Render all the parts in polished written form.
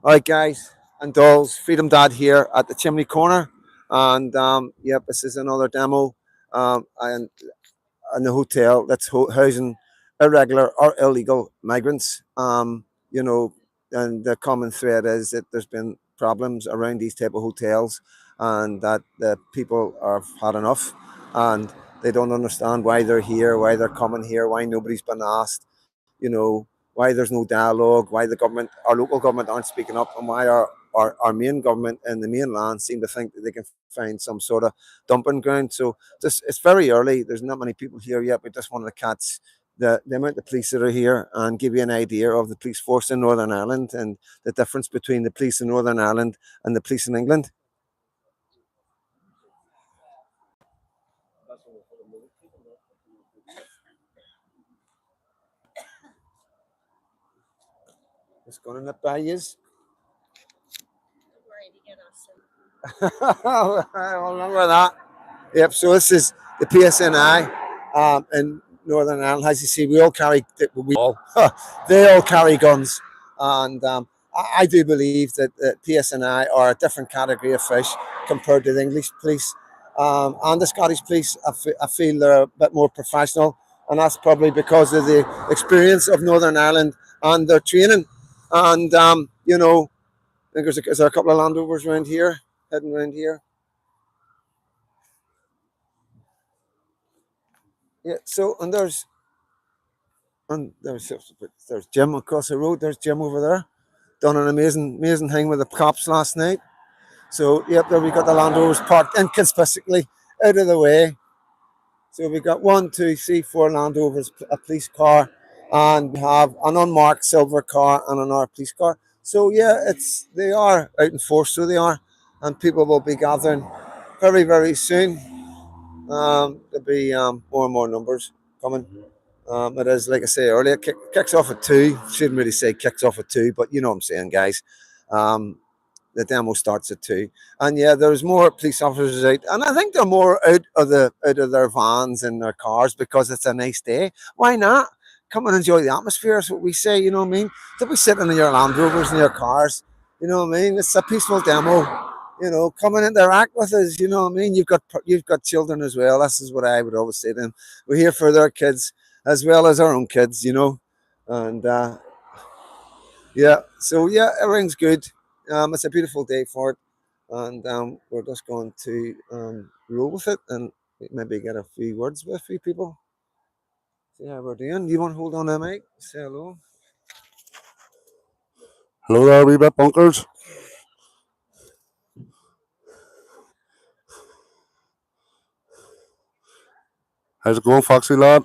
All right, guys and dolls, Freedom Dad here at the Chimney Corner, and yep, this is another demo, and in the hotel that's housing irregular or illegal migrants. You know, and the common thread is that there's been problems around these type of hotels, and that the people have had enough, and they don't understand why they're here, why they're coming here, why nobody's been asked. You know, why there's no dialogue, why the government, our local government, aren't speaking up, and why our main government in the mainland seem to think that they can find some sort of dumping ground. So this, it's very early. There's not many people here yet. We just wanted to catch the amount of police that are here and give you an idea of the police force in Northern Ireland and the difference between the police in Northern Ireland and the police in England. It's going to nip by yous. I remember that. Yep. So this is the PSNI in Northern Ireland. As you see, we all carry they all carry guns, and I do believe that the PSNI are a different category of fish compared to the English police and the Scottish police. I feel they're a bit more professional, and that's probably because of the experience of Northern Ireland and their training. And you know, I think is there a couple of Land Rovers around here, heading around here. Yeah. So there's Jim across the road. There's Jim over there. Done an amazing thing with the cops last night. So yep, there we got the Land Rovers parked inconspicuously out of the way. So we got one, two, three, four Land Rovers, a police car, and we have an unmarked silver car and another police car. So yeah, they are out in force. So they are, and people will be gathering very soon. There'll be more and more numbers coming. It is, like I say earlier, kicks off at 2. Shouldn't really say kicks off at 2, but you know what I'm saying, guys. The demo starts at 2, and yeah, there's more police officers out, and I think they're more out of their vans and their cars because it's a nice day. Why not? Come and enjoy the atmosphere. Is what we say. You know what I mean? Don't be sitting in your Land Rovers and your cars. You know what I mean? It's a peaceful demo. You know, come and interact with us. You know what I mean? You've got children as well. This is what I would always say to them. We're here for their kids as well as our own kids, you know. And yeah, so yeah, everything's good. It's a beautiful day for it, and we're just going to roll with it and maybe get a few words with a few people. See how we're doing. You want to hold on there, mate? Say hello. Hello there, wee bit bunkers. How's it going, Foxy lad?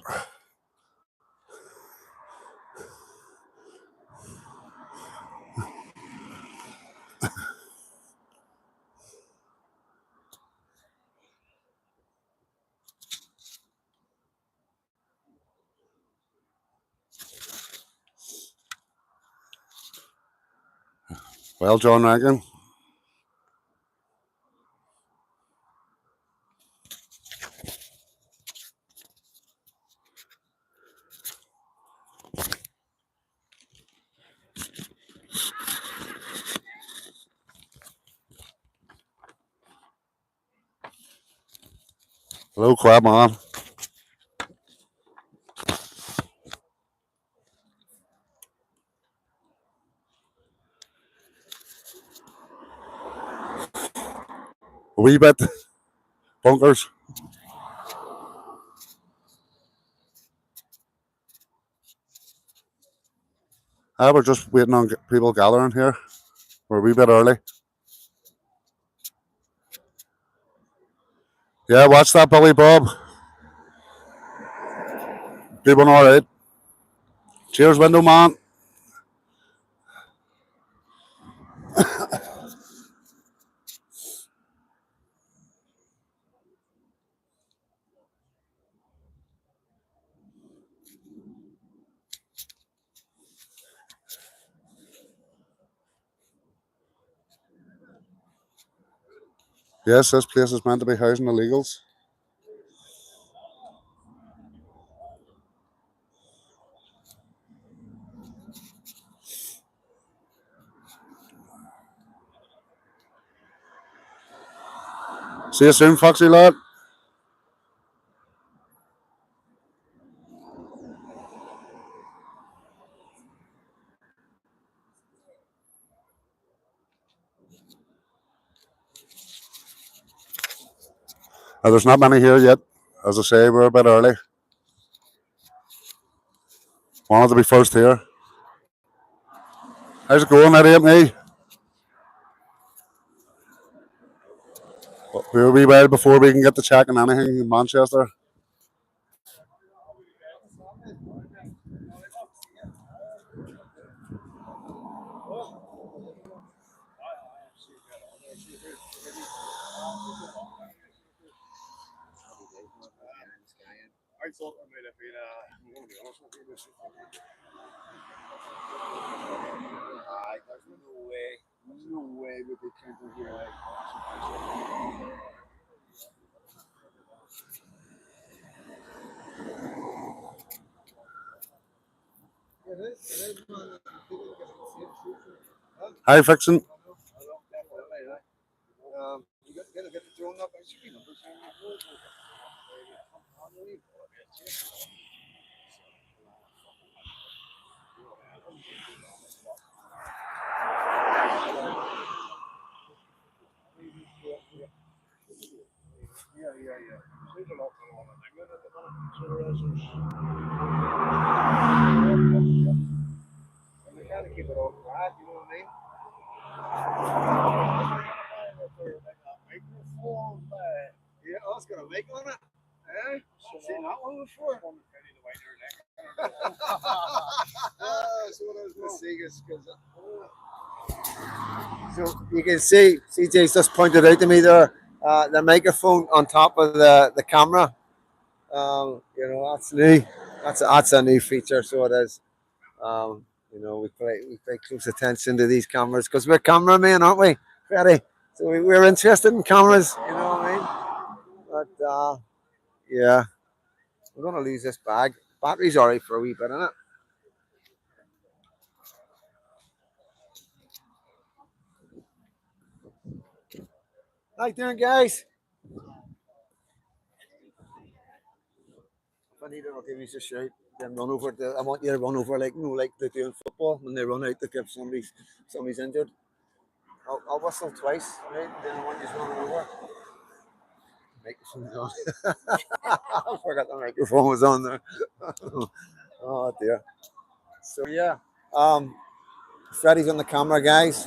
Well, John Rankin. Hello, Crab Man. A wee bit bunkers. We're just waiting on people gathering here. We're a wee bit early. Yeah, watch that, Billy Bob. Doing all right. Cheers, window man. Yes, this place is meant to be housing illegals. See you soon, Foxy lad. There's not many here yet. As I say, we're a bit early. Wanted to be first here. How's it going, Eddie, me? We're a wee while before we can get to checking anything in Manchester. I thought it might have been I'm going to be honest with you, there's no way we'd be camping here. Hi, Fixin'. You got to get the drone up. Yeah. There's a lot going on in England at the minute. And they kind of keep it all quiet, you know what I mean? Yeah, I was going to make on it. Eh? Seen that one before? So you can see CJ's just pointed out to me there the microphone on top of the camera. That's new. That's a new feature. So it is. We pay close attention to these cameras because we're cameramen, aren't we, Freddie? So we're interested in cameras. You know what I mean? But yeah, we're gonna lose this bag. Battery's alright for a wee bit, isn't it? How you doing, guys? If I need it, I'll give you a shout. Then run over. I want you to run over like they do in football when they run out to give somebody's injured. I'll whistle twice, right? Then I want you to run over. Microphone's on. I forgot the microphone was on there. Oh dear. So yeah, Freddie's on the camera, guys,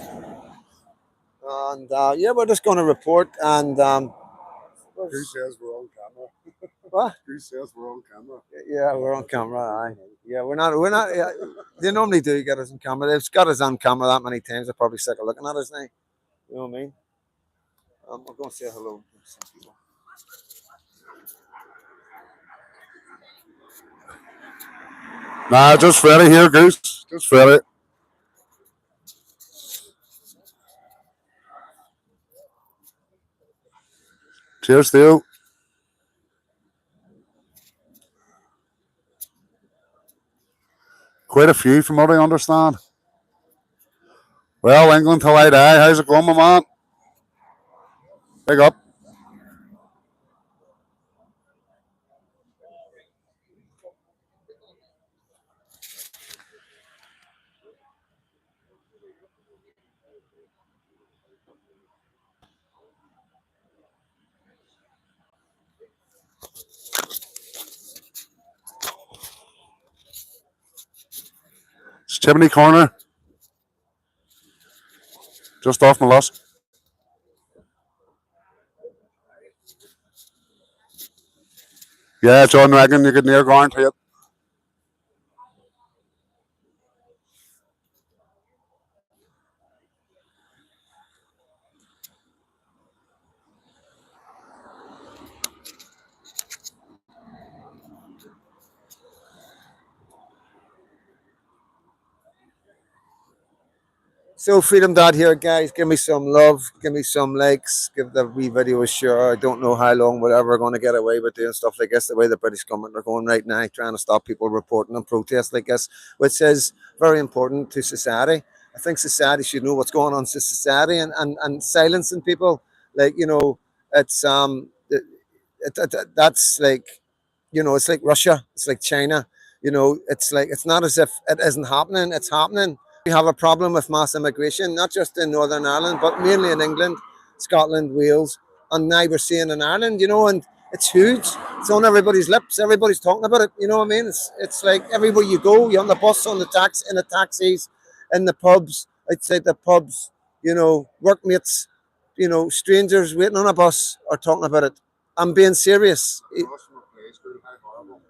and yeah, we're just going to report and Who says we're on camera? what? Who says we're on camera? Yeah, we're on camera. Aye. Yeah, we're not. We're not. They normally do get us on camera. They've got us on camera that many times. They're probably sick of looking at us now. You know what I mean? I'm going to say hello to some people. Nah, just Freddie here, Goose. Just Freddie. Cheers, Theo. Quite a few, from what I understand. Well, England till I die. How's it going, my man? Big up. It's Chimney Corner. Just off my lusk. Yeah, John reckon you could near guarantee it. So Freedom Dad here, guys. Give me some love. Give me some likes. Give the wee video a share. I don't know how long we're ever going to get away with doing stuff like this. The way the British government are going right now, trying to stop people reporting and protests like this, which is very important to society. I think society should know what's going on in society and silencing people like It's that's like, it's like Russia, it's like China. It's like, it's not as if it isn't happening. It's happening. We have a problem with mass immigration, not just in Northern Ireland, but mainly in England, Scotland, Wales, and now we're seeing in Ireland. And it's huge. It's on everybody's lips. Everybody's talking about it. You know what I mean? It's like everywhere you go, you're on the bus, on the tax, in the taxis, in the pubs, outside the pubs. Workmates, strangers waiting on a bus are talking about it. I'm being serious.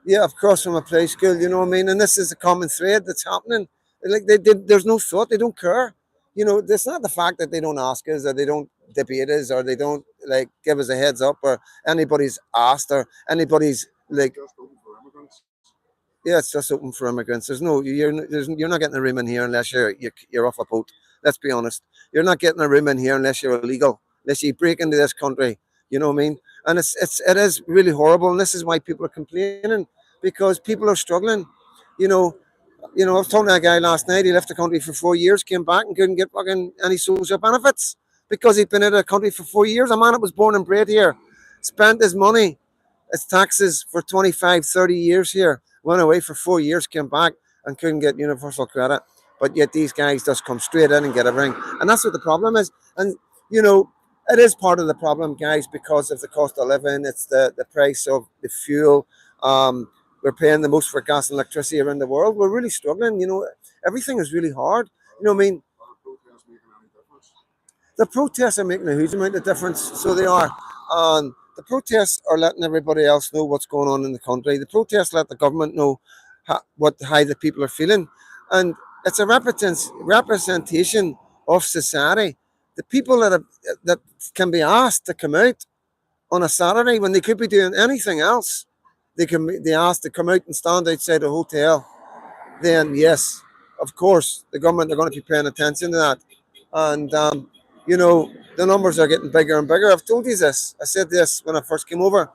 Yeah, of course, from a play school, you know what I mean? And this is a common thread that's happening. Like, there's no thought, they don't care. It's not the fact that they don't ask us, or they don't debate us, or they don't like give us a heads up, or anybody's asked, or anybody's like, yeah, it's just open for immigrants. You're not getting a room in here unless you're off a boat. Let's be honest. You're not getting a room in here unless you're illegal, unless you break into this country. You know what I mean? And it is really horrible, and this is why people are complaining, because people are struggling. You know, I was talking to a guy last night. He left the country for 4 years, came back, and couldn't get fucking any social benefits because he'd been out of the country for 4 years. A man that was born and bred here, spent his money, his taxes for 25, 30 years here, went away for 4 years, came back, and couldn't get universal credit. But yet these guys just come straight in and get everything. And that's what the problem is. And, it is part of the problem, guys, because of the cost of living. It's the price of the fuel. We're paying the most for gas and electricity around the world. We're really struggling. Everything is really hard. You know what I mean? The protests are making a huge amount of difference. So they are. And the protests are letting everybody else know what's going on in the country. The protests let the government know how the people are feeling. And it's a representation of society. The people that can be asked to come out on a Saturday when they could be doing anything else, they asked to come out and stand outside a hotel. Then yes, of course, the government are going to be paying attention to that. And the numbers are getting bigger and bigger. I've told you this. I said this when I first came over.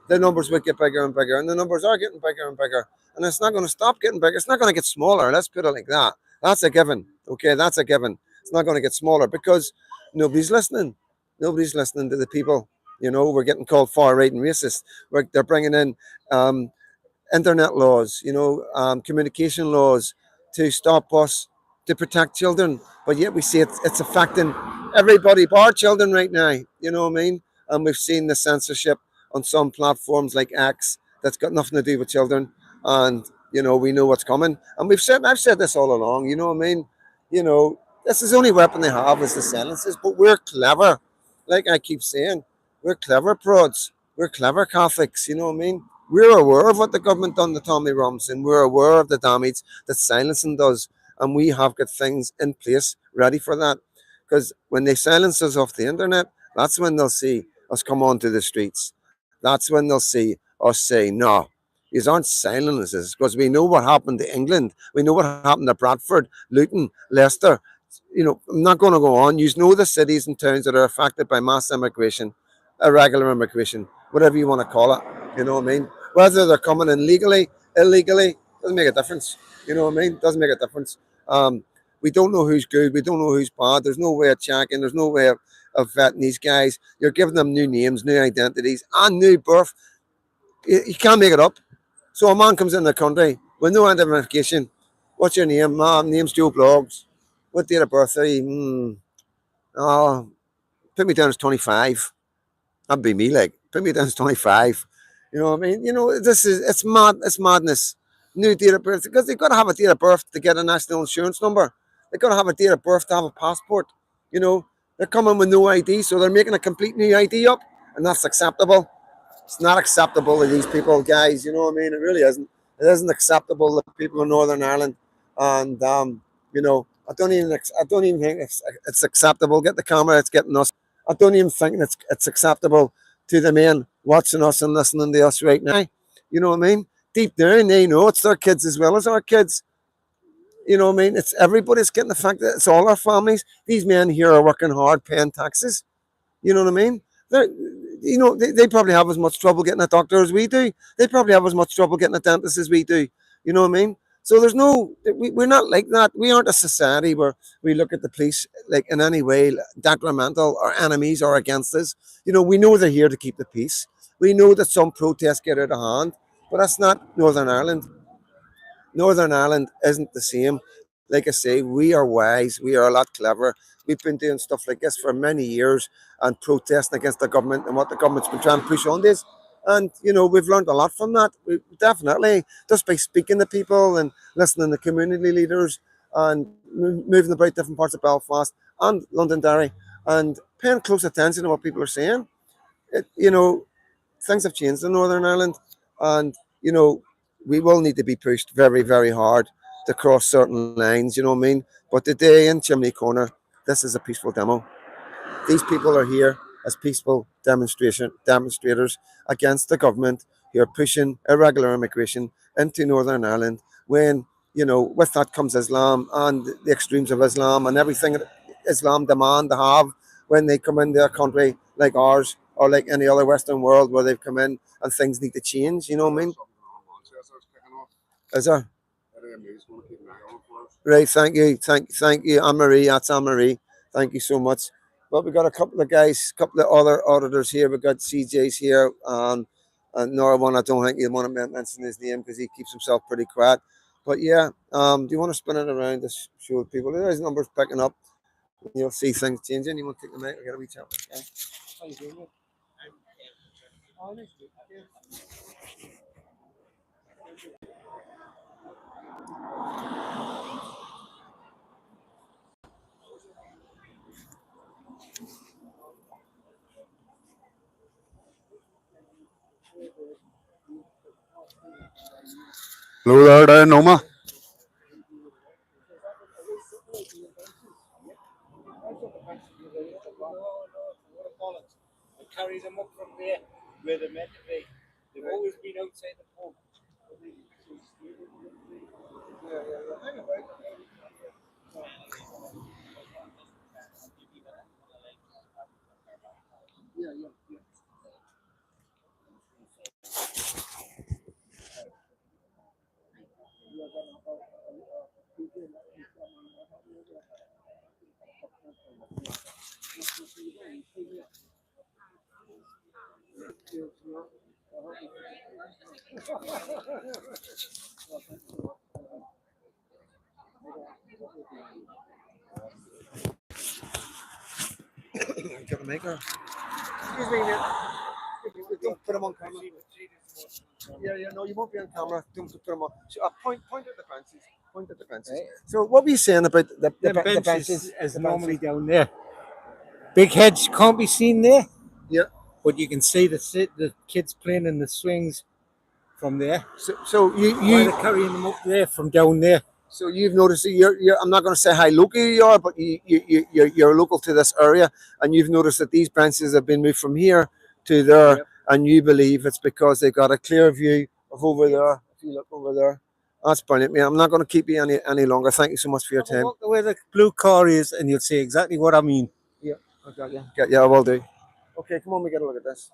The numbers would get bigger and bigger, and the numbers are getting bigger and bigger. And it's not going to stop getting bigger. It's not going to get smaller. Let's put it like that. That's a given. Okay, that's a given. It's not going to get smaller because nobody's listening. Nobody's listening to the people. We're getting called far right and racist. They're bringing in internet laws, communication laws to stop us, to protect children. But yet we see it's affecting everybody but our children right now. You know what I mean? And we've seen the censorship on some platforms like X that's got nothing to do with children. And, we know what's coming. And I've said this all along, you know what I mean? This is the only weapon they have is the silences, but we're clever. Like I keep saying, we're clever prods. We're clever Catholics, you know what I mean? We're aware of what the government done to Tommy Robinson. We're aware of the damage that silencing does. And we have got things in place ready for that. Because when they silence us off the internet, that's when they'll see us come onto the streets. That's when they'll see us say, no, these aren't silencing us. Because we know what happened to England. We know what happened to Bradford, Luton, Leicester. I'm not going to go on. You know the cities and towns that are affected by mass immigration, irregular immigration, whatever you want to call it. You know what I mean? Whether they're coming in legally, illegally, doesn't make a difference. You know what I mean? Doesn't make a difference. We don't know who's good. We don't know who's bad. There's no way of checking. There's no way of vetting these guys. You're giving them new names, new identities, and new birth. You can't make it up. So a man comes in the country with no identification. What's your name? My name's Joe Blogs. What date of birth are you? Oh, put me down as 25. That'd be me, like. Put me down as 25. You know what I mean? It's mad. It's madness. New date of birth, because they've got to have a date of birth to get a national insurance number. They've got to have a date of birth to have a passport. They're coming with no ID, so they're making a complete new ID up, and that's acceptable. It's not acceptable to these people, guys. You know what I mean? It really isn't. It isn't acceptable to people in Northern Ireland, and I don't even think it's acceptable. Get the camera. It's getting us. I don't even think it's acceptable to the men watching us and listening to us right now. You know what I mean? Deep down, they know it's their kids as well as our kids. You know what I mean? It's everybody's getting the fact that it's all our families. These men here are working hard, paying taxes. You know what I mean? They probably have as much trouble getting a doctor as we do. They probably have as much trouble getting a dentist as we do. You know what I mean? So there's no, we're not like that. We aren't a society where we look at the police like in any way detrimental or enemies or against us. You know, we know they're here to keep the peace. We know that some protests get out of hand, but that's not Northern Ireland. Northern Ireland isn't the same. Like I say, we are wise. We are a lot clever. We've been doing stuff like this for many years and protesting against the government and what the government's been trying to push on this. And, you know, we've learned a lot from that. We definitely, just by speaking to people and listening to community leaders and moving about different parts of Belfast and Londonderry and paying close attention to what people are saying. You know, things have changed in Northern Ireland, and you know we will need to be pushed very, very hard to cross certain lines. You know what I mean? But today in Chimney Corner, this is a peaceful demo. These people are here as peaceful demonstrators against the government who are pushing irregular immigration into Northern Ireland. When you know, with that comes Islam and the extremes of Islam and everything that Islam demand to have when they come into a country like ours or like any other Western world where they've come in and things need to change. You know what I mean? Is there? Right, thank you, thank you, Anne Marie. That's Anne Marie. Thank you so much. But we got a couple of guys, a couple of other auditors here. We got CJ's here, and nor one I don't think you want to mention his name because he keeps himself pretty quiet. But yeah, do you want to spin it around to show people? There's numbers picking up. You'll see things changing. You want to take them out? We got a wee chat with this guy. How you doing, mate? Oh, nice to meet you. Hello there, Noma. Carry them up from there where they're meant to be. They've always been outside the pub. Got a maker. Excuse me, mate. Don't put them on camera. Yeah, no, you won't be on camera. Don't put them on. So, point at the benches. Point at the benches. So, what were you saying about the benches? Is normally down there. Big hedge can't be seen there, Yeah. but you can see the kids playing in the swings from there. So Why they're carrying them up there from down there. So you've noticed that you're I'm not going to say how local you are, but you're local to this area, and you've noticed that these benches have been moved from here to there, Yep. and you believe it's because they've got a clear view of over there. If you look over there, that's brilliant, man. I'm not going to keep you any longer. Thank you so much for your time. Walk the way the blue car is, and you'll see exactly what I mean. Yeah, I got you. Yeah, I will do. Okay, come on, we get a look at this.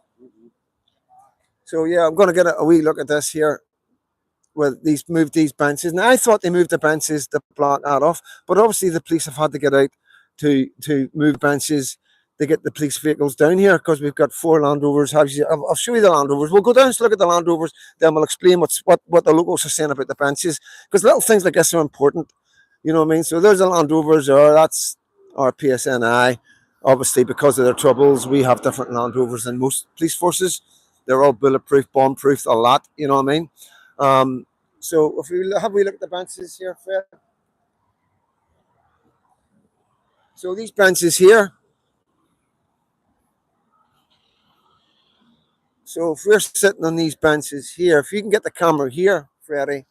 So yeah, I'm going to get a wee look at this here. Well, these moved these benches. Now I thought they moved the benches to block that off, but obviously the police have had to get out to move benches to get the police vehicles down here because we've got 4 Land Rovers. I'll show you the Land Rovers. We'll go down and look at the Land Rovers, then we'll explain what the locals are saying about the benches because little things like this are important. You know what I mean? So there's the Land Rovers there. That's our PSNI. Obviously, because of their troubles, we have different Land Rovers than most police forces. They're all bulletproof, bomb-proof, a lot. You know what I mean? So if we look at the benches here, Fred. So these benches here. So if we're sitting on these benches here, if you can get the camera here, Freddie.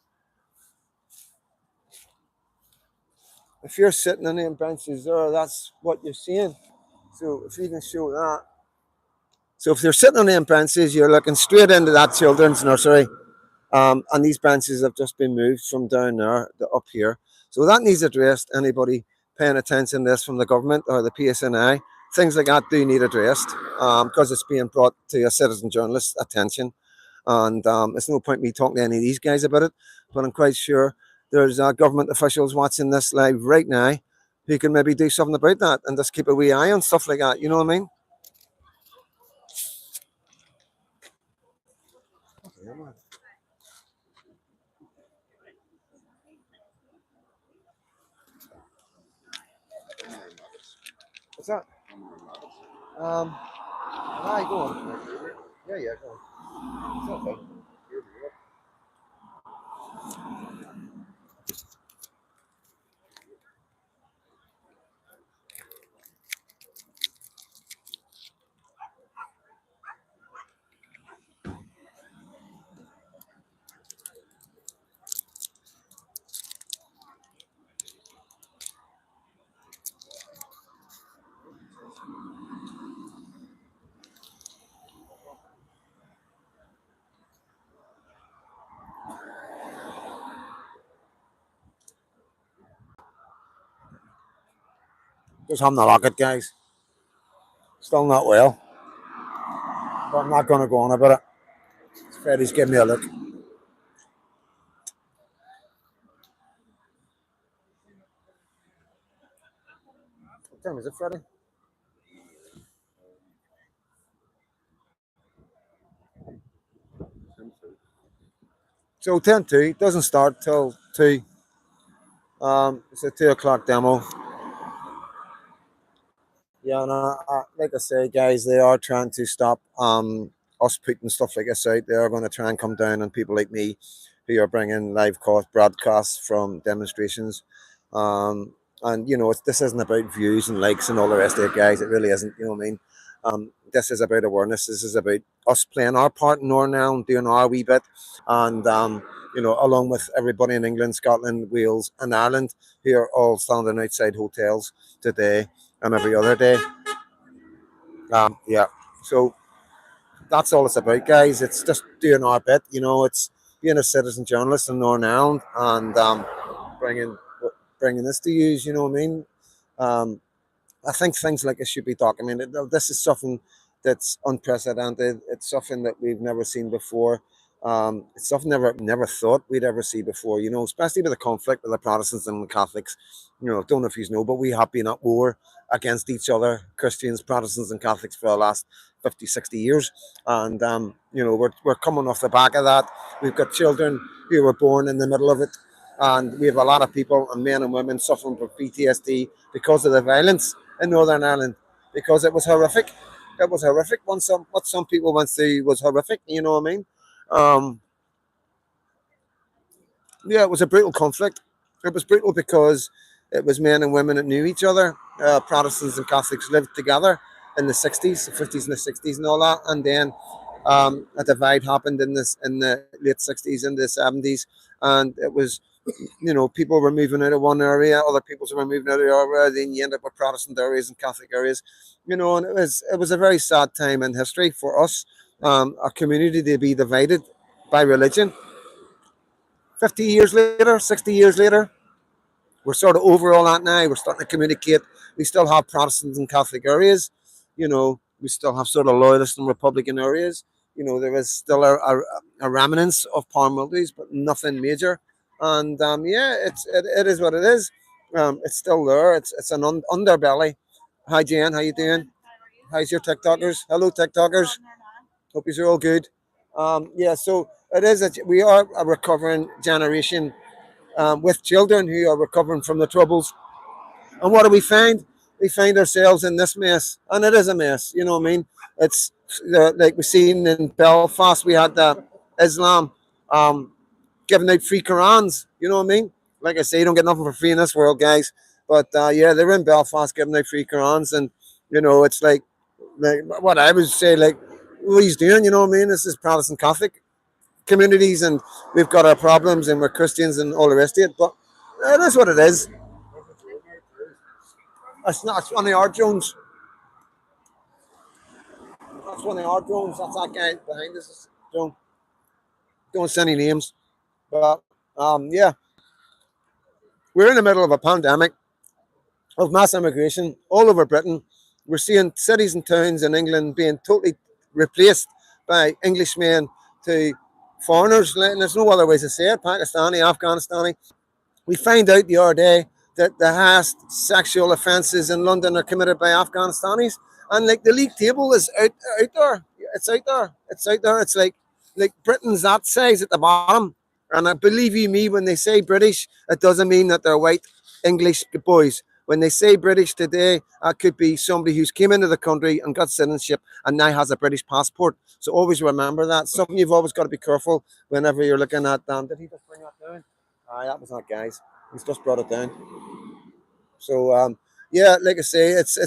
If you're sitting on them benches there, that's what you're seeing. So if you can show that. So if you're sitting on them benches, you're looking straight into that children's nursery. And these benches have just been moved from down there to up here. So that needs addressed. Anybody paying attention to this from the government or the PSNI, things like that do need addressed because it's being brought to a citizen journalist's attention. And it's no point me talking to any of these guys about it, but I'm quite sure there's government officials watching this live right now who can maybe do something about that and just keep a wee eye on stuff like that. You know what I mean? What's that? Hi, go on. Yeah, go on. It's okay. Just having a look at guys. Still not well, but I'm not going to go on about it. Freddie's giving me a look. What time is it, Freddie? So 10-2 doesn't start till 2. It's a 2 o'clock demo. Yeah, and like I say, guys, they are trying to stop us putting stuff like this out. They are going to try and come down on people like me who are bringing live broadcasts from demonstrations. And, you know, this isn't about views and likes and all the rest of it, guys. It really isn't, you know what I mean? This is about awareness. This is about us playing our part in Nornell and doing our wee bit. And, you know, along with everybody in England, Scotland, Wales, and Ireland who are all standing outside hotels today and every other day. Yeah. So that's all it's about, guys. It's just doing our bit. You know, it's being a citizen journalist in Northern Ireland and bringing bringing this to use. You know what I mean? Um, I think things like this should be documented. This is something that's unprecedented. It's something that we've never seen before. It's something never thought we'd ever see before. You know, especially with the conflict with the Protestants and the Catholics. You know, don't know if you know, but we have been at war against each other, Christians, Protestants, and Catholics for the last 50, 60 years. And you know, we're coming off the back of that. We've got children who were born in the middle of it. And we have a lot of people, and men and women, suffering from PTSD because of the violence in Northern Ireland, because it was horrific. It was horrific. What some people went through was horrific. You know what I mean? Um, yeah, it was a brutal conflict. It was brutal because it was men and women that knew each other. Protestants and Catholics lived together in the 60s, the 50s, and the 60s, and all that. And then a divide happened in the late 60s and the 70s, and it was, you know, people were moving out of one area, other people were moving out of the other area. Then you end up with Protestant areas and Catholic areas, you know, and it was a very sad time in history for us, a community to be divided by religion. 50 years later, 60 years later, we're sort of over all that now. We're starting to communicate. We still have Protestants and Catholic areas, you know, we still have sort of loyalist and Republican areas. You know, there is still a remnants of power multis, but nothing major. And yeah, it is what it is. It's still there. It's an underbelly. Hi, Jan. How you doing? How's your TikTokers? Hello, TikTokers. Hope you're all good. Yeah, so it is. We are a recovering generation with children who are recovering from the troubles. And what do we find? We find ourselves in this mess, and it is a mess. You know what I mean? It's like we seen in Belfast. We had Islam giving out free Qurans. You know what I mean? Like I say, you don't get nothing for free in this world, guys. But yeah, they're in Belfast giving out free Qurans, and you know, it's like what I would say, like what he's doing. You know what I mean? This is Protestant Catholic communities, and we've got our problems, and we're Christians and all the rest of it. But it is what it is. That's not. It's one of our drones. That's one of our drones. That's that guy behind us. Drone. Don't say any names, but yeah, we're in the middle of a pandemic of mass immigration all over Britain. We're seeing cities and towns in England being totally replaced by Englishmen to foreigners. And there's no other ways to say it. Pakistani, Afghanistani, We find out the other day that the highest sexual offences in London are committed by Afghanistanis, and like the league table is out there. It's out there. It's out there. It's like Britain's that size at the bottom. And I believe you me when they say British, it doesn't mean that they're white English boys. When they say British today, it could be somebody who's came into the country and got citizenship and now has a British passport. So always remember that. Something you've always got to be careful whenever you're looking at. Did he just bring that down? That was not, guys. He's just brought it down. So yeah, like I say, it's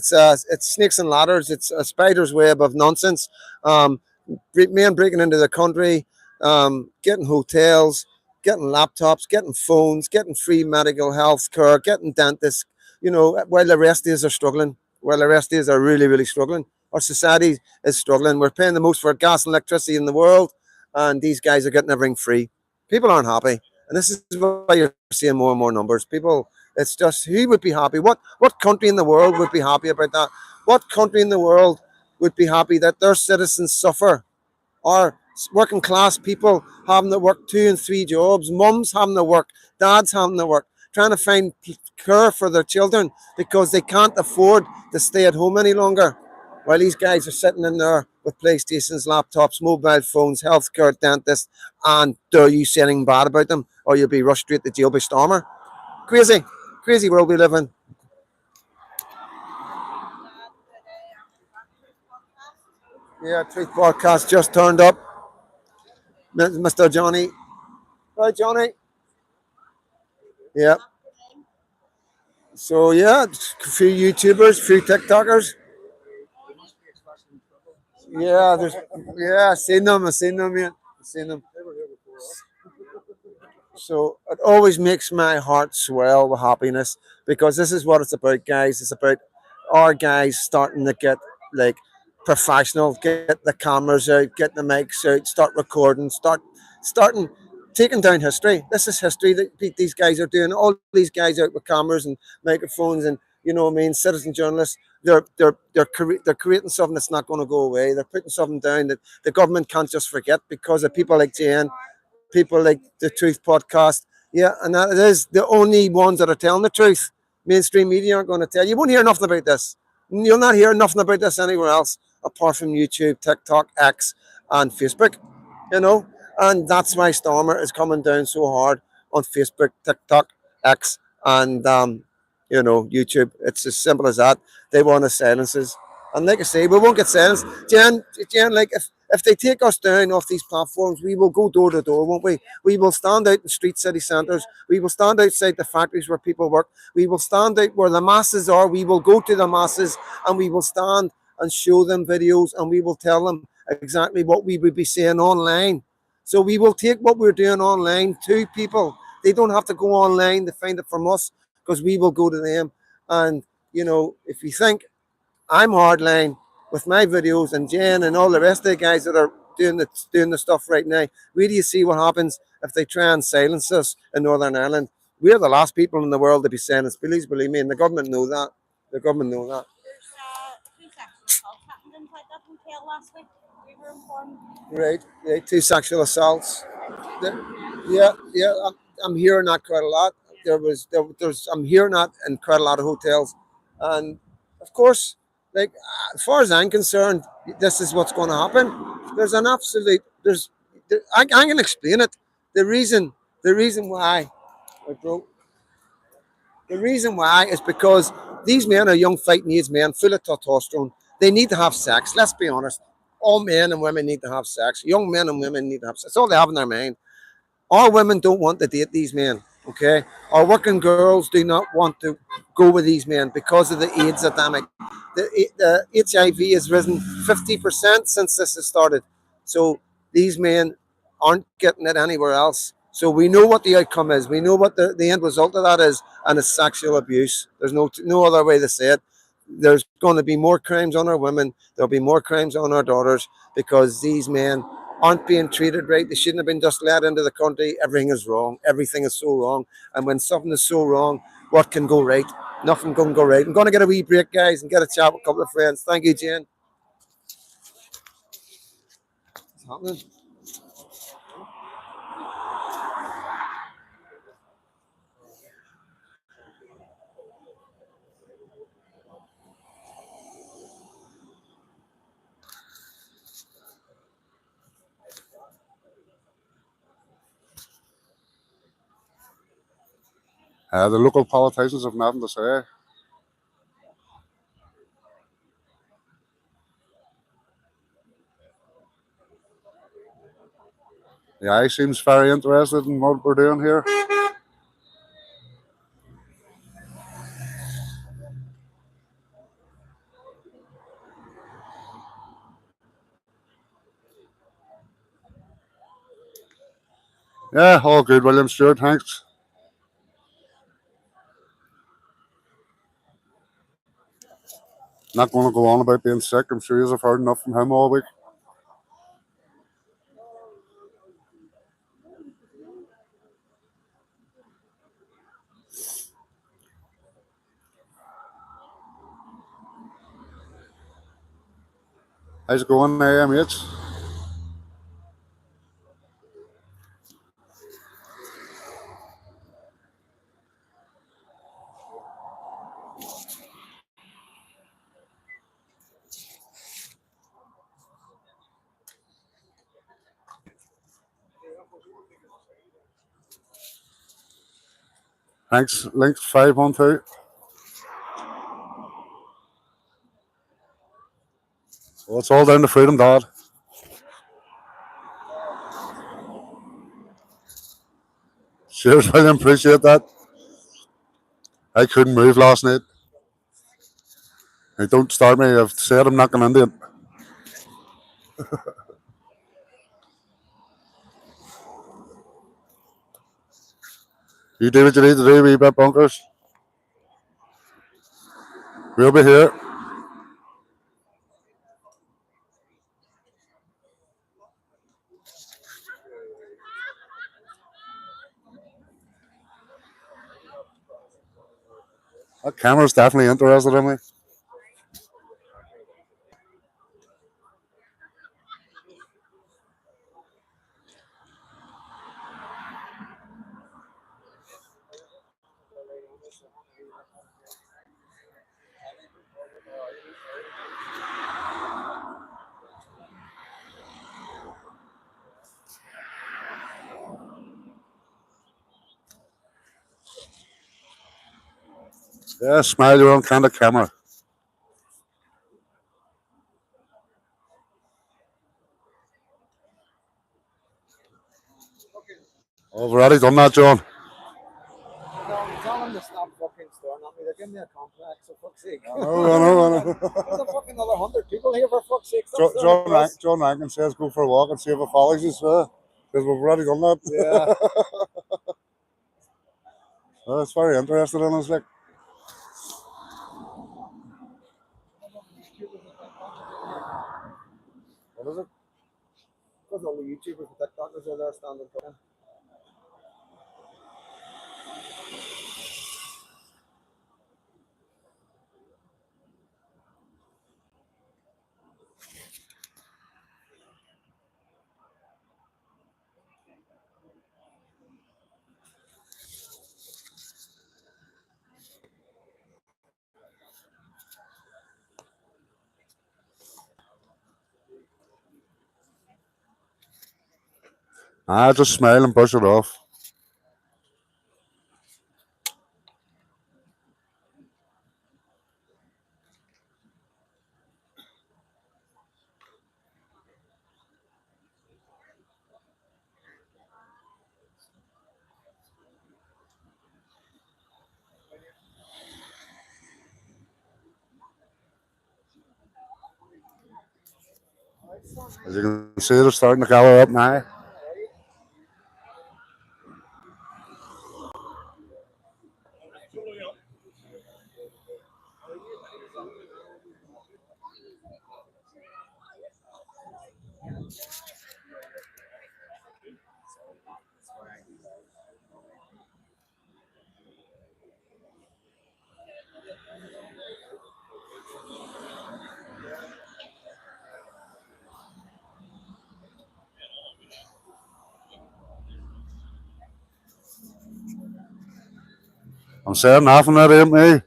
snakes and ladders. It's a spider's web of nonsense. Um, Men breaking into the country, getting hotels, getting laptops, getting phones, getting free medical health care, getting dentists. You know, while the rest of us are struggling, while the rest of us are really, really struggling. Our society is struggling. We're paying the most for gas and electricity in the world, and these guys are getting everything free. People aren't happy, and this is why you're seeing more and more numbers. People, it's just who would be happy? What country in the world would be happy about that? What country in the world would be happy that their citizens suffer? Or working class people having to work 2 and 3 jobs, mums having to work, dads having to work, trying to find care for their children because they can't afford to stay at home any longer. While these guys are sitting in there with PlayStations, laptops, mobile phones, healthcare, dentists, and do you say anything bad about them, or you'll be rushed straight to jail by Stormer. Crazy, crazy world we live in. Yeah, Truth Podcast just turned up. Mr. Johnny. Right, Johnny? Yeah. So yeah, a few YouTubers, a few TikTokers. Yeah, there's yeah, I seen them, yeah, I seen them. So it always makes my heart swell with happiness because this is what it's about, guys. It's about our guys starting to get like professional, get the cameras out, get the mics out, start recording, starting taking down history. This is history that these guys are doing. All these guys out with cameras and microphones and you know what I mean, citizen journalists. They're creating something that's not going to go away. They're putting something down that the government can't just forget because of people like Jane, people like the Truth Podcast. Yeah, and that is the only ones that are telling the truth. Mainstream media aren't going to tell. You won't hear nothing about this. You'll not hear nothing about this anywhere else apart from YouTube, TikTok, X, and Facebook. You know, and that's why Stormer is coming down so hard on Facebook, TikTok, X, and YouTube. It's as simple as that. They want to silence us. And like I say, we won't get silenced. Jen, like if they take us down off these platforms, we will go door to door, won't we? We will stand out in street city centres. We will stand outside the factories where people work. We will stand out where the masses are. We will go to the masses and we will stand and show them videos and we will tell them exactly what we would be saying online. So we will take what we're doing online to people. They don't have to go online to find it from us because we will go to them. And, if you think I'm hardline with my videos and Jen and all the rest of the guys that are doing the stuff right now. Where do you see what happens if they try and silence us in Northern Ireland? We're the last people in the world to be silenced. Please believe me, and the government know that. The government know that. Two sexual assaults happened inside that hotel last week. We were informed. Right. 2 sexual assaults. Yeah. I'm hearing that quite a lot. There's I'm hearing that in quite a lot of hotels, and of course, like as far as I'm concerned, this is what's going to happen. There's an absolute I can explain it. The reason the reason why I broke the reason why is because these men are young fighting age men full of testosterone. They need to have sex. Let's be honest. All men and women need to have sex. Young men and women need to have sex. That's all they have in their mind. Our women don't want to date these men. Okay, our working girls do not want to go with these men because of the AIDS epidemic. The HIV has risen 50% since this has started. So these men aren't getting it anywhere else. So we know what the outcome is. We know what the end result of that is, and it's sexual abuse. There's no other way to say it. There's going to be more crimes on our women. There'll be more crimes on our daughters because these men aren't being treated right. They shouldn't have been just let into the country. Everything is wrong. Everything is so wrong. And when something is so wrong, what can go right? Nothing can go right. I'm going to get a wee break, guys, and get a chat with a couple of friends. Thank you, Jane. What's happening? The local politicians have nothing to say. The eye seems very interested in what we're doing here. Yeah, all good, William Stewart, thanks. Not going to go on about being sick. I'm sure you've heard enough from him all week. How's it going, mates? Thanks, Link 512. Well, it's all down to freedom, Dad. Cheers, William. Appreciate that. I couldn't move last night. Hey, don't start me. I've said I'm not going into it. You do what you need to do, wee bit bunkers. We'll be here. That camera's definitely interested in me. Yeah, smile your own kind of camera. Oh, I've already done that, John. Tell them to stop fucking staring at me. They're giving me a complex, for fuck's sake. I know. There's a fucking another 100 people here, for fuck's sake. Stop staring John, at us. John Rankin says go for a walk and see if it follows us, because we've already done that. Yeah. Well, it's very interesting in us, like. What is it? Because all the YouTubers and TikTokers are there standing talking. Just smile and brush it off. As you can see, they're starting to gather up now. I'm saying nothing, that ain't me.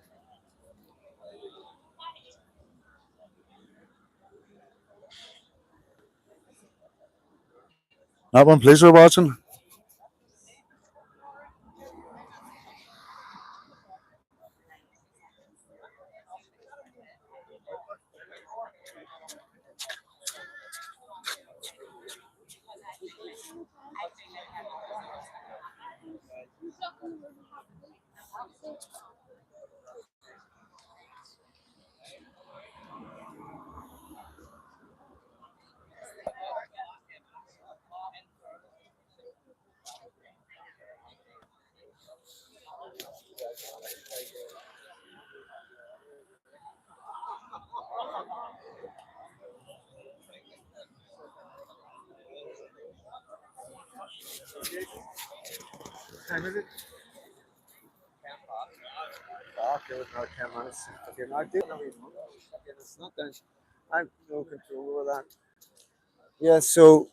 That one police are watching. Time is it? Okay, with another 10 minutes. Okay, now do no, okay, it's not done. I have no control over that. Yeah, so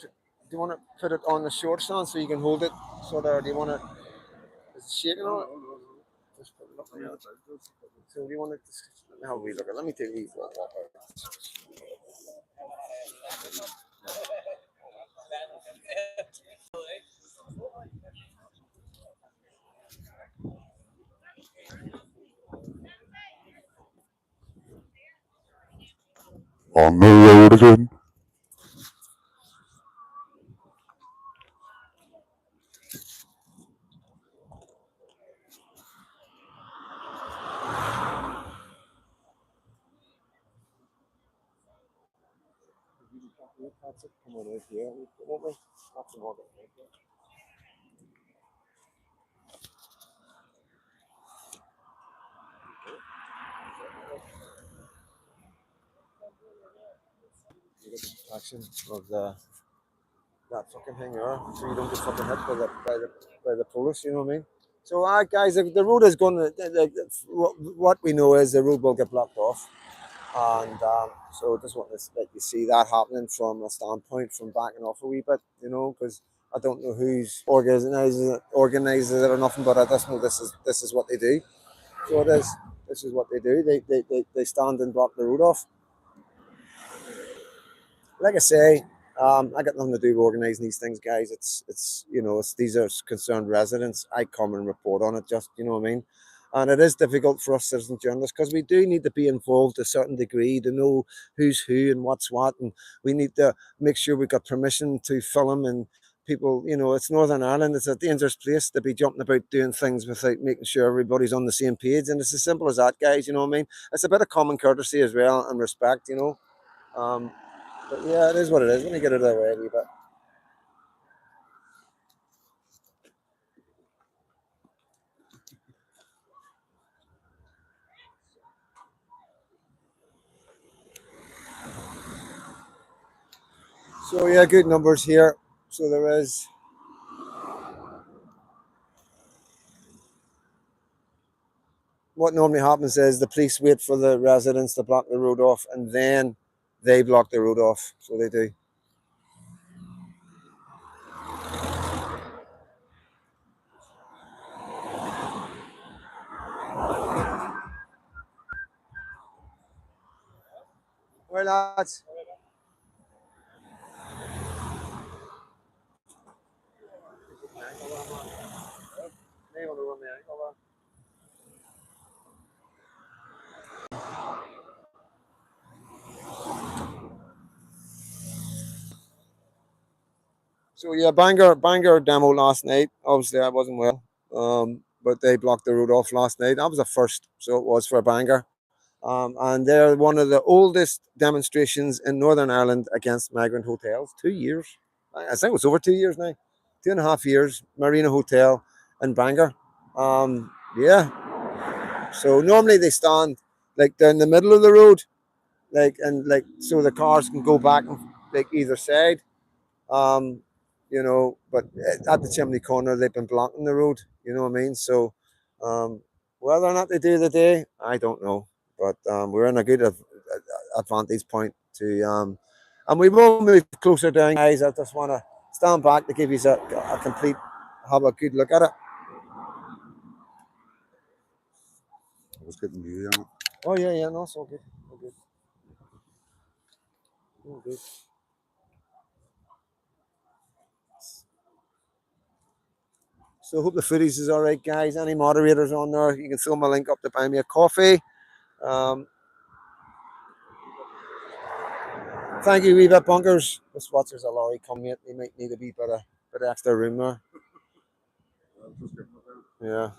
do you want to put it on the short stand so you can hold it sort of, or do you want to, is it shaking on it? Just put it up like that. So do you want to, let me have a wee look at it. Let me take a wee walk out. On the road again. That's it. Come on out here. Won't we? That's the one. You get the protection of the that fucking thing there, so you don't get fucking hit by the police. You know what I mean? So, guys, the road is going to. What we know is the road will get blocked off, and so I just want to let you see that happening from a standpoint from backing off a wee bit, you know, because I don't know who's organizes it or nothing, but I just know this is what they do. So it is. This is what they do. They stand and block the road off. Like I say, I got nothing to do with organising these things, guys. It's you know, these are concerned residents. I come and report on it, just you know what I mean. And it is difficult for us citizen journalists because we do need to be involved to a certain degree to know who's who and what's what, and we need to make sure we got permission to film and people. You know, it's Northern Ireland. It's a dangerous place to be jumping about doing things without making sure everybody's on the same page. And it's as simple as that, guys. You know what I mean? It's a bit of common courtesy as well and respect. You know. But yeah, it is what it is. Let me get it out of the way a wee bit. So yeah, good numbers here. So there is. What normally happens is the police wait for the residents to block the road off, and then they block the road off. So they do. Well, lads. So yeah, banger demo last night. Obviously, I wasn't well, but they blocked the road off last night. That was a first, so it was for a banger. And they're one of the oldest demonstrations in Northern Ireland against migrant hotels. 2 years, I think it was over 2 years now, 2.5 years. Marina Hotel in Bangor. Yeah. So normally they stand like down the middle of the road, like and like so the cars can go back and like either side. Um, you know, but at the Chimney corner they've been blocking the road. You know what I mean? So, whether or not they do the day, I don't know. But we're in a good advantage point to, and we will move closer down, guys. I just want to stand back to give you a complete, have a good look at it. I was getting you on it. Oh yeah, yeah, no, it's all good, all good, all good. So hope the footage is all right, guys. Any moderators on there, you can throw my link up to buy me a coffee. Um, Thank you, wee bit bunkers. Just watch there's a lorry coming in. They might need a wee bit of extra room there. Yeah.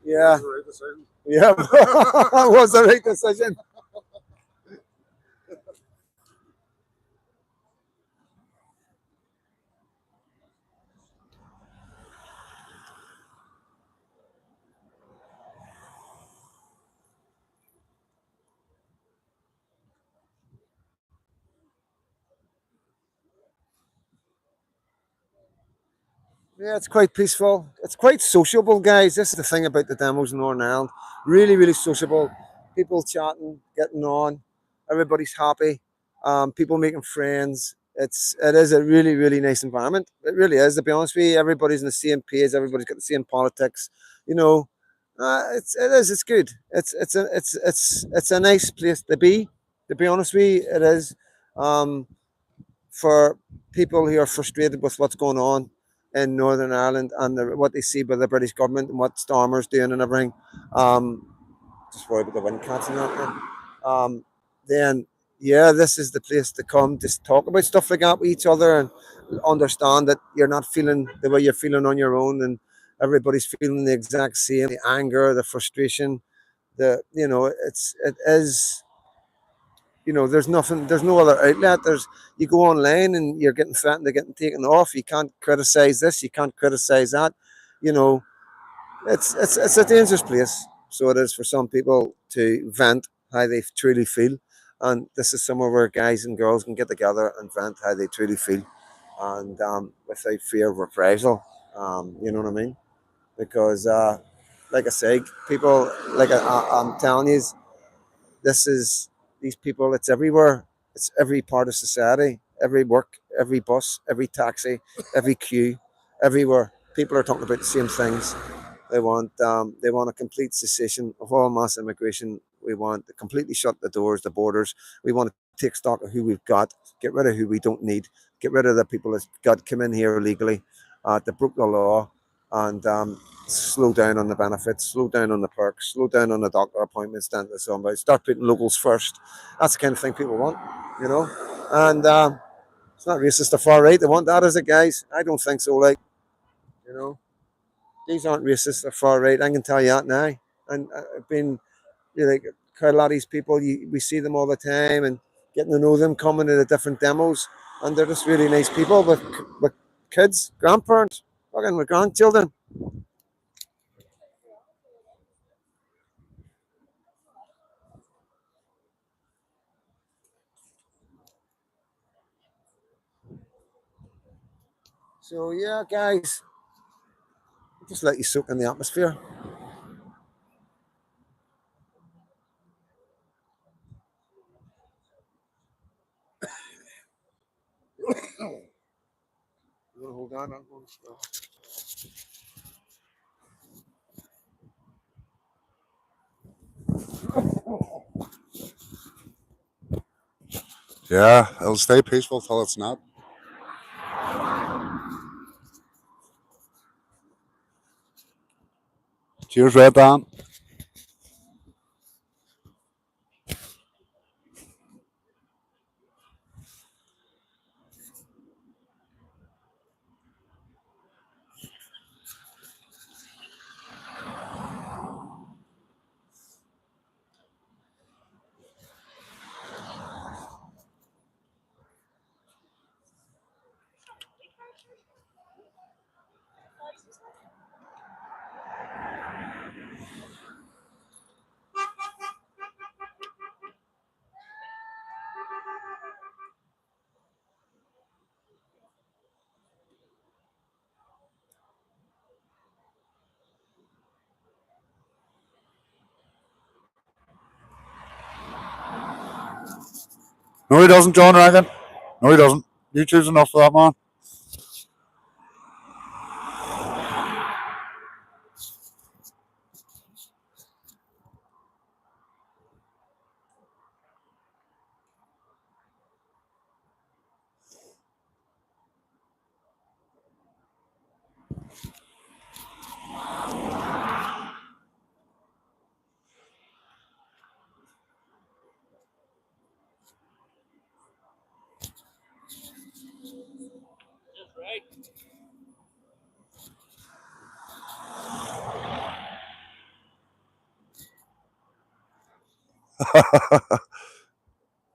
Yeah. Yeah. That was the right decision. Yeah, it's quite peaceful. It's quite sociable, guys. This is the thing about the demos in Northern Ireland. Really, really sociable. People chatting, getting on. Everybody's happy. People making friends. It is a really, really nice environment. It really is. To be honest with you, everybody's on the same page. Everybody's got the same politics. You know, it is. It's good. It's a nice place to be. To be honest with you, it is. Um, for people who are frustrated with what's going on in Northern Ireland and what they see by the British government and what Stormer's doing and everything. Um, just worry about the wind cats and that. Then, yeah, this is the place to come. Just talk about stuff like that with each other and understand that you're not feeling the way you're feeling on your own, and everybody's feeling the exact same. The anger, the frustration, it is there's nothing, there's no other outlet. You go online and you're getting threatened to getting taken off. You can't criticize this, you can't criticize that. you know it's a dangerous place. So it is for some people to vent how they truly feel, and this is somewhere where guys and girls can get together and vent how they truly feel, and without fear of reprisal. You know what I mean? Because like I say, people, like I'm telling you, this is these people. It's everywhere. It's every part of society. Every work, every bus, every taxi, every queue, everywhere. People are talking about the same things. They want a complete cessation of all mass immigration. We want to completely shut the doors, the borders. We want to take stock of who we've got, get rid of who we don't need, get rid of the people that got come in here illegally, that broke the law, and slow down on the benefits, slow down on the perks, slow down on the doctor appointments, dentists, somebody. Start putting locals first. That's the kind of thing people want, you know. And it's not racist the far right. They want that as it, guys. I don't think so. Like, you know, these aren't racist the far right. I can tell you that now. And I've been, like, quite a lot of these people. We see them all the time and getting to know them, coming to the different demos, and they're just really nice people with kids, grandparents, fucking with grandchildren. So yeah, guys, just let you soak in the atmosphere. You wanna hold on? Yeah, it'll stay peaceful till it's not. Cheers, Red Dan. No, he doesn't, John Reagan. No, he doesn't. YouTube's enough for that, man.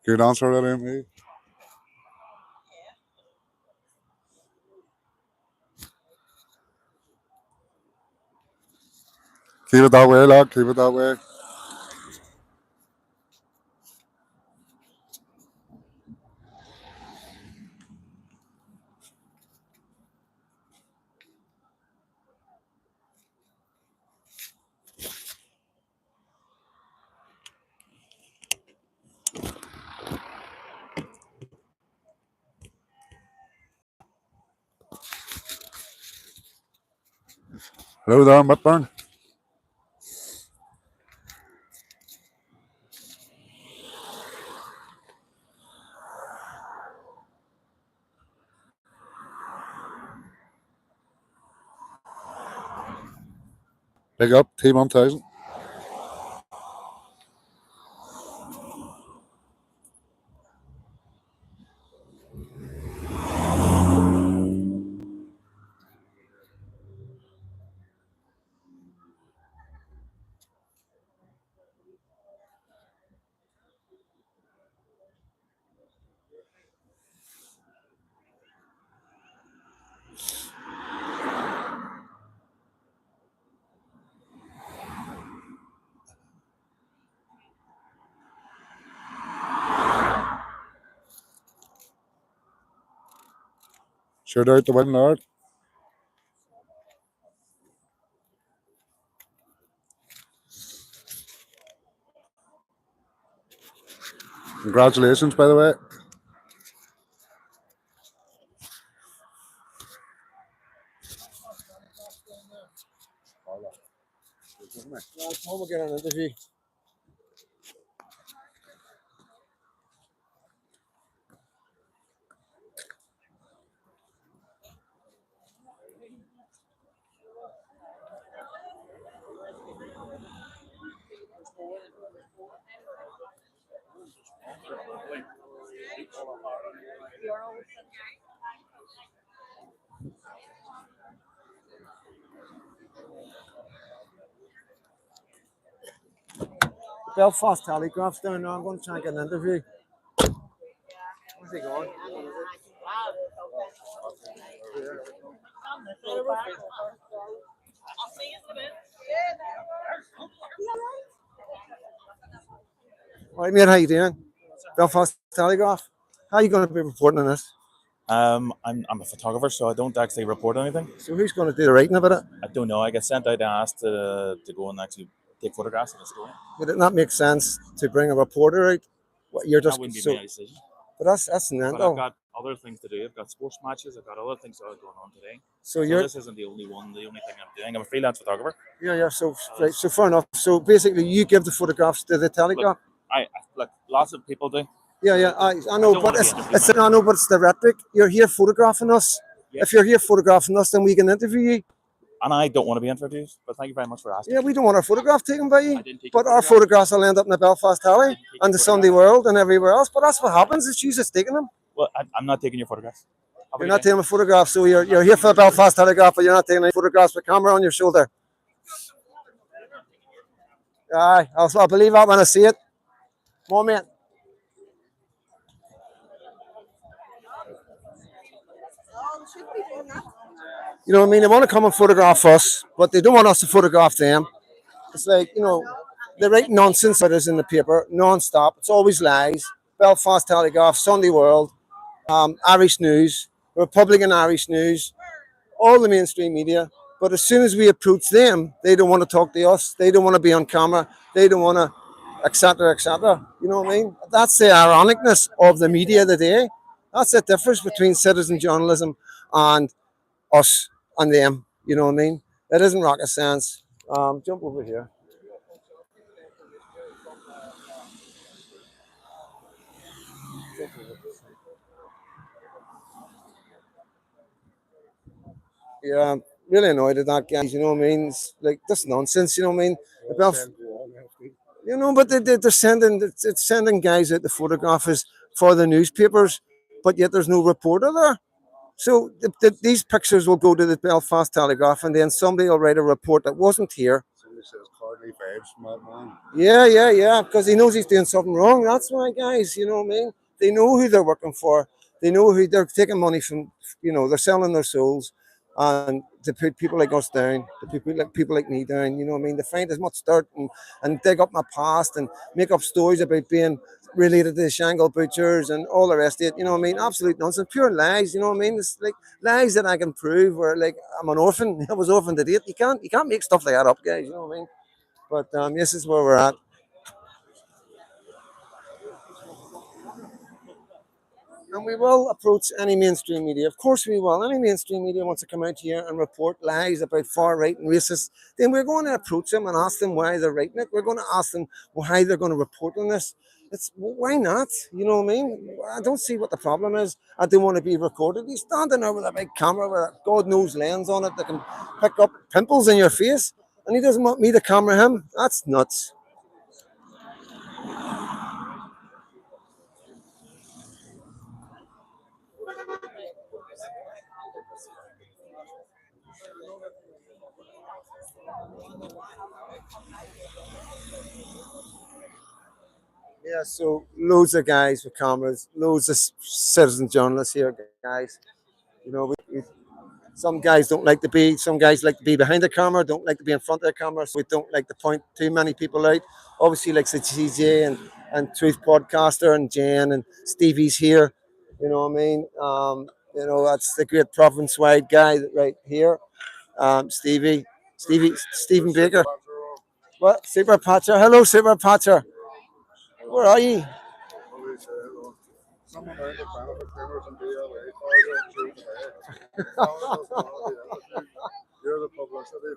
Good answer, really, mate. Keep it that way, lad. Keep it that way. Hello there, Whitburn. Big up, T1000. Shout out the win, lad. Congratulations, by the way. We'll get an interview. Belfast Telegraph's down now. I'm going to try and get an interview. Where's he going? All right, mate, how you doing? Belfast Telegraph. How are you going to be reporting on this? I'm a photographer, so I don't actually report anything. So who's going to do the writing about it? I don't know. I get sent out and asked to go and actually take photographs of the story. Would it not make sense to bring a reporter out? What, you're That just wouldn't be so, my decision. but that's But I've mental. got other things to do. I've got sports matches. I've got other things that are going on today. So So you're this isn't the only thing I'm doing. I'm a freelance photographer. yeah. So right, so fair enough. So basically, you give the photographs to the Telegraph. I like lots of people do. Yeah. I I know, don't but wanna be it's interviewed, I know, but it's the rhetoric. You're here photographing us. Yeah. If you're here photographing us, then we can interview you. And I don't want to be introduced. But thank you very much for asking. Yeah, we don't want our photograph taken by you. I didn't take But your our photograph. photographs will end up in the Belfast Tally take and your the Sunday photograph. World and everywhere else. But that's what happens. It's you just taking them. Well, I'm not taking your photographs. Have a You're good not day. taking a photograph, so you're here for the Belfast Telegraph, but you're not taking any photographs with camera on your shoulder. Aye, I'll believe that when I see it. Moment. You know what I mean? They want to come and photograph us, but they don't want us to photograph them. It's like, they write nonsense that is in the paper non-stop. It's always lies. Belfast Telegraph, Sunday World, Irish News, Republican Irish News, all the mainstream media. But as soon as we approach them, they don't want to talk to us. They don't want to be on camera. They don't want to, etc., etc. You know what I mean? That's the ironicness of the media today. That's the difference between citizen journalism and us and them. You know what I mean? It isn't rocket science. Jump over here. Yeah, I'm really annoyed at that, guys. You know what I mean? It's like this nonsense. You know what I mean? But they're sending it's sending guys out the photographers for the newspapers, but yet there's no reporter there. So these pictures will go to the Belfast Telegraph, and then somebody will write a report that wasn't here. Somebody says Cardley vibes, madman. Yeah, because he knows he's doing something wrong. That's why, guys, you know what I mean? They know who they're working for. They know who they're taking money from. They're selling their souls, and to put people like us down, to put people like me down. You know what I mean? They find as much dirt and dig up my past and make up stories about being related to the Shangle Butchers and all the rest of it. You know what I mean? Absolute nonsense, pure lies. You know what I mean? It's like lies that I can prove. Where like I'm an orphan. I was orphaned to date. You can't make stuff like that up, guys. You know what I mean? But this is where we're at. And we will approach any mainstream media. Of course we will. Any mainstream media wants to come out here and report lies about far right and racists, then we're going to approach them and ask them why they're writing it. We're going to ask them why they're going to report on this. It's why not? You know what I mean? I don't see what the problem is. I don't want to be recorded. He's standing there with a big camera with a God knows lens on it that can pick up pimples in your face, and he doesn't want me to camera him. That's nuts. Yeah, so loads of guys with cameras, loads of citizen journalists here, guys. You know, some guys don't like to be, some guys like to be behind the camera, don't like to be in front of the camera, so we don't like to point too many people out. Obviously, like the TJ and Truth Podcaster and Jen and Stevie's here. You know what I mean? That's the great province wide guy right here. Stephen Baker. What? Super Patcher. Hello, Super Patcher. Where are you? Someone out the benefit cleaners and BLA cars and shoot You're the publicity.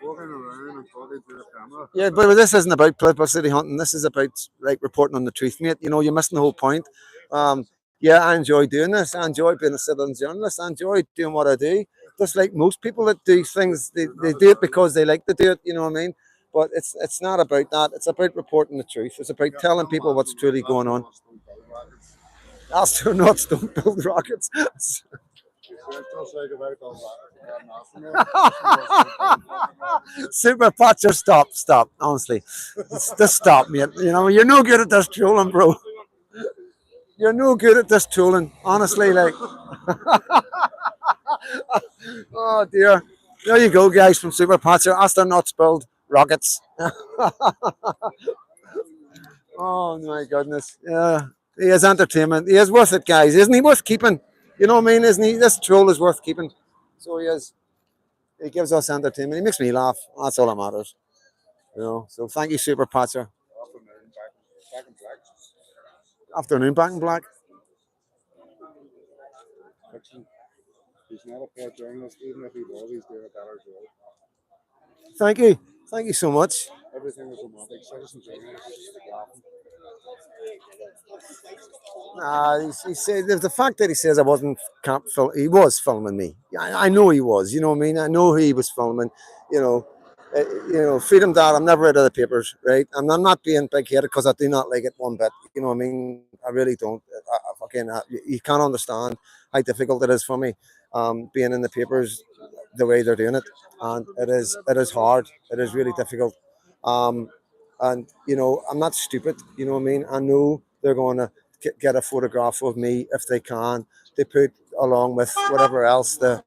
Walking around and talking to the camera. Yeah, but this isn't about publicity hunting. This is about like reporting on the truth, mate. You know, you're missing the whole point. Yeah, I enjoy doing this. I enjoy being a citizen journalist. I enjoy doing what I do. Just like most people that do things, they do it because they like to do it. You know what I mean? But it's not about that. It's about reporting the truth. It's about telling people what's truly going on. Astronauts don't build rockets. Super Patcher, stop. Honestly, just stop, mate. You know, you're no good at this trolling, bro. You're no good at this trolling. Honestly, like. Oh dear. There you go, guys, from Super Patcher. Astronauts build rockets. Oh my goodness. Yeah. He is entertainment. He is worth it, guys. Isn't he worth keeping? You know what I mean? Isn't he? This troll is worth keeping. So he is. He gives us entertainment. He makes me laugh. That's all that matters. You know. So thank you, Super Patcher. Afternoon back in black. He's not a poor journalist, even if he was, he's doing a better job. Thank you. Thank you so much. Everything is romantic. Citizen journalist is laughing. He said the fact that he says I wasn't he was filming me. I know he was. You know what I mean? I know he was filming. You know, Freedom Dad. I'm never out of the papers, right? And I'm not being big-headed because I do not like it one bit. You know what I mean? I really don't. You can't understand how difficult it is for me being in the papers the way they're doing it, and it is hard. It is really difficult. And you know, I'm not stupid. You know what I mean? I know they're going to get a photograph of me if they can. They put along with whatever else, the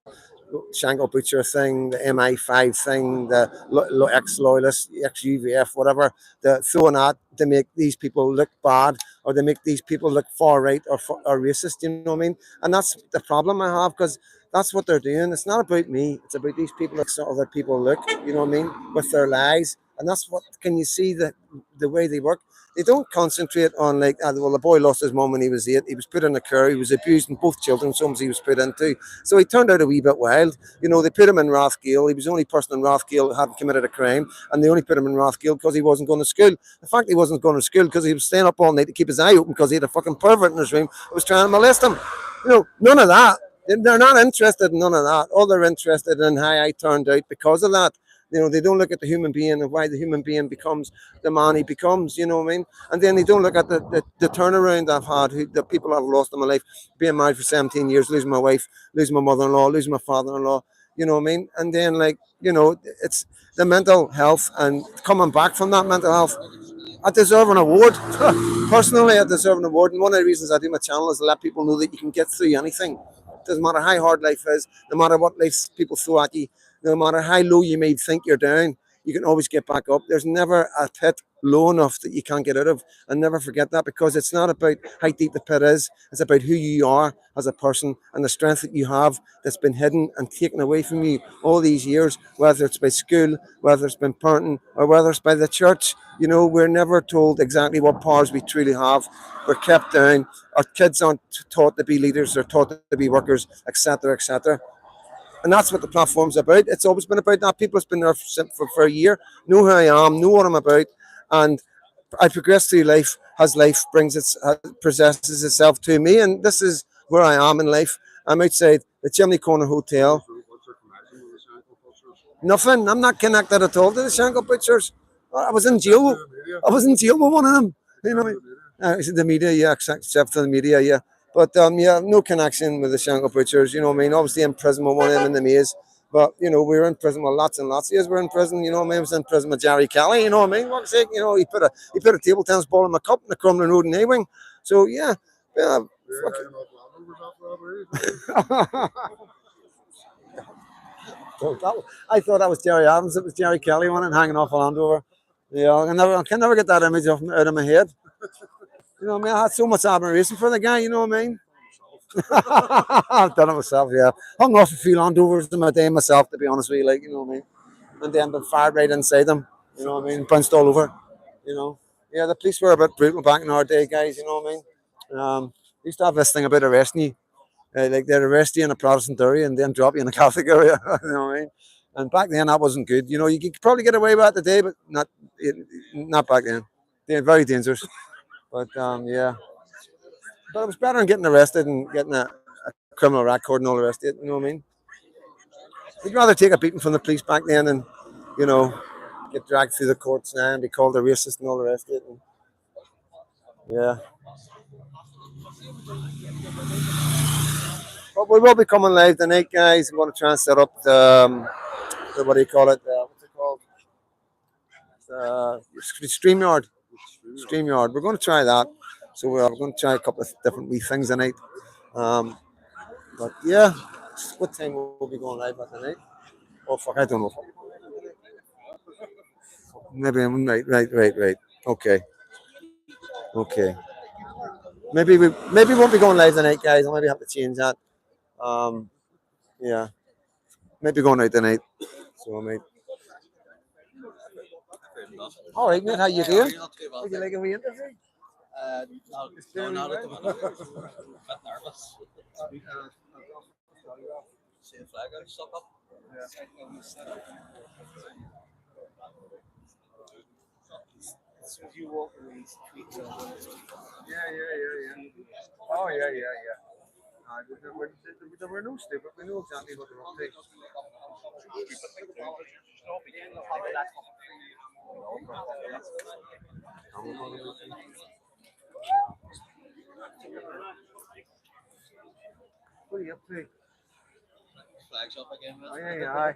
Shangle Butcher thing, the MI5 thing, the ex-loyalist, ex-UVF, whatever. They're throwing out to make these people look bad, or they make these people look far right or racist. You know what I mean? And that's the problem I have, because that's what they're doing. It's not about me. It's about these people that other people look. You know what I mean? With their lies. And that's what, can you see the way they work? They don't concentrate on like, well, the boy lost his mum when he was 8. He was put in a care. He was abused, and both children, some he was put into. So he turned out a wee bit wild. You know, they put him in Rathgale. He was the only person in Rathgale that hadn't committed a crime, and they only put him in Rathgale because he wasn't going to school. The fact he wasn't going to school because he was staying up all night to keep his eye open because he had a fucking pervert in his room who was trying to molest him. You know, none of that. They're not interested in none of that. All they're interested in how I turned out because of that. You know, they don't look at the human being and why the human being becomes the man he becomes. You know what I mean? And then they don't look at the turnaround I've had, the people I've lost in my life, being married for 17 years, losing my wife, losing my mother-in-law, losing my father-in-law. You know what I mean? And then, like, you know, it's the mental health and coming back from that mental health. I deserve an award. Personally, I deserve an award. And one of the reasons I do my channel is to let people know that you can get through anything. Doesn't matter how hard life is, no matter what life people throw at you, no matter how low you may think you're down, you can always get back up. There's never a pit low enough that you can't get out of. And never forget that, because it's not about how deep the pit is. It's about who you are as a person and the strength that you have that's been hidden and taken away from you all these years, whether it's by school, whether it's been parenting, or whether it's by the church. You know, we're never told exactly what powers we truly have. We're kept down. Our kids aren't taught to be leaders. They're taught to be workers, etc., etc. And that's what the platform's about. It's always been about that. People have been there for a year, know who I am, know what I'm about, and I progress through life as life possesses itself to me. And this is where I am in life. I'm outside the Chimney Corner Hotel. Nothing. I'm not connected at all to the Shangle Butchers. I was in jail. I was in jail with one of them. You know what I mean? It's the media, yeah, except for the media, yeah. But yeah, no connection with the Shangle Butchers. You know what I mean? Obviously in prison with one of them in the maze. But you know, we were in prison with lots and lots of years. We're in prison. You know what I mean? I was in prison with Jerry Kelly. You know what I mean? What's sake? You know, he put a table tennis ball in my cup in the Crumlin Road in A-Wing. So yeah, yeah. I thought that was Jerry Adams. It was Jerry Kelly one and hanging off a Land Rover. Yeah, I can never get that image out of my head. You know what I mean? I had so much admiration for the guy. You know what I mean? I've done it myself. Yeah, hung off a few Land Rovers in my day myself, to be honest with you. Like, you know what I mean? And then been fired right inside them. You know what I mean? Bounced all over. You know. Yeah, the police were a bit brutal back in our day, guys. You know what I mean? They used to have this thing about arresting you. Like they'd arrest you in a Protestant area and then drop you in a Catholic area. You know what I mean? And back then that wasn't good. You know, you could probably get away with it today, but not back then. They're very dangerous. But yeah. But it was better than getting arrested and getting a criminal record and all the rest of it. You know what I mean? You'd rather take a beating from the police back then than, you know, get dragged through the courts now and be called a racist and all the rest of it. And, yeah. But we will be coming live tonight, guys. I'm going to try and set up what do you call it? What's it called? StreamYard. StreamYard. We're going to try that. So we're going to try a couple of different wee things tonight. But yeah, what time will we be going live at tonight? Oh fuck, I don't know. Maybe I'm right. Okay. Maybe we won't be going live tonight, guys. I'll maybe have to change that. Yeah. Maybe going out tonight. So mate. All right, mate. How you doing? Would you like a wee interview? No, not at the minute. A bit nervous. See a flag out stuck up. You walk away, tweet. Yeah. Oh yeah. There were no stupid. We know exactly what they're up to. What are you up to? Flags up again. Oh yeah. I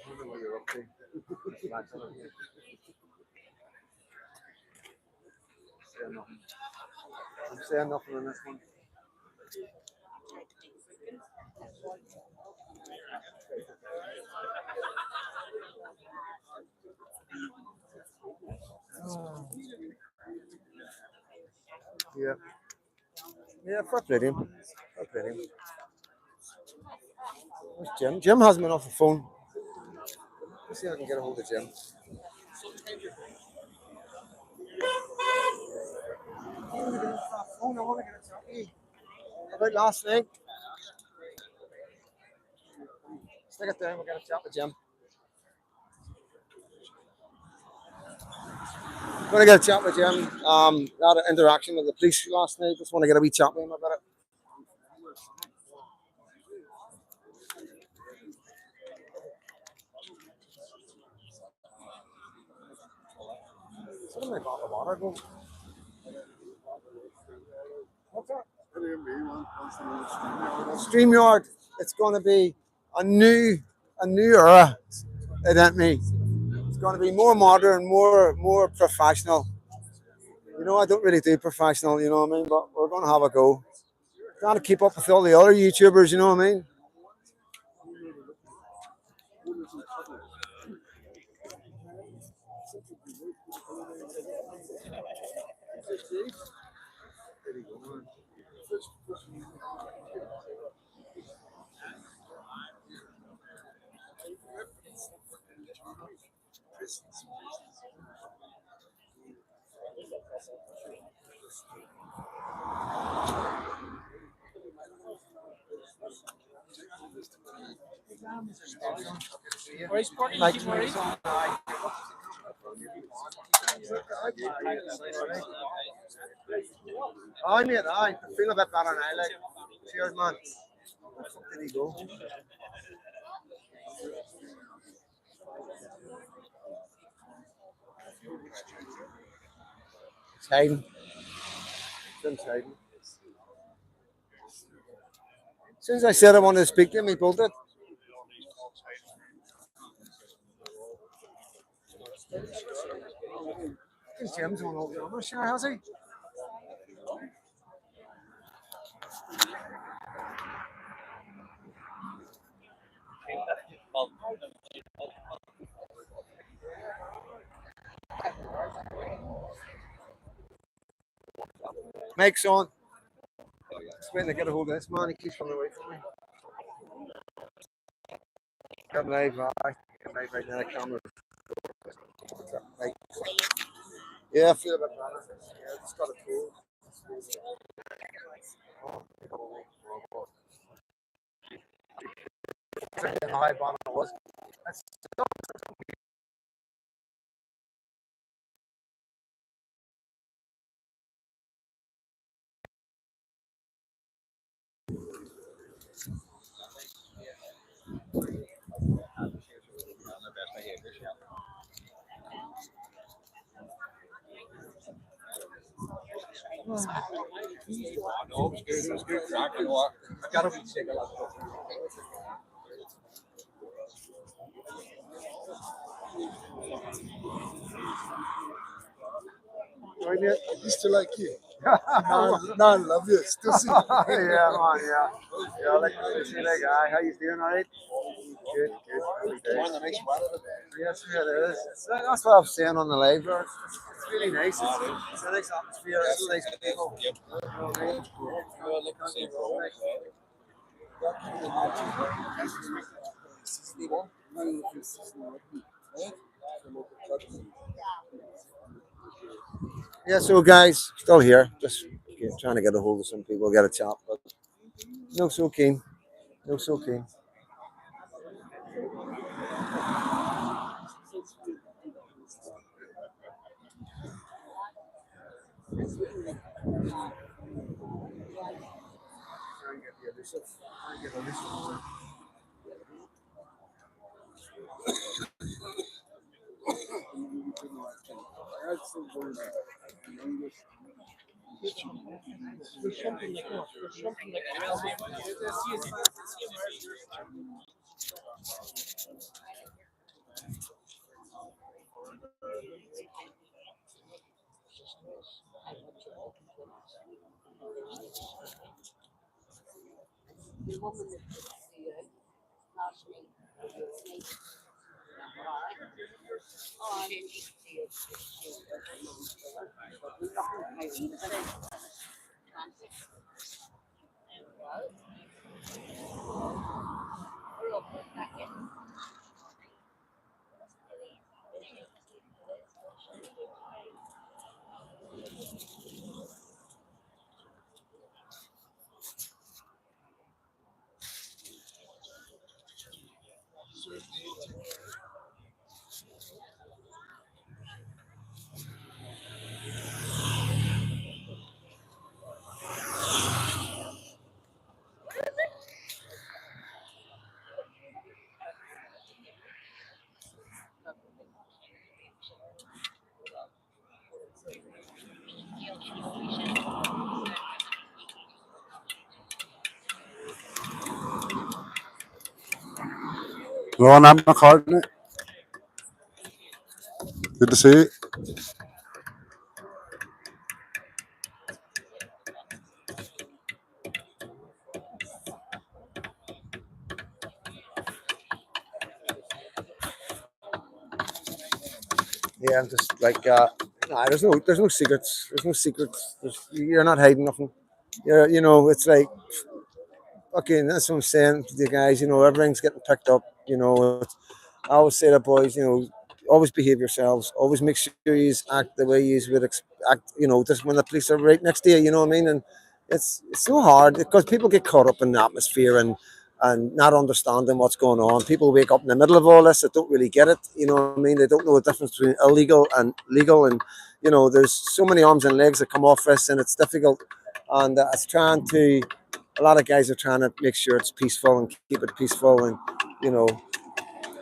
wonder what you're up to. I'm saying nothing on this one. Yeah. Yeah, fair play to him. Where's Jim? Jim hasn't been off the phone. Let's see if I can get a hold of Jim. I want to get a chat with you about last night. Stick it down, we're going to chat with Jim. Going to get a chat with Jim. Had an interaction with the police last night. Just want to get a wee chat with him about it. Where did my bottle of water go? What's that? StreamYard. It's going to be a new era at me. It's going to be more modern, more professional. You know, I don't really do professional, you know what I mean? But we're going to have a go. Trying to keep up with all the other YouTubers, you know what I mean? Like, I mate, I feel a bit better now. Like, cheers, man. Where the fuck did he go? It's hiding. It's inside. As soon as I said I wanted to speak to him, he pulled it. He's Jim's on all the other share, has he? Mike's on. Just waiting to get a hold of this man. He keeps running away from me. Got live, got live right now. The camera. Right. Yeah, I feel a bit better. Yeah, I just got a cold. How bad it was. That's I gotta be sick a lot. I used to like you. Now I love you. Still see. Yeah, man. Yeah. Yeah, I like to see that guy. How you doing? All right. Good. Good. One that makes one of the yes, yeah, it is. That's what I'm saying on the live. It's really nice. It's a nice atmosphere. It's nice people. You know what I mean? Yeah, so guys, still here. Just trying to get a hold of some people, get a chat, but no so keen. No so keen. Try and get the elusive. Try and get elusive. Hello, I'm McCartney. Good to see you. Yeah, I'm just like, nah, there's no secrets. There's no secrets. You're not hiding nothing. It's like, okay, and that's what I'm saying to the guys. Everything's getting picked up. I always say to boys, always behave yourselves. Always make sure you act the way you would act. Just when the police are right next to you. You know what I mean? And it's so hard because people get caught up in the atmosphere and not understanding what's going on. People wake up in the middle of all this that don't really get it. You know what I mean? They don't know the difference between illegal and legal. And there's so many arms and legs that come off this, and it's difficult. And it's trying to. A lot of guys are trying to make sure it's peaceful and keep it peaceful, and you know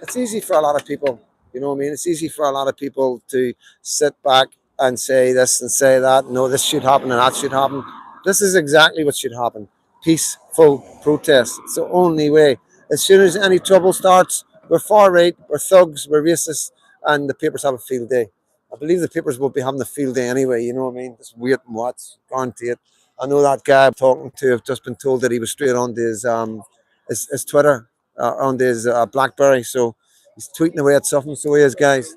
it's easy for a lot of people. You know what I mean? It's easy for a lot of people to sit back and say this and say that. No, this should happen and that should happen. This is exactly what should happen. Peaceful protest. It's the only way. As soon as any trouble starts, we're far right, we're thugs, we're racist, and the papers have a field day. I believe the papers will be having a field day anyway. You know what I mean? Just wait and watch. Guarantee it. I know that guy I'm talking to. I've just been told that he was straight on to his Twitter on his BlackBerry. So he's tweeting away at something. So he is, guys.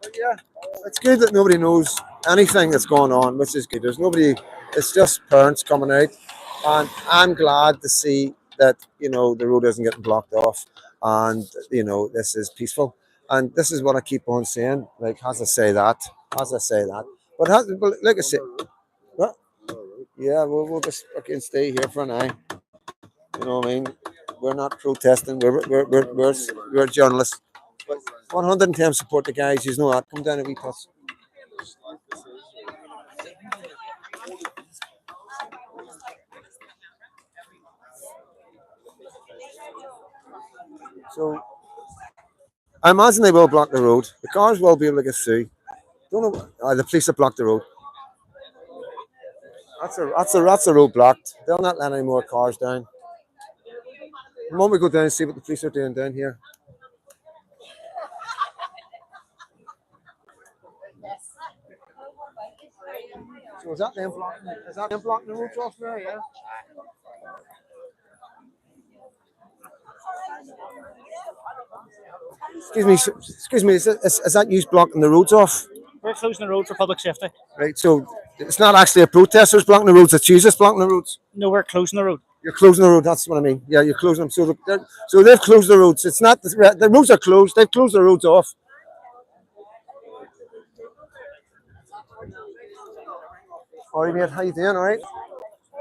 But yeah, it's good that nobody knows anything that's going on, which is good. There's nobody. It's just parents coming out, and I'm glad to see that the road isn't getting blocked off, and this is peaceful. And this is what I keep on saying. Like as I say that, but like I said, what? Yeah, we'll just fucking stay here for an eye. You know what I mean? We're not protesting. We're journalists. But 110 support the guys. You know that. Come down a wee touch. So I imagine they will block the road. The cars will be able to get through. Don't know. The police have blocked the road. That's a road blocked. They'll not let any more cars down. The moment we go down and see what the police are doing down here. So is that them blocking? Is that them blocking the roads off there? Yeah. Excuse me. Is that you blocking the roads off? We're closing the road for public safety. Right. So it's not actually a protesters blocking the roads. It's Jesus blocking the roads. No, we're closing the road. You're closing the road. That's what I mean. Yeah, you're closing them. So they've closed the roads. It's not the roads are closed. They've closed the roads off. All right, mate. How you doing? All right.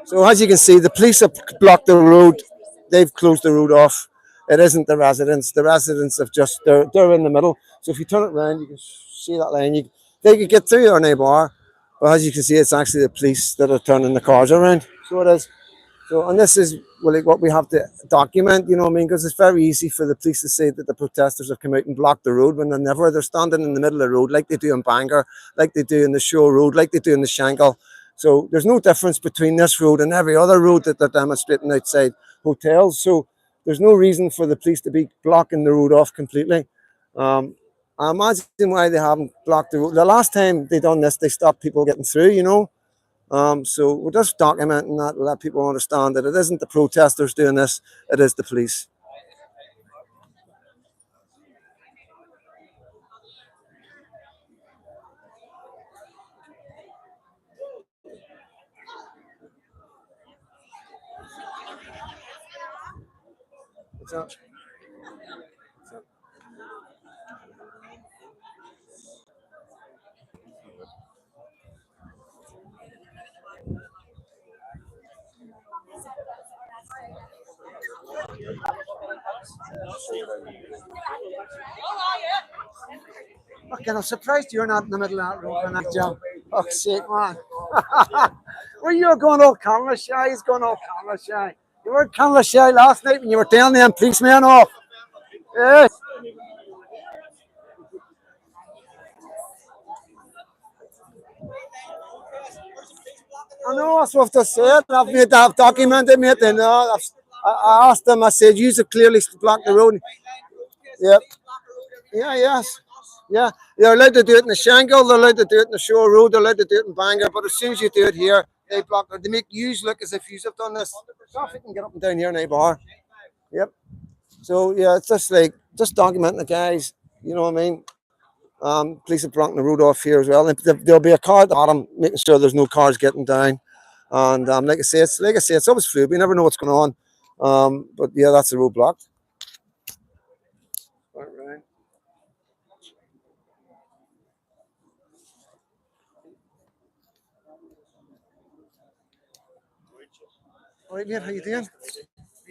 So as you can see, the police have blocked the road. They've closed the road off. It isn't the residents. The residents have just they're in the middle. So if you turn it around, you can see that line. They could get through our neighbour. But as you can see, it's actually the police that are turning the cars around. So it is. So, and this is really what we have to document, you know what I mean? Because it's very easy for the police to say that the protesters have come out and blocked the road when they're never. They're standing in the middle of the road like they do in Bangor, like they do in the Show Road, like they do in the Shankill. So there's no difference between this road and every other road that they're demonstrating outside hotels. So there's no reason for the police to be blocking the road off completely. Um, I imagine why they haven't blocked the road. The last time they done this, they stopped people getting through, you know. So we're just documenting that to let people understand that it isn't the protesters doing this, it is the police. What's that? Okay, I'm surprised you're not in the middle of that road when that jump. Fuck's sake, man. Well, you're going all camera shy. He's going all camera shy. You were camera shy last night when you were telling them policemen off. Yes. I know that's what they said. I've documented it, and I asked them. I said, "Use it clearly to block the road." Yep. Yeah. Yes. Yeah. They're allowed to do it in the Shangle. They're allowed to do it in the Shore Road. They're allowed to do it in Bangor. But as soon as you do it here, they block it. They make you look as if you have done this. Traffic can get up and down here in a bar. Yep. So yeah, it's just documenting the guys. You know what I mean? Police are blocking the road off here as well. And there'll be a car at the bottom making sure there's no cars getting down. And like I say, it's always fluid. We never know what's going on. But yeah, that's the road blocked. Right. All right, mate. How you doing?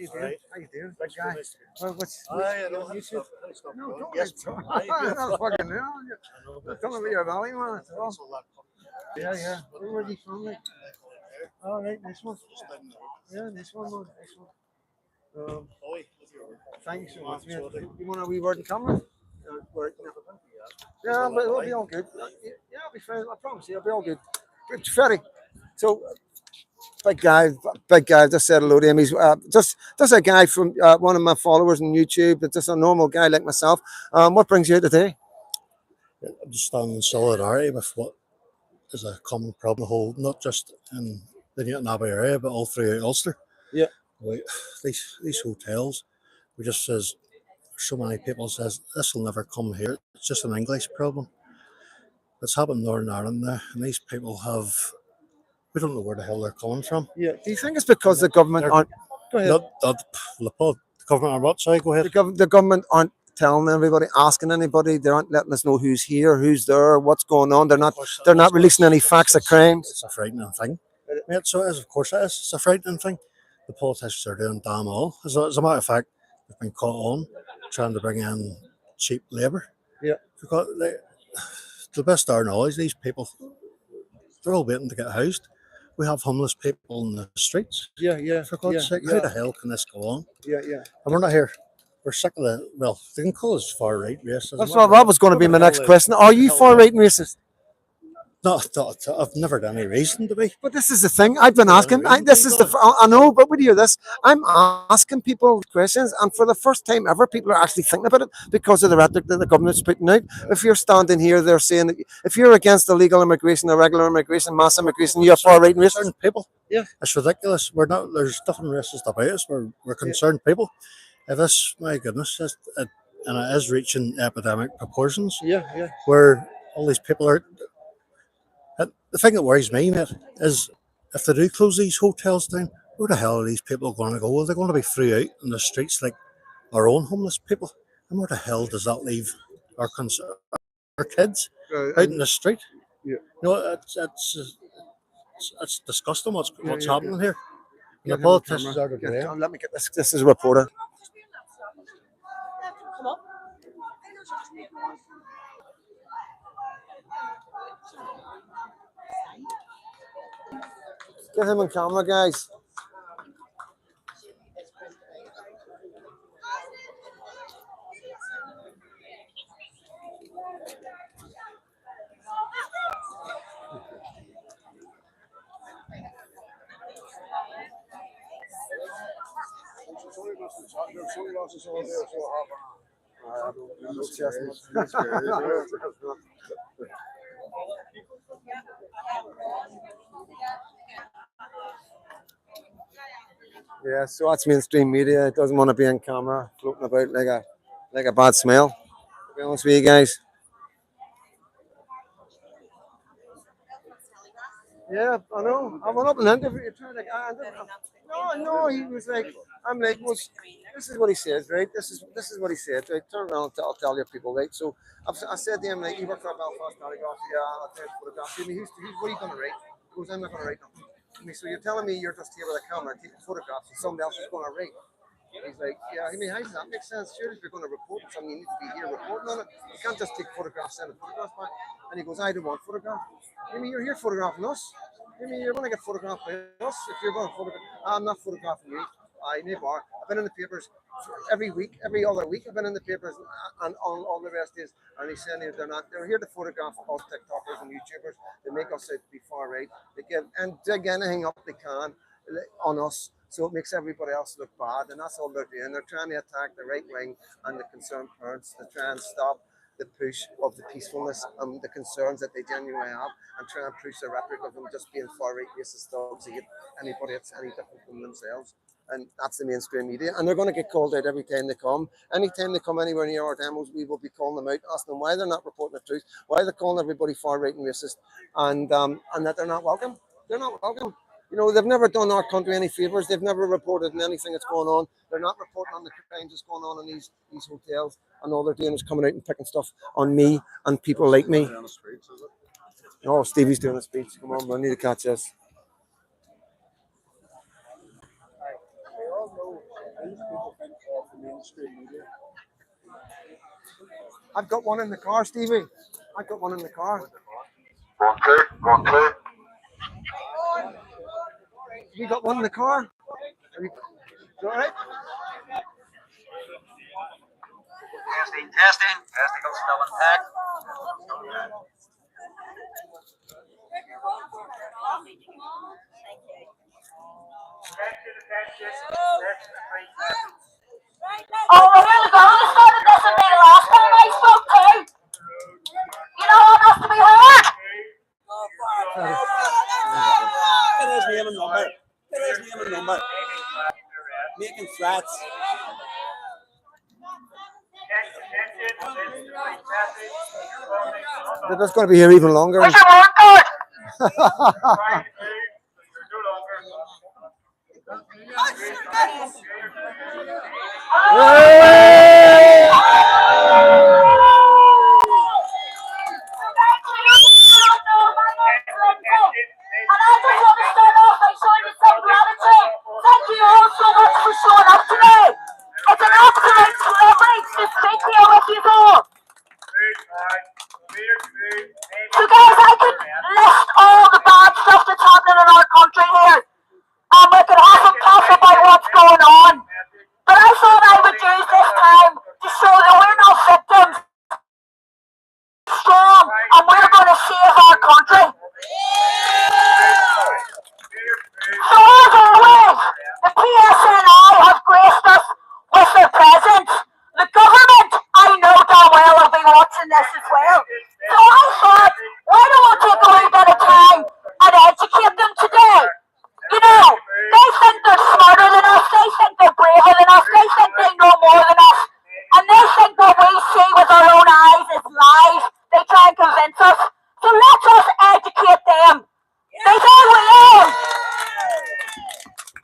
How you doing? Good guy. Well, what's YouTube? No, don't Yes, that's fucking hell. Tell me about your valley, man. Yeah. Where were you from? Like? All right, nice one. Yeah, nice one, man. Nice one. Thank you so much, man. You want a wee word in camera? Yeah, but it'll be all good. Yeah, I'll be fine. I promise you, it'll be all good. Good, Ferry. So, big guy. Just said hello to him. He's just a guy from one of my followers on YouTube. But just a normal guy like myself. What brings you here today? I'm just standing in solidarity with what is a common problem, the whole, not just in the Newton Abbey area, but all throughout Ulster. Yeah. Like, these hotels, we just says, so many people says, this will never come here. It's just an English problem. It's happened in Northern Ireland now, and these people we don't know where the hell they're coming from. Yeah. Do you think it's because the government aren't? Go ahead. The government are what? Sorry, go ahead. The government aren't telling everybody, asking anybody. They aren't letting us know who's here, who's there, what's going on. They're not releasing any facts of crimes. It's a frightening thing. Mate, so it is, of course it is. It's a frightening thing. The politicians are doing damn all. As a matter of fact, they've been caught on trying to bring in cheap labour. Yeah. Because to the best of our knowledge, these people, they're all waiting to get housed. We have homeless people in the streets. Yeah. For God's sake, how the hell can this go on? Yeah. And we're not here. We're sick of the, well, they can call us far right racists. That was going to be my next question. Are you far right and racist? No, I've never done any reason to be. But this is the thing I've been asking. I know, but would you hear this? I'm asking people questions, and for the first time ever, people are actually thinking about it because of the rhetoric that the government's putting out. If you're standing here, they're saying that if you're against illegal immigration, irregular immigration, mass immigration, you're far right and racist. Concerned people. Yeah, it's ridiculous. We're not. There's nothing racist about us. We're concerned people. If this, my goodness, and it is reaching epidemic proportions. Yeah. Where all these people are. The thing that worries me, mate, is if they do close these hotels down, where the hell are these people going to go? Are they going to be through out in the streets like our own homeless people? And where the hell does that leave our kids out in the street? Yeah. You know, it's disgusting what's happening here. And the politicians are to blame. Let me get this. This is a reporter. Come on. Get him on camera, guys. Yeah, so that's mainstream media. It doesn't want to be on camera, floating about like a bad smell. To be honest with you guys. Yeah, I know. I went up and interviewed him. No, he was like, I'm like, well, this is what he says, right? This is what he said, right? Turn around, I'll tell your people, right? So I said to him, like, you work for Belfast Telegraph, yeah, I'll take photographs. What are you going to write? He goes, I'm not going to write nothing. So you're telling me you're just here with a camera taking photographs and somebody else is going to write? He's like, yeah, I mean, how does that make sense? Sure, if you're going to report something, you need to be here reporting on it. You can't just take photographs, send a photograph back. And he goes, I don't want photograph. I mean, you're here photographing us. I mean, you're going to get photographed by us if you're going to photograph. I'm not photographing you. I never are. I've been in the papers every week, every other week. I've been in the papers, and all the rest is. And he's saying they're not. They're here to photograph us TikTokers and YouTubers. They make us out to be far right. They get and dig anything up they can on us, so it makes everybody else look bad, and that's all they're doing. They're trying to attack the right wing and the concerned parents to try and stop the push of the peacefulness and the concerns that they genuinely have, and try and push the rhetoric of them just being far right racist dogs to get anybody that's any different from themselves. And that's the mainstream media, and they're going to get called out every time they come. Anytime they come anywhere near our demos, we will be calling them out, asking them why they're not reporting the truth, why they're calling everybody far right and racist, and that they're not welcome. They're not welcome. You know, they've never done our country any favours. They've never reported on anything that's going on. They're not reporting on the crimes that's going on in these hotels. And all they're doing is coming out and picking stuff on me and people like me. Oh, Stevie's doing a speech. Come on, we need to catch this. We all know these people think of the mainstream media. I've got one in the car, Stevie. I've got one in the car. One, two. You got one in the car? You all right? Testing. Testicles still intact. Oh, well, here we go. You started this with me last time I spoke too. You don't want us to be heard. Get his name and number. Get his name and number. Making threats. They're just going to be here even longer. Where's your warrant card? And I just want to start off by showing you some gratitude. Thank you all so much for showing up today. It's an absolute privilege to speak here with you all. So guys, I could list all the bad stuff that's happening in our country here. We could have some talk about what's going on. But I thought I would use this time to show that we're not victims. Strong, and we're going to save our country. So as always, the PSNI have graced us with their presence. The government, I know damn well, will be watching this as well. So I thought, why don't we take a wee bit of time and educate them today? You know, they think they're smarter than us, they think they're braver than us, they think they know more than us, and they think what we see with our own eyes is lies. They try and convince us. So let us educate them. They say we learn.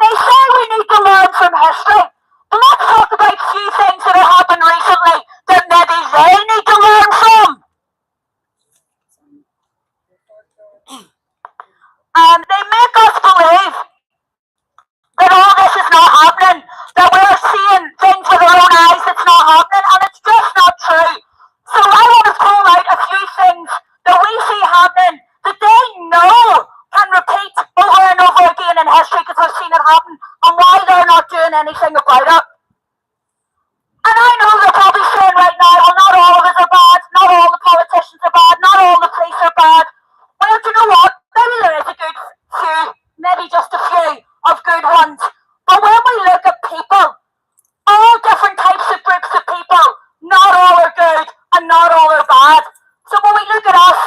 They say we need to learn from history. But let's talk about a few things that have happened recently that maybe they need to learn from. They make us believe that all this is not happening, that we're seeing things with our own eyes that's not happening, and it's just not true. So I want to call out a few things that we see happening that they know can repeat over and over again in history because we've seen it happen, and why they're not doing anything about it. And I know they're probably saying right now, well, not all of us are bad, not all the politicians are bad, not all the police are bad. Well, do you know what? Maybe there is a good few, maybe just a few of good ones. But when we look at people, all different types of groups of people, not all are good and not all are bad. So when we look at us,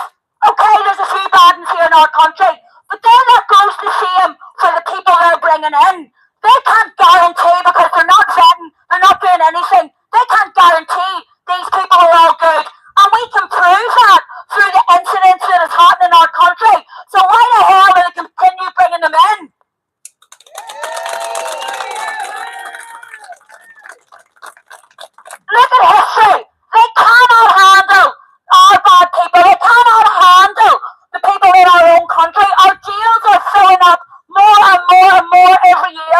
okay, there's a few bad ones here in our country, but then that goes the same for the people they're bringing in. They can't guarantee, because they're not vetting, they're not doing anything, they can't guarantee these people are all good. And we can prove that through the incidents that has happened in our country. So why the hell will they continue bringing them in? Look at history. They cannot handle our bad people. They cannot handle the people in our own country. Our jails are filling up more and more and more every year.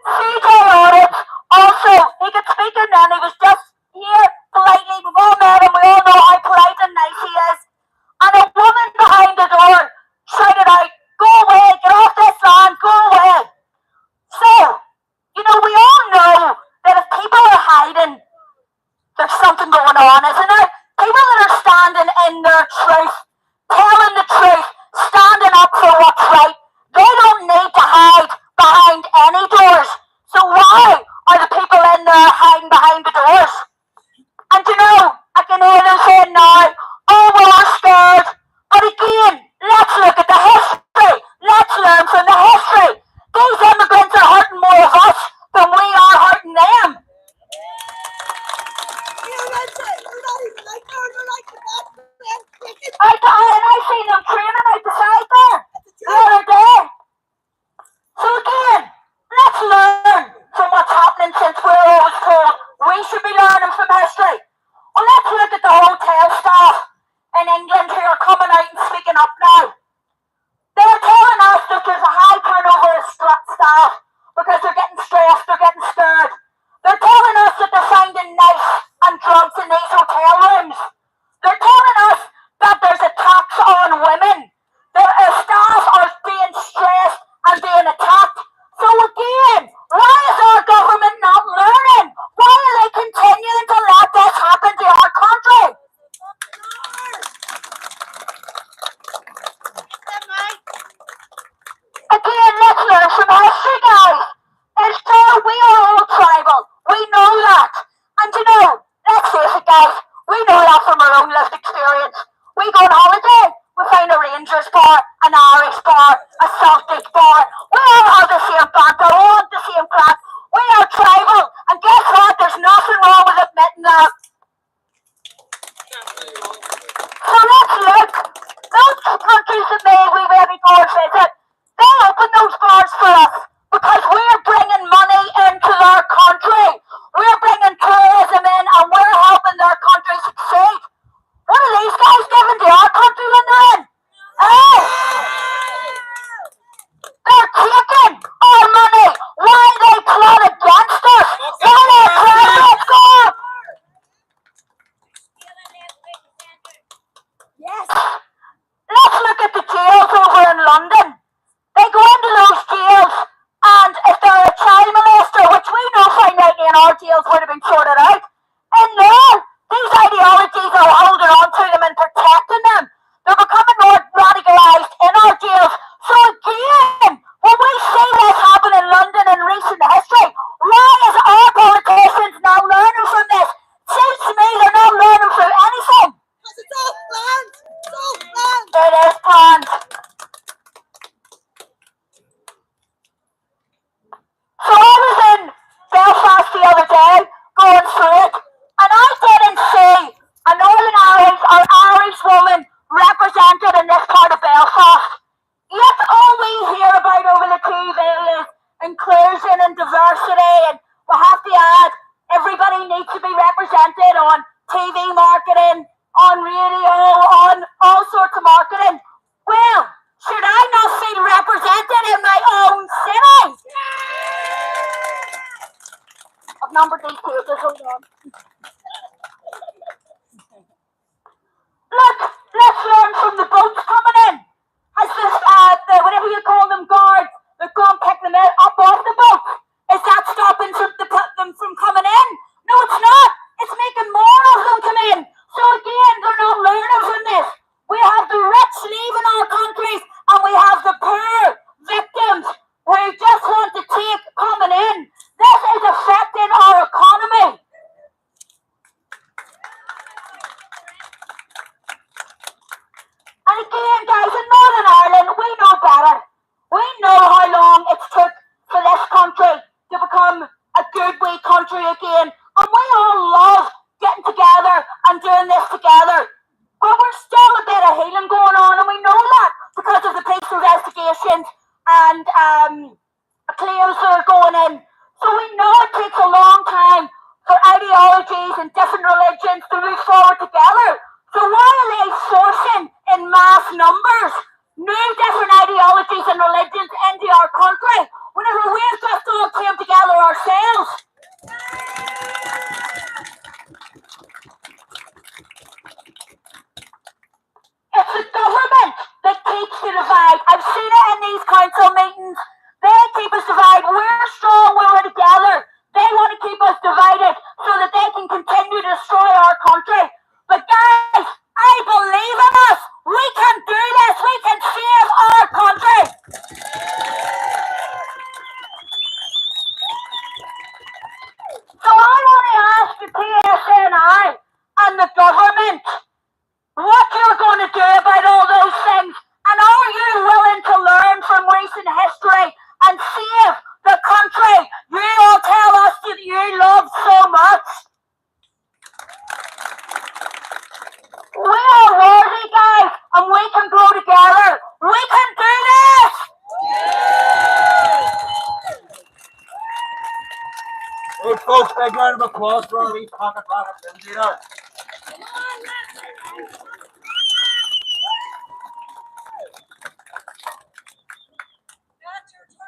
CJ audits. Also, he could speak in and he was just here politely. We've all met him. We all know how polite and nice he is. And a woman behind the door shouted out, "Go away, get off this land, go away." So, we all know that if people are hiding, there's something going on, isn't there? People that are standing in their truth, telling the truth, standing up for what's right, they don't need to hide behind any doors. So why are the people in there hiding behind the doors? And I can hear them saying now, "Oh, we're scared." But again, let's look at the history. Let's learn from the history. These immigrants are hurting more of us than we are hurting them. I seen them training out the side there the other day. So again, let's learn from what's happening since we're always told we should be learning from history. Well, let's look at the hotel staff in England who are coming out and speaking up now. They're telling us that there's a high turnover of staff because they're getting stressed, they're getting scared. They're telling us that they're finding knives and drugs in these hotel rooms. They're telling us that there's a tax on women. Their staff are being stressed and being attacked. So again, why is our government not learning? Why are they continuing to let this happen to our country? Again, let's learn from history, guys. It's true, we are all tribal. We know that. And let's face it, guys, we know that from our own lived experience. We go on holiday, we find a Rangers bar, an Irish bar, a Celtic bar. We all have the same banter, we all have the same crack. We are tribal. And guess what? There's nothing wrong with admitting that. So let's look. Those countries that we maybe go and visit, they open those bars for us because we're bringing money into their country. We're bringing tourism in and we're helping their country succeed. What are these guys giving to our country when they're in? Hey! They're taking our money. Why are they plot against us? Why are they trying to score? Yes. Let's look at the jails over in London. They go into those jails, and if they're a child molester, which we know finally in our jails would have been sorted out, and there, these ideologies are holding on to them and protecting them. They're becoming more radicalised in our jails. So again, when we see this happen in London in recent history, why is our politicians now learning from this? Seems to me they're not learning from anything. Because it's all planned. It's all planned. It is planned. So I was in Belfast the other day, going through it, and I didn't see a Northern Irish or Irish woman represented in this part of Belfast. Yet all we hear about over the TV is inclusion and diversity, and we have to add everybody needs to be represented on TV marketing, on radio, on all sorts of marketing. Well, should I not feel represented in my own city? I've numbered these pages, hold on. Look, let's learn from the boats coming in. Has this, whatever you call them, guards, they're going to pick them up off the boat. Is that stopping them from coming in? No, it's not. It's making more of them come in. So again, they're not learning from this. We have the rich leaving our countries, and we have the poor victims who just want to take coming in. This is affecting our economy. And again, guys, in Northern Ireland, we know better. We know how long it's took for this country to become a good wee country again. And we all love getting together and doing this together. But we're still a bit of healing going on, and we know that because of the police investigations and claims that are going in. So we know it takes a long time for ideologies and different religions to move forward together. So why are they forcing in mass numbers new different ideologies and religions into our country whenever we've just all came together ourselves. It's the government that keeps the divide. I've seen it in these council meetings. They keep us divided. We're strong when we're together. They want to keep us divided so that they can continue to destroy our country. But guys, I believe in us. We can do this. We can save our country. So I want to ask the PSNI and the government what you're going to do about all those things, and are you willing to learn from recent history and save the country you all tell us that you love so much? We are worthy, guys, and we can grow together. We can do this! Hey folks, big round of applause for our wee pocket rockets in there.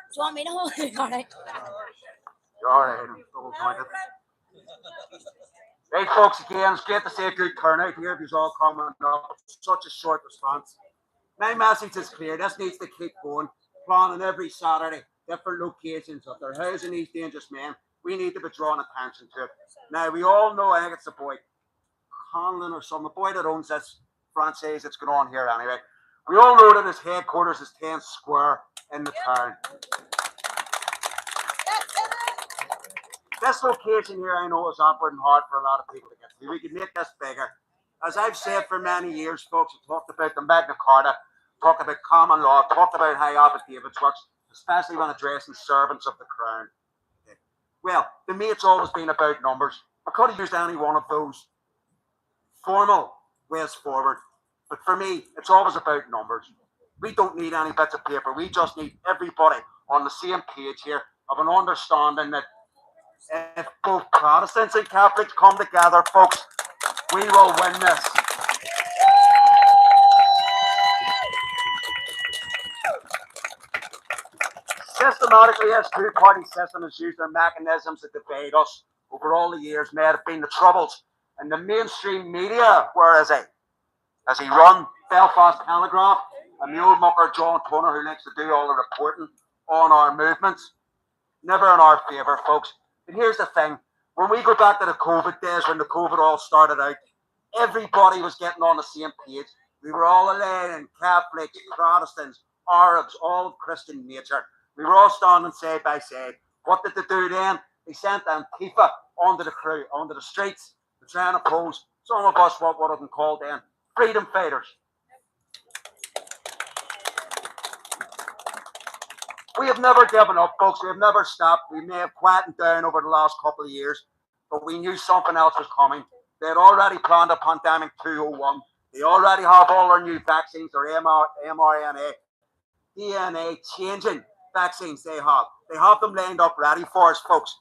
Do you want me to hold it? All right. You're alright, I'm double-jointed. Hey folks, again, it's great to see a good turnout here. If you're all coming up, such a short response. My message is clear. This needs to keep going. Planning every Saturday, different locations. If they're housing these dangerous men, we need to be drawing attention to it. Now, we all know, I think it's the boy Conlon or some, the boy that owns this franchise that's going on here anyway. We all know that his headquarters is 10 Square in the town. This location here, I know, is operating hard for a lot of people to get to. We can make this bigger. As I've said for many years, folks, we talked about the Magna Carta, talked about common law, talked about how affidavits works, especially when addressing servants of the crown. Well, to me, it's always been about numbers. I could have used any one of those formal ways forward, but for me, it's always about numbers. We don't need any bits of paper. We just need everybody on the same page here of an understanding that if both Protestants and Catholics come together, folks, we will win this. Systematically, this two-party system has used their mechanisms to divide us over all the years. May have been the troubles in the mainstream media. Where is he? Has he run Belfast Telegraph? And the old mucker John Toner, who likes to do all the reporting on our movements. Never in our favour, folks. But here's the thing. When we go back to the COVID days, when the COVID all started out, everybody was getting on the same page. We were all aligned, Catholics, Protestants, Arabs, all of Christian nature. We were all standing side by side. What did they do then? They sent Antifa onto the crew, onto the streets, to try and oppose some of us what would have been called then freedom fighters. We have never given up, folks. We have never stopped. We may have quietened down over the last couple of years, but we knew something else was coming. They had already planned a pandemic 201. They already have all their new vaccines, their mRNA, DNA changing vaccines they have. They have them lined up ready for us, folks.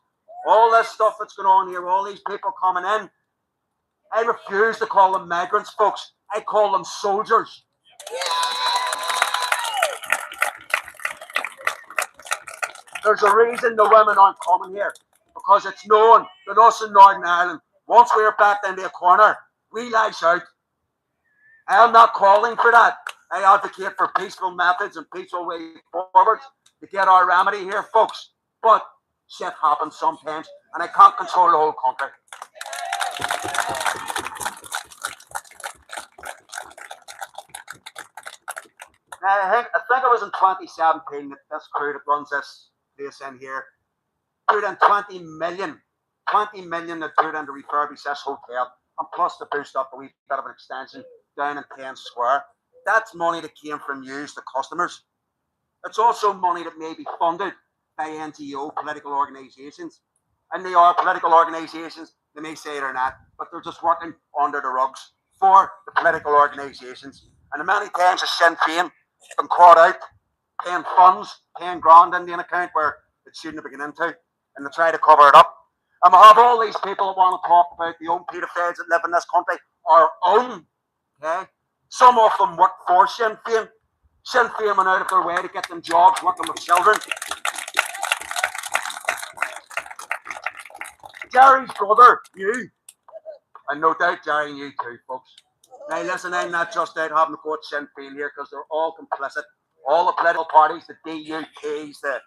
All this stuff that's going on here, all these people coming in, I refuse to call them migrants, folks. I call them soldiers. There's a reason the women aren't coming here, because it's known that us in Northern Ireland, once we're backed into a corner, we lash out. I am not calling for that. I advocate for peaceful methods and peaceful ways forward to get our remedy here, folks. But shit happens sometimes, and I can't control the whole country. I think it was in 2017 that this crew that runs this place in here put in 20 million that put in to refurbish this hotel, and plus to boost up a wee bit of an extension down in 10 Square. That's money that came from you, the customers. It's also money that may be funded by NGO political organisations. And they are political organisations, they may say they're not, but they're just working under the rugs for the political organisations. And many times a Sinn Féin been caught out paying funds, 10 grand in the account where it shouldn't have been into, and they try to cover it up. And we have all these people that want to talk about the own paedophiles that live in this country, our own, okay? Some of them work for Sinn Féin, Sinn Féin went out of their way to get them jobs working with children. Jerry's brother, you. And no doubt Jerry knew too, folks. Now listen, I'm not just out having to go at Sinn Féin here because they're all complicit. All the political parties, the DUPs, the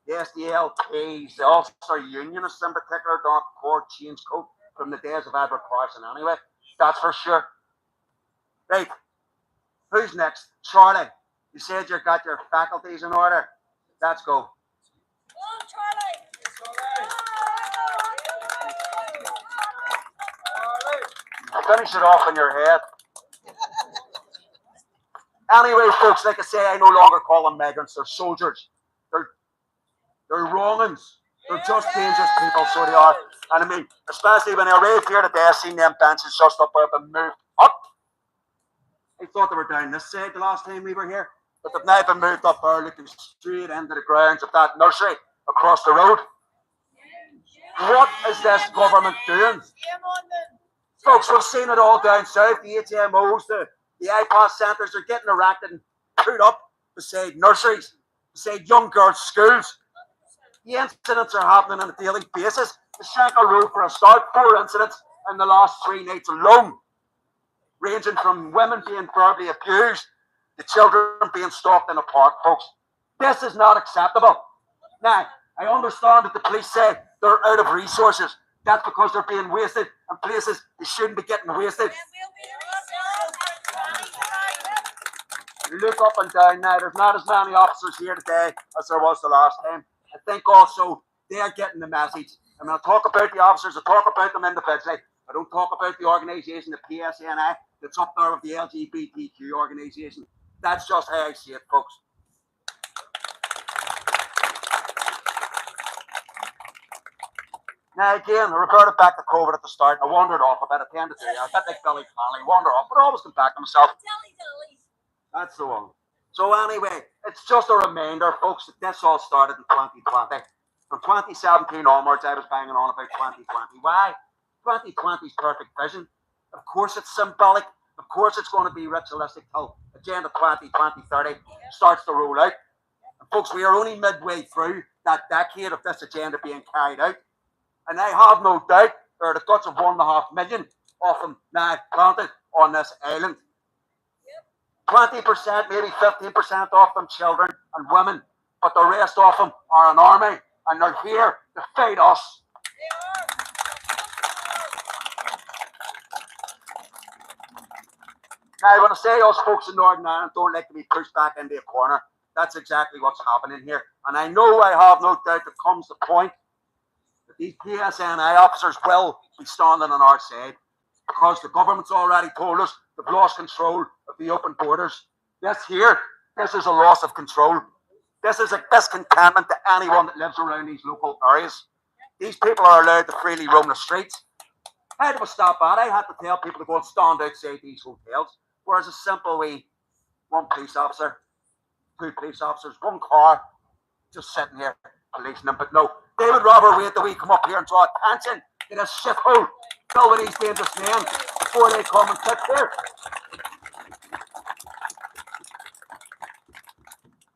SDLPs, the Ulster Unionists in particular, don't court change coat from the days of Edward Carson anyway. That's for sure. Right. Who's next? Charlie. You said you got your faculties in order. Let's go. Finish it off in your head. Anyway, folks, like I say, I no longer call them migrants. They're soldiers. They're wrong'uns. They're just dangerous people, so they are. And I mean, especially when I arrived here today, I seen them benches just up and moved up. I thought they were down this side the last time we were here, but they've now been moved up there, looking straight into the grounds of that nursery across the road. What is this government doing? Folks, we've seen it all down south. The HMOs, the IPAS centres are getting erected and put up beside nurseries, beside young girls' schools. The incidents are happening on a daily basis. The Shankill Road, for a start, 4 incidents in the last 3 nights alone, ranging from women being verbally abused to children being stalked in a park, folks. This is not acceptable. Now, I understand that the police say they're out of resources. That's because they're being wasted in places they shouldn't be getting wasted. You look up and down now, there's not as many officers here today as there was the last time. I think also they're getting the message. And when I talk about the officers, I talk about them individually. I don't talk about the organisation, the PSNI, that's up there with the LGBTQ organisation. That's just how I see it, folks. Now again, I reverted back to COVID at the start, and I wandered off about 10 to 3. I was a bit like Billy Connolly, wander off, but I always come back to myself. That's the one. So anyway, it's just a reminder, folks, that this all started in 2020. From 2017 onwards, I was banging on about 2020. Why? 2020's perfect vision. Of course it's symbolic. Of course it's going to be ritualistic till Agenda 2030 starts to roll out. And folks, we are only midway through that decade of this agenda being carried out. And I have no doubt there are the guts of 1.5 million of them now planted on this island. 20%, maybe 15% of them children and women, but the rest of them are an army, and they're here to fight us. Now, when I say us folks in Northern Ireland don't like to be pushed back into a corner, that's exactly what's happening here. And I know, I have no doubt, there comes the point that these PSNI officers will be standing on our side, because the government's already told us they've lost control of the open borders. This is a loss of control. This is a discontentment to anyone that lives around these local areas. These people are allowed to freely roam the streets. How do we stop that? I had to tell people to go and stand outside these hotels, whereas a simple way, 1 police officer, 2 police officers, 1 car, just sitting here policing them. But no, they would rather wait till we come up here and draw attention to this shithole, deal with these dangerous men before they come and sit here.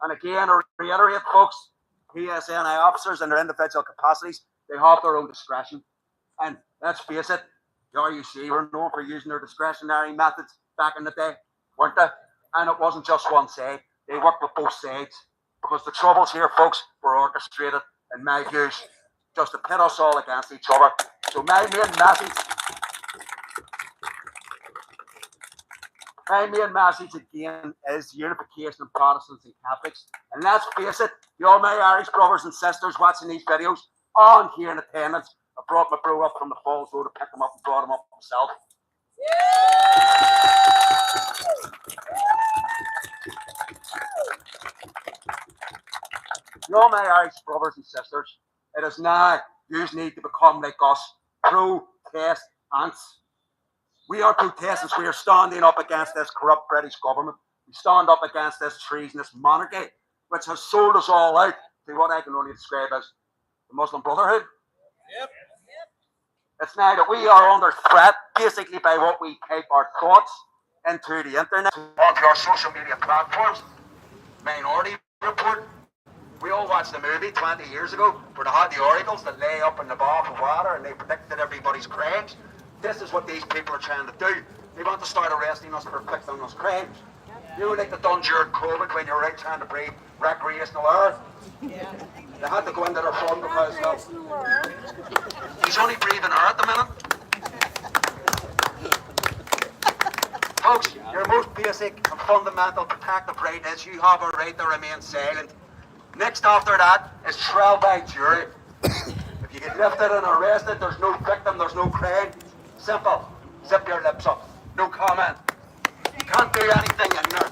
And again, I reiterate, folks, PSNI officers in their individual capacities, they have their own discretion. And let's face it, the RUC were known for using their discretionary methods back in the day, weren't they? And it wasn't just one side. They worked with both sides. Because the troubles here, folks, were orchestrated, in my views, just to pit us all against each other. So my main message again is unification of Protestants and Catholics. And let's face it, the all my Irish brothers and sisters watching these videos on here in attendance, I brought my bro up from the Falls Road to pick him up and brought him up himself. The all my Irish brothers and sisters, it is now you need to become like us, protest ants. We are protestants. We are standing up against this corrupt British government. We stand up against this treasonous monarchy, which has sold us all out to what I can only describe as the Muslim Brotherhood. Yep. It's now that we are under threat, basically by what we type our thoughts into the internet, onto our social media platforms. Minority Report. We all watched the movie 20 years ago where they had the oracles that lay up in the bath of water and they predicted everybody's crimes. This is what these people are trying to do. They want to start arresting us for inflicting those crimes. You know, like they done during COVID when you were out trying to breathe recreational air. They had to go into their fund because he's only breathing air at the minute. Folks, your most basic and fundamental protective right is you have a right to remain silent. Next after that is trial by jury. If you get lifted and arrested, there's no victim, there's no crime. Simple. Zip your lips up. No comment. You can't do anything in there.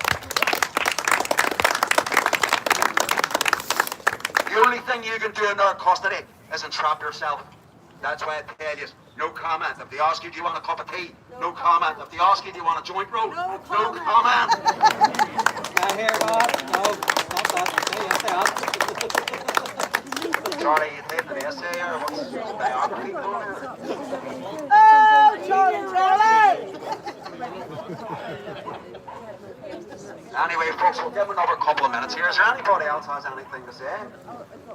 The only thing you can do in their custody is entrap yourself. That's why I tell you, no comment. If they ask you, do you want a cup of tea? No comment. If they ask you, do you want a joint roll? No comment. I hear that. No, not that. Sorry, you taped an essay or what's biography going on? Anyway, folks, we'll give another couple of minutes here. Is there anybody else has anything to say?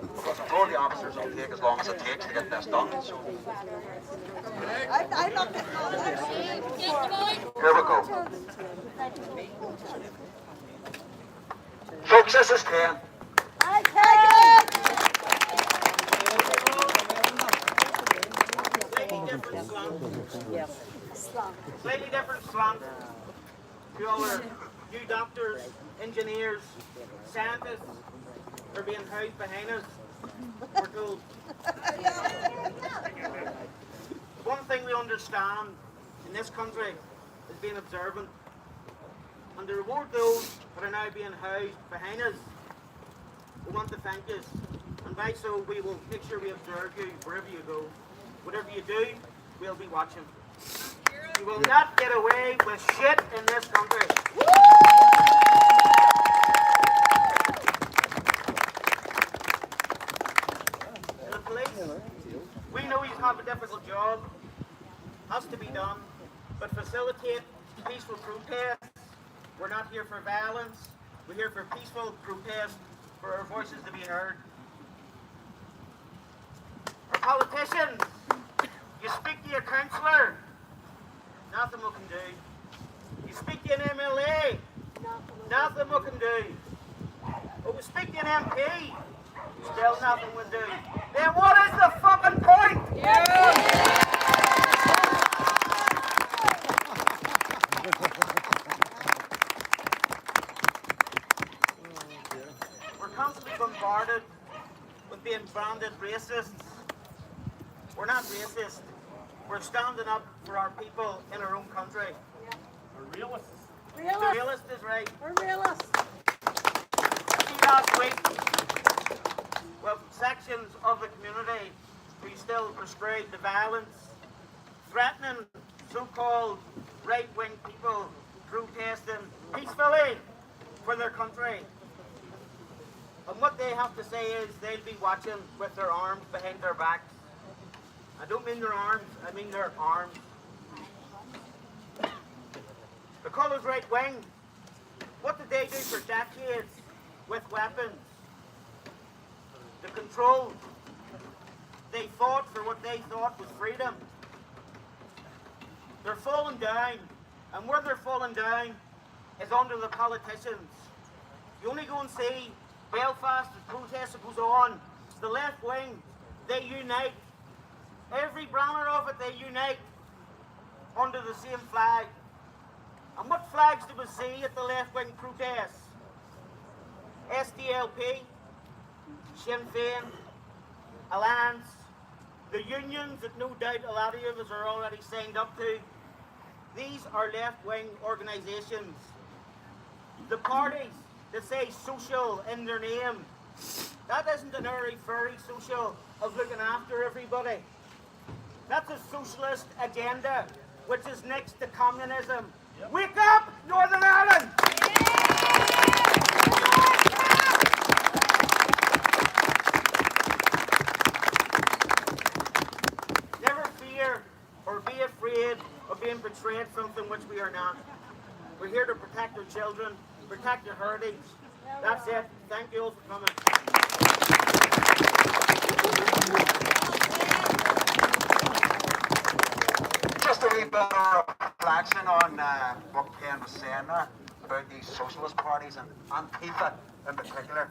Because I told the officers it'll take as long as it takes to get this done. So. Here we go. Folks, this is Ken. I take it! Slightly different slant. You all are new doctors, engineers, scientists are being housed behind us. We're told. One thing we understand in this country is being observant. And to reward those that are now being housed behind us, we want to thank you. And by so we will make sure we observe you wherever you go. Whatever you do, we'll be watching. You will not get away with shit in this country. The police, we know you have a difficult job, has to be done, but facilitate peaceful protests. We're not here for violence. We're here for peaceful protest, for our voices to be heard. Our politicians, you speak to your councillor, nothing we can do. You speak to an MLA, nothing we can do. But we speak to an MP, still nothing we do. Then what is the fucking point? We're constantly bombarded with being branded racists. We're not racist. We're standing up for our people in our own country. We're realists. The realist is right. We're realists. See last week, well, sections of the community who still prescribe the violence, threatening so-called right-wing people protesting peacefully for their country. And what they have to say is they'll be watching with their arms behind their backs. I don't mean their arms, I mean their arms. The colours right wing, what did they do for decades with weapons? The control. They fought for what they thought was freedom. They're falling down, and where they're falling down is under the politicians. You only go and see Belfast, the protest that goes on. It's the left wing, they unite. Every banner of it, they unite under the same flag. And what flags do we see at the left-wing protests? SDLP, Sinn Féin, Alliance, the unions that no doubt a lot of you are already signed up to. These are left-wing organisations. The parties that say social in their name, that isn't an airy-fairy social of looking after everybody. That's a socialist agenda, which is next to communism. Yep. Wake up, Northern Ireland! Never fear or be afraid of being portrayed something which we are not. We're here to protect our children, protect our heritage, That's it. Thank you all for coming. Just a wee bit of reflection on what Ken was saying there about these socialist parties and Antifa in particular.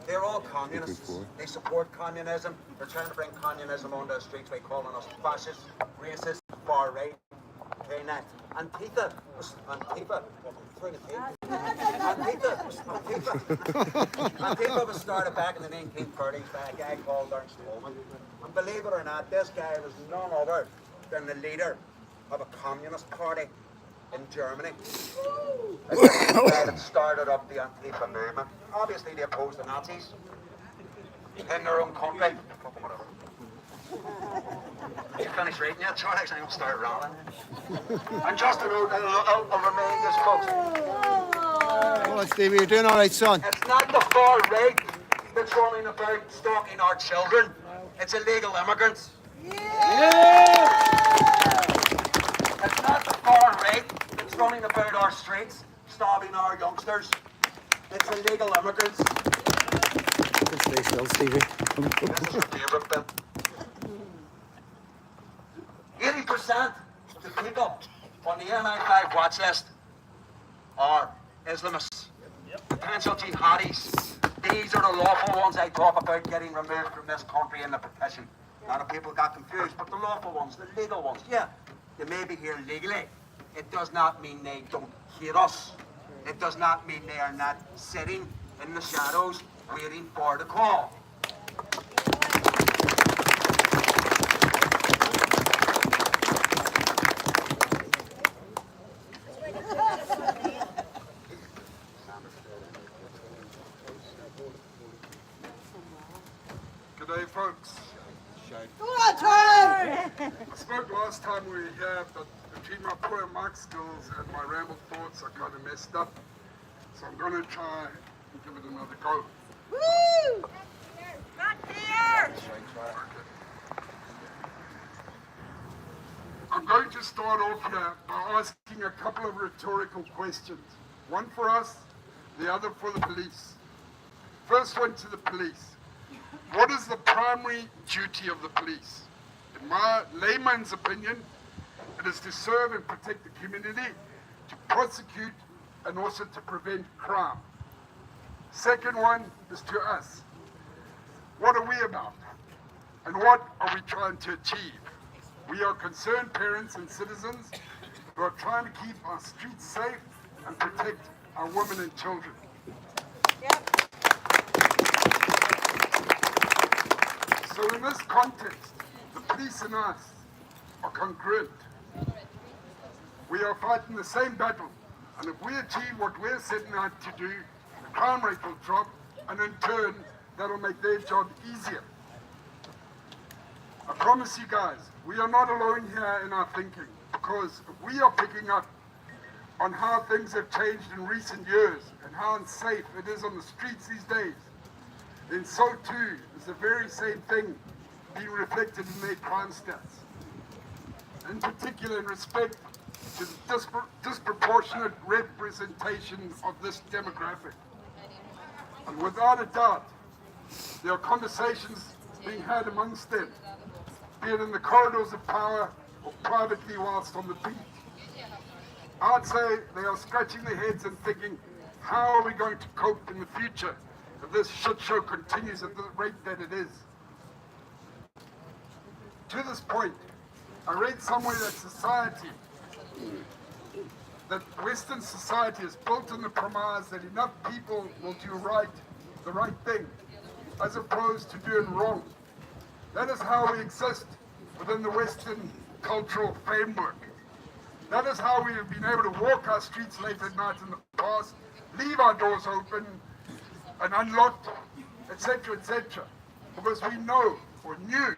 They're all communists. They support communism. They're trying to bring communism onto the streets by calling us fascists, racist, far right. Okay, now, Antifa was started back in the 1930s by a guy called Ernst Holman. And believe it or not, this guy was none other than the leader of a communist party in Germany. This is the guy that started up the Antifa movement. Obviously, they opposed the Nazis in their own country. You finished reading yet, Charlie? I'm going to start rolling. And just a note, I'll remind you, folks. Oh, Stevie, you're doing all right, son. It's not the far right that's running about stalking our children. It's illegal immigrants. It's not the far right that's running about our streets, starving our youngsters. It's illegal immigrants. Just stay still, Stevie. This is your favourite bit. 80% of the people on the MI5 watch list are Islamists, potential jihadis. These are the lawful ones I talk about getting removed from this country in the petition. A lot of people got confused, but the lawful ones, the legal ones, yeah, they may be here legally. It does not mean they don't hate us. It does not mean they are not sitting in the shadows waiting for the call. G'day, folks. Go on, Charlie! I spoke last time we were here, but between my poor mic skills and my rambled thoughts, I kind of messed up. So I'm going to try and give it another go. Woo! Not here! I'm going to start off here by asking a couple of rhetorical questions. One for us, the other for the police. First one to the police. What is the primary duty of the police? In my layman's opinion, it is to serve and protect the community, to prosecute, and also to prevent crime. Second one is to us. What are we about? And what are we trying to achieve? We are concerned parents and citizens who are trying to keep our streets safe and protect our women and children. So in this context, the police and us are congruent. We are fighting the same battle, and if we achieve what we're setting out to do, the crime rate will drop, and in turn, that'll make their job easier. I promise you guys, we are not alone here in our thinking, because if we are picking up on how things have changed in recent years and how unsafe it is on the streets these days, then so too is the very same thing being reflected in their crime stats. In particular, in respect to the disproportionate representation of this demographic. And without a doubt, there are conversations being had amongst them, be it in the corridors of power or privately whilst on the beat. I'd say they are scratching their heads and thinking, how are we going to cope in the future if this shit show continues at the rate that it is? To this point, I read somewhere that Western society is built on the premise that enough people will do the right thing, as opposed to doing wrong. That is how we exist within the Western cultural framework. That is how we have been able to walk our streets late at night in the past, leave our doors open and unlocked, etc., etc. Because we know or knew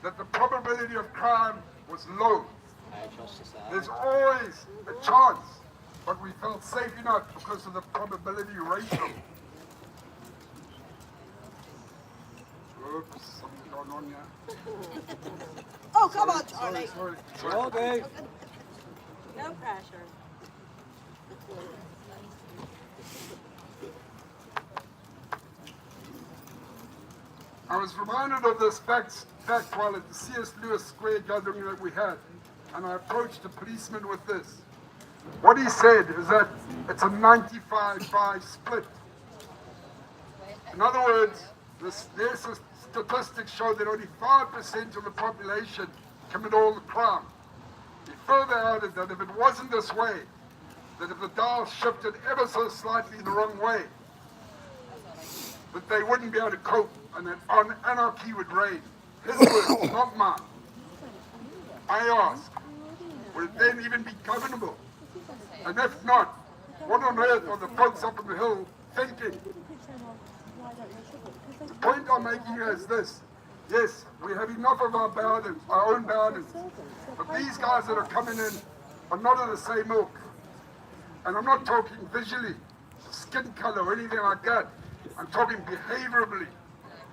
that the probability of crime was low. There's always a chance, but we felt safe enough because of the probability ratio. Oops, something's going on here. Oh, come on, Charlie. Sorry. Okay. No pressure. I was reminded of this fact while at the C.S. Lewis Square gathering that we had, and I approached a policeman with this. What he said is that it's a 95-5 split. In other words, their statistics show that only 5% of the population commit all the crime. He further added that if it wasn't this way, that if the dial shifted ever so slightly the wrong way, that they wouldn't be able to cope and that anarchy would reign. His words, not mine. I ask, would it then even be governable? And if not, what on earth are the folks up on the hill thinking? The point I'm making here is this. Yes, we have enough of our own burdens. But these guys that are coming in are not of the same ilk. And I'm not talking visually, skin color or anything like that. I'm talking behaviorally,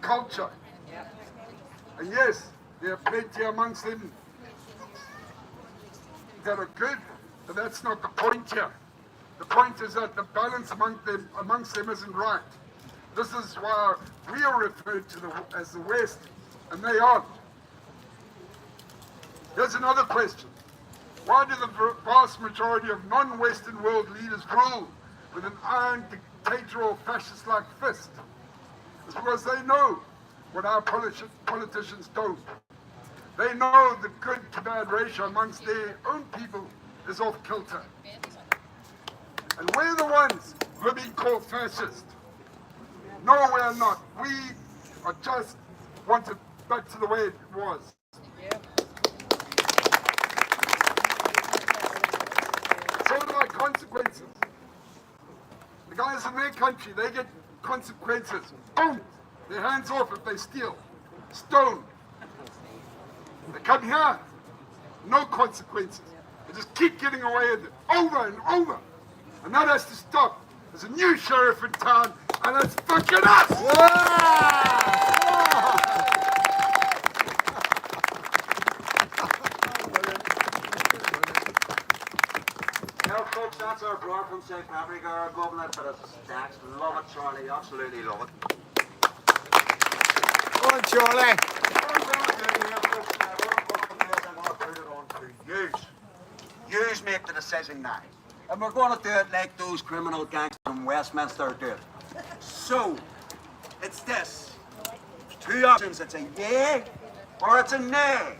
culture. And yes, there are plenty amongst them that are good, but that's not the point here. The point is that the balance amongst them isn't right. This is why we are referred to as the West, and they aren't. Here's another question. Why do the vast majority of non-Western world leaders rule with an iron dictatorial fascist-like fist? It's because they know what our politicians don't. They know the good to bad ratio amongst their own people is off kilter. And we're the ones who are being called fascist. No, we are not. We are just wanted back to the way it was. So do our consequences. The guys in their country, they get consequences. Boom! Their hands off if they steal. Stoned. They come here, no consequences. They just keep getting away with it over and over. And that has to stop. There's a new sheriff in town, and it's fucking us! Now, folks, that's our brother from South Africa, our governor for the stacks. Love it, Charlie. Absolutely love it. Go on, Charlie. Yous make the decision now. And we're going to do it like those criminal gangs from Westminster do it. So, it's this. Two options. It's a yay or it's a nay.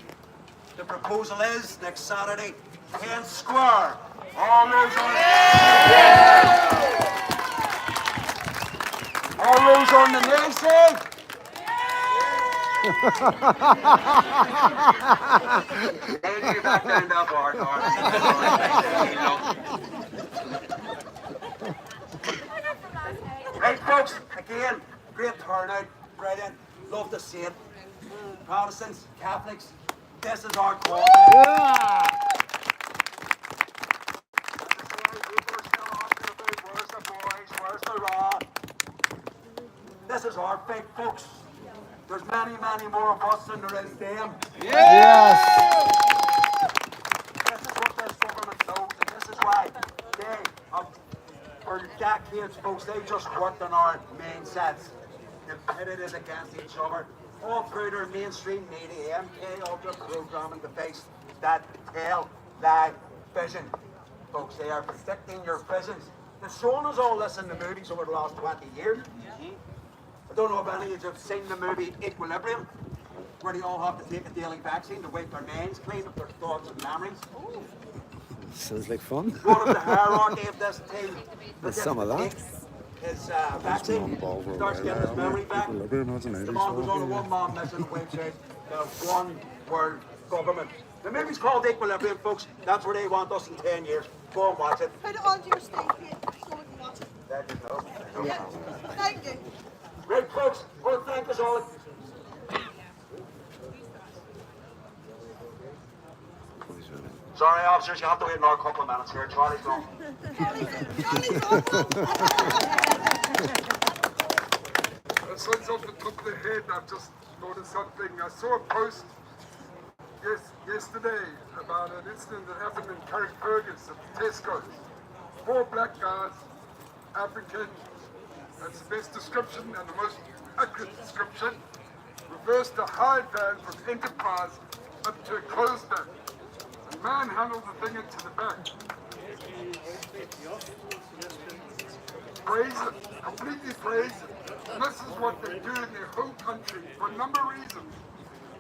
The proposal is next Saturday, 10 square. All those on the nay side. Take you back down that bar, Right, folks, again, great turnout, brilliant, love to see it. Protestants, Catholics, this is our call. Where's the boys? Where's the raw? This is our big folks. There's many, many more of us than there is them. Yes. This is what this government knows, and this is why they have, for decades, folks, they just worked on our main sets. They pitted it against each other, all through their mainstream media, MK Ultra programming to face that tail lie vision. Folks, they are predicting your visions. They've shown us all this in the movies over the last 20 years. I don't know if any of you have seen the movie Equilibrium, where they all have to take a daily vaccine to wipe their minds clean of their thoughts and memories. Sounds like fun. One of the hierarchy of this team. There's some of that. His vaccine starts getting his memory back. The man was on a one-man mission to wipes out the one world government. The movie's called Equilibrium, folks. That's where they want us in 10 years. Go and watch it. Put it onto your stage page so we can watch it. There you go. Yeah. Thank you. Right, folks. Well, thank us all. Sorry, officers, you have to wait another couple of minutes here. Charlie's gone. This one's off the top of the head. I've just noticed something. I saw a post yesterday about an incident that happened in Carrickfergus at Tesco's. 4 black guys, African. That's the best description and the most accurate description. reversed a hide van from Enterprise up to a closed down and manhandled the thing into the back. Brazen, completely brazen. And this is what they do in their whole country for a number of reasons.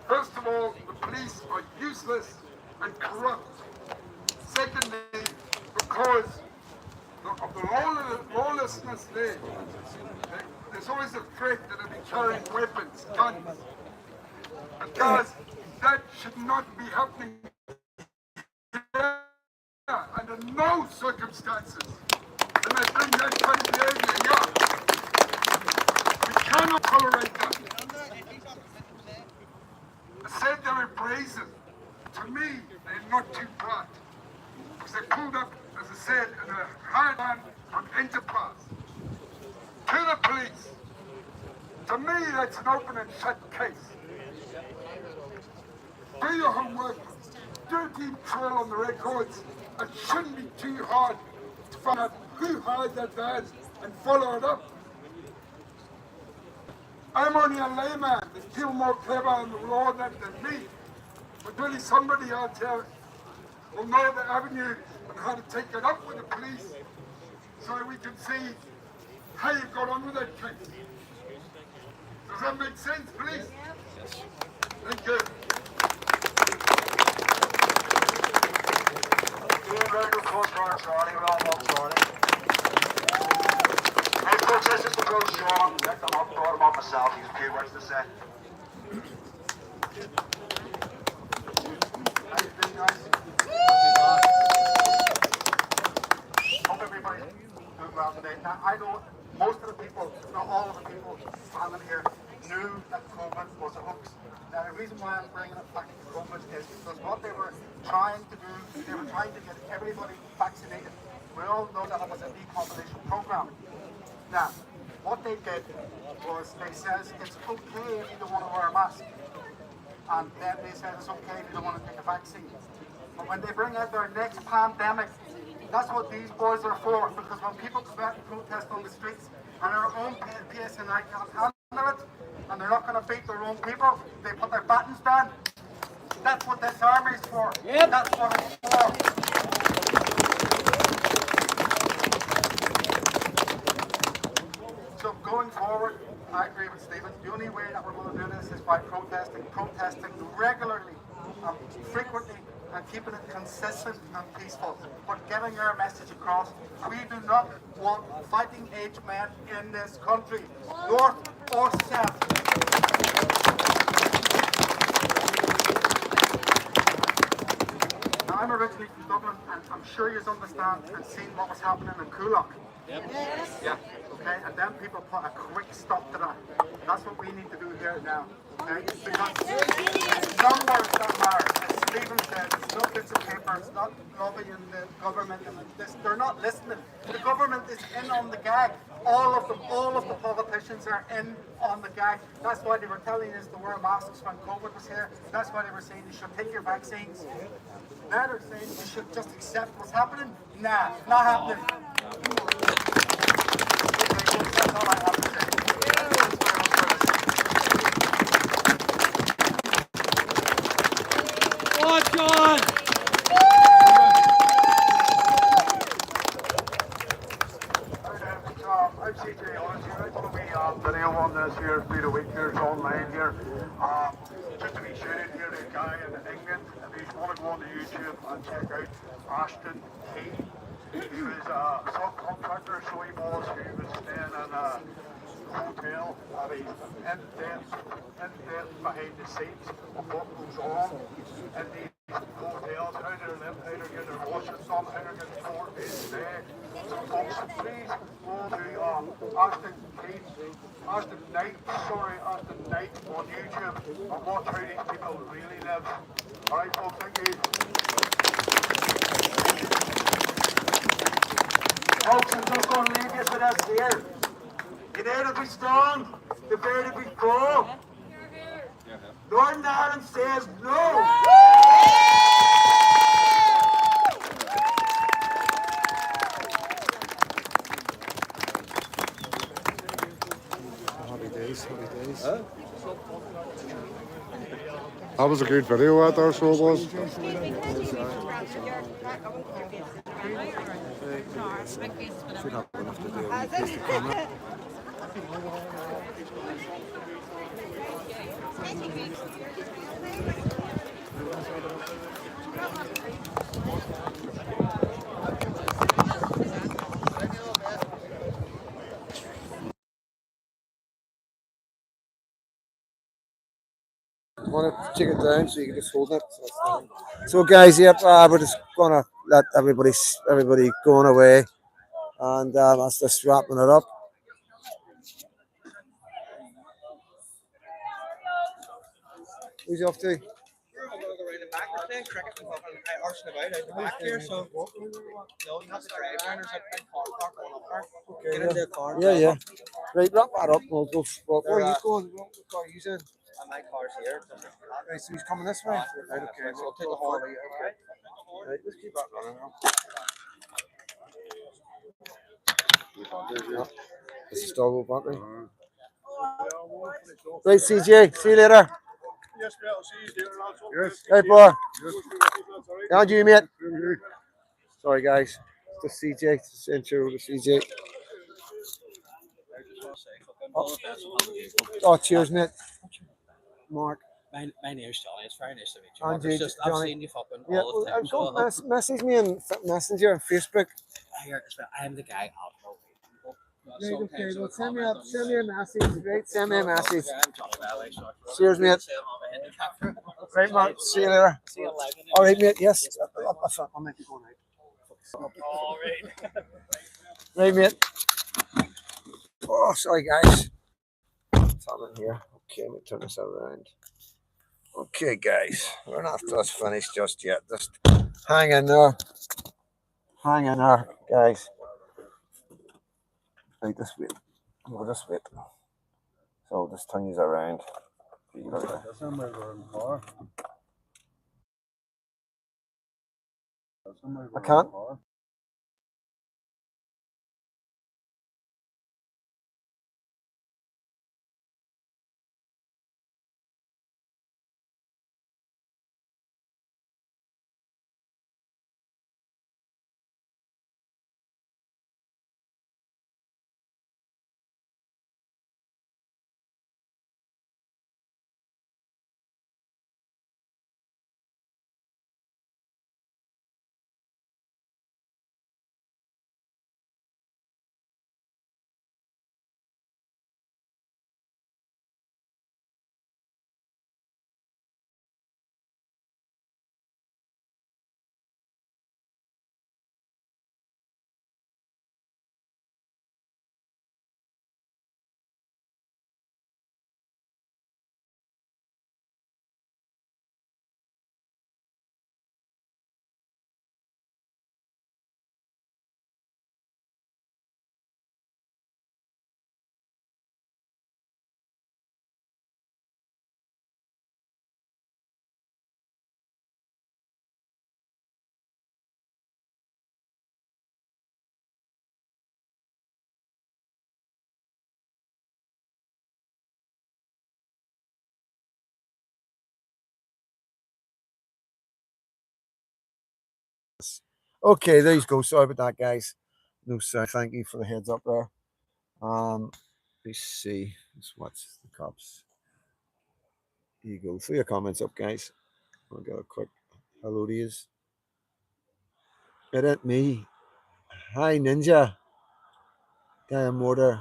First of all, the police are useless and corrupt. Secondly, because of the lawlessness there, there's always a threat that they'll be carrying weapons, guns. And guys, that should not be happening under no circumstances. And they bring that kind of behavior here. We cannot tolerate that. I said they were brazen. To me, they're not too bright. Because they pulled up, as I said, in a high line from Enterprise. To the police. To me, that's an open and shut case. Do your homework. Do a deep trail on the records. It shouldn't be too hard to find out who hired that van and follow it up. I'm only a layman. There's people more clever in the law than me. But really somebody out there will know the avenue and how to take it up with the police so we can see how you got on with that case. Does that make sense, please? Yes. Thank you. Hey folks, this is the Bro Sean. Picked him up, brought him up myself. He's a few words to say. How you doing, guys? Hope everybody's doing well today. Now, I know most of the people, not all of the people standing here, knew that COVID was a hoax. Now, the reason why I'm bringing it back to COVID is because what they were trying to do, they were trying to get everybody vaccinated. We all know that it was a depopulation program. Now, what they did was they says it's okay if you don't want to wear a mask. And then they said it's okay if you don't want to take a vaccine. But when they bring out their next pandemic, that's what these boys are for. Because when people come out and protest on the streets and our own PSNI can't handle it, and they're not going to beat their own people, they put their batons down. That's what this army's for. Yep. That's what it's for. So going forward, I agree with Stephen. The only way that we're going to do this is by protesting regularly, frequently, and keeping it consistent and peaceful. But getting our message across. We do not want fighting age men in this country, north or south. Now, I'm originally from Dublin, and I'm sure you understand and seen what was happening in Coolock. Yep. Yes. Yeah. Okay. And then people put a quick stop to that. That's what we need to do here now. Okay. Because numbers that matter. As Stephen said, it's not bits of paper. It's not lobbying the government and this. They're not listening. The government is in on the gag. All of them. All of the politicians are in on the gag. That's why they were telling us to wear masks when COVID was here. That's why they were saying you should take your vaccines. Now they're saying you should just accept what's happening. Nah, not happening. That's all I have to say. Watch on! I'm CJ Honestly. I'm going to be video on this here through the week here. It's online here. Just to be shouted here, the guy in England, if you want to go on to YouTube and check out Ashton Key. He was a subcontractor, so he was staying in a hotel and he's in depth behind the scenes of what goes on in these hotels, how they're living, how they're getting their washing done, how they're getting 4 days a day. So folks, please go to Ashton Knight on YouTube and watch how these people really live. Alright folks, thank you. Folks, I'm just going to leave you with this here. You there to be strong, the there to be full. Northern Ireland says no. Happy days. days, happy days. That was a good video out there, so it was. Should have enough to do a wee piece of camera. I want to take it down so you can just hold it. So guys, yep, we're just gonna let everybody going away, and that's just wrapping it up. Who's you off to? Yeah, yeah. Right, wrap that up. We'll go. Where are you going? What car are you in? My car's here. Right, so he's coming this way. Right, okay. So I'll take the whole way. Okay. Right, let's keep that running now. This is double battery. Right, CJ. See you later. Yes, mate. I'll see you later. Yes. Right, boy. And you, mate. Sorry, guys. Just CJ. Just intro to CJ. Oh, cheers, mate. Mark. My name's Johnny. It's very nice to meet you. And Mark. you, It's just, Johnny. I've seen you fucking Yeah, all the time. So I hope message me on Messenger and Facebook. I'm the guy out there. Right, okay, well, send me a message, right? Send me a message. I'm Johnny Valley. Cheers, mate. Right, Mark. See you later. See you live. All right, mate. Yes. I'll make you go now. All right. Right, mate. Oh, sorry, guys. It's on in here. Okay, let me turn this around. Okay, guys. We're not just finished just yet. Just hang in there. Hang in there, guys. Right, this way. We'll just wait. So I'll just turn these around. I can't. Okay, there you go. Sorry about that, guys. No, sir. Thank you for the heads up there. Let's see. Let's watch the cops. Here you go. Throw your comments up, guys. I'll get a quick hello to yous. It ain't me. Hi, Ninja. Gaia Mortar.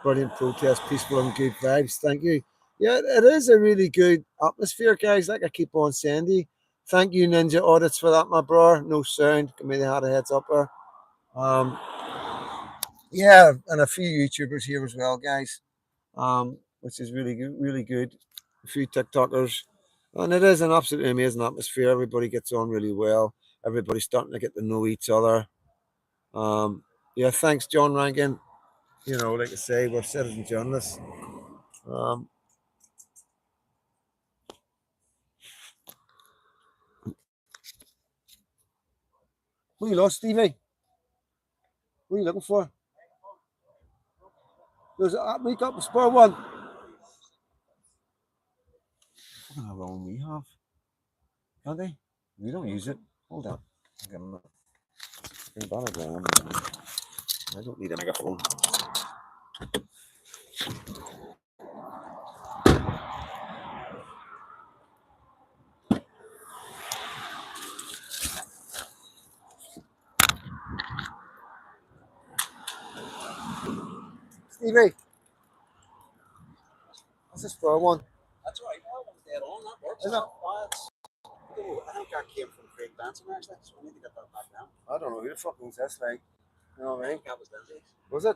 Brilliant protest, peaceful and good vibes. Thank you. Yeah, it is a really good atmosphere, guys. Like I keep on saying to you. Thank you, Ninja Audits, for that, my bro. No sound. Maybe they had a heads up there. Yeah, and a few YouTubers here as well, guys. Which is really good, really good. A few TikTokers, and it is an absolutely amazing atmosphere. Everybody gets on really well. Everybody's starting to get to know each other. Yeah, thanks, John Rankin. You know, like I say, we're citizen journalists. What you lost, Stevie? What are you looking for? There's a meet up, spur one. I don't know how long we have. Can't they? We don't use it. Hold on. Give them I don't need a megaphone. Stevie, what's this for one? That's right. That one's dead on. That works. Is it? I think that came from Craig Benson actually, so we need to get that back now. I don't know who the fuck owns this, like. You know what I mean? That was Lindsay's. Was it?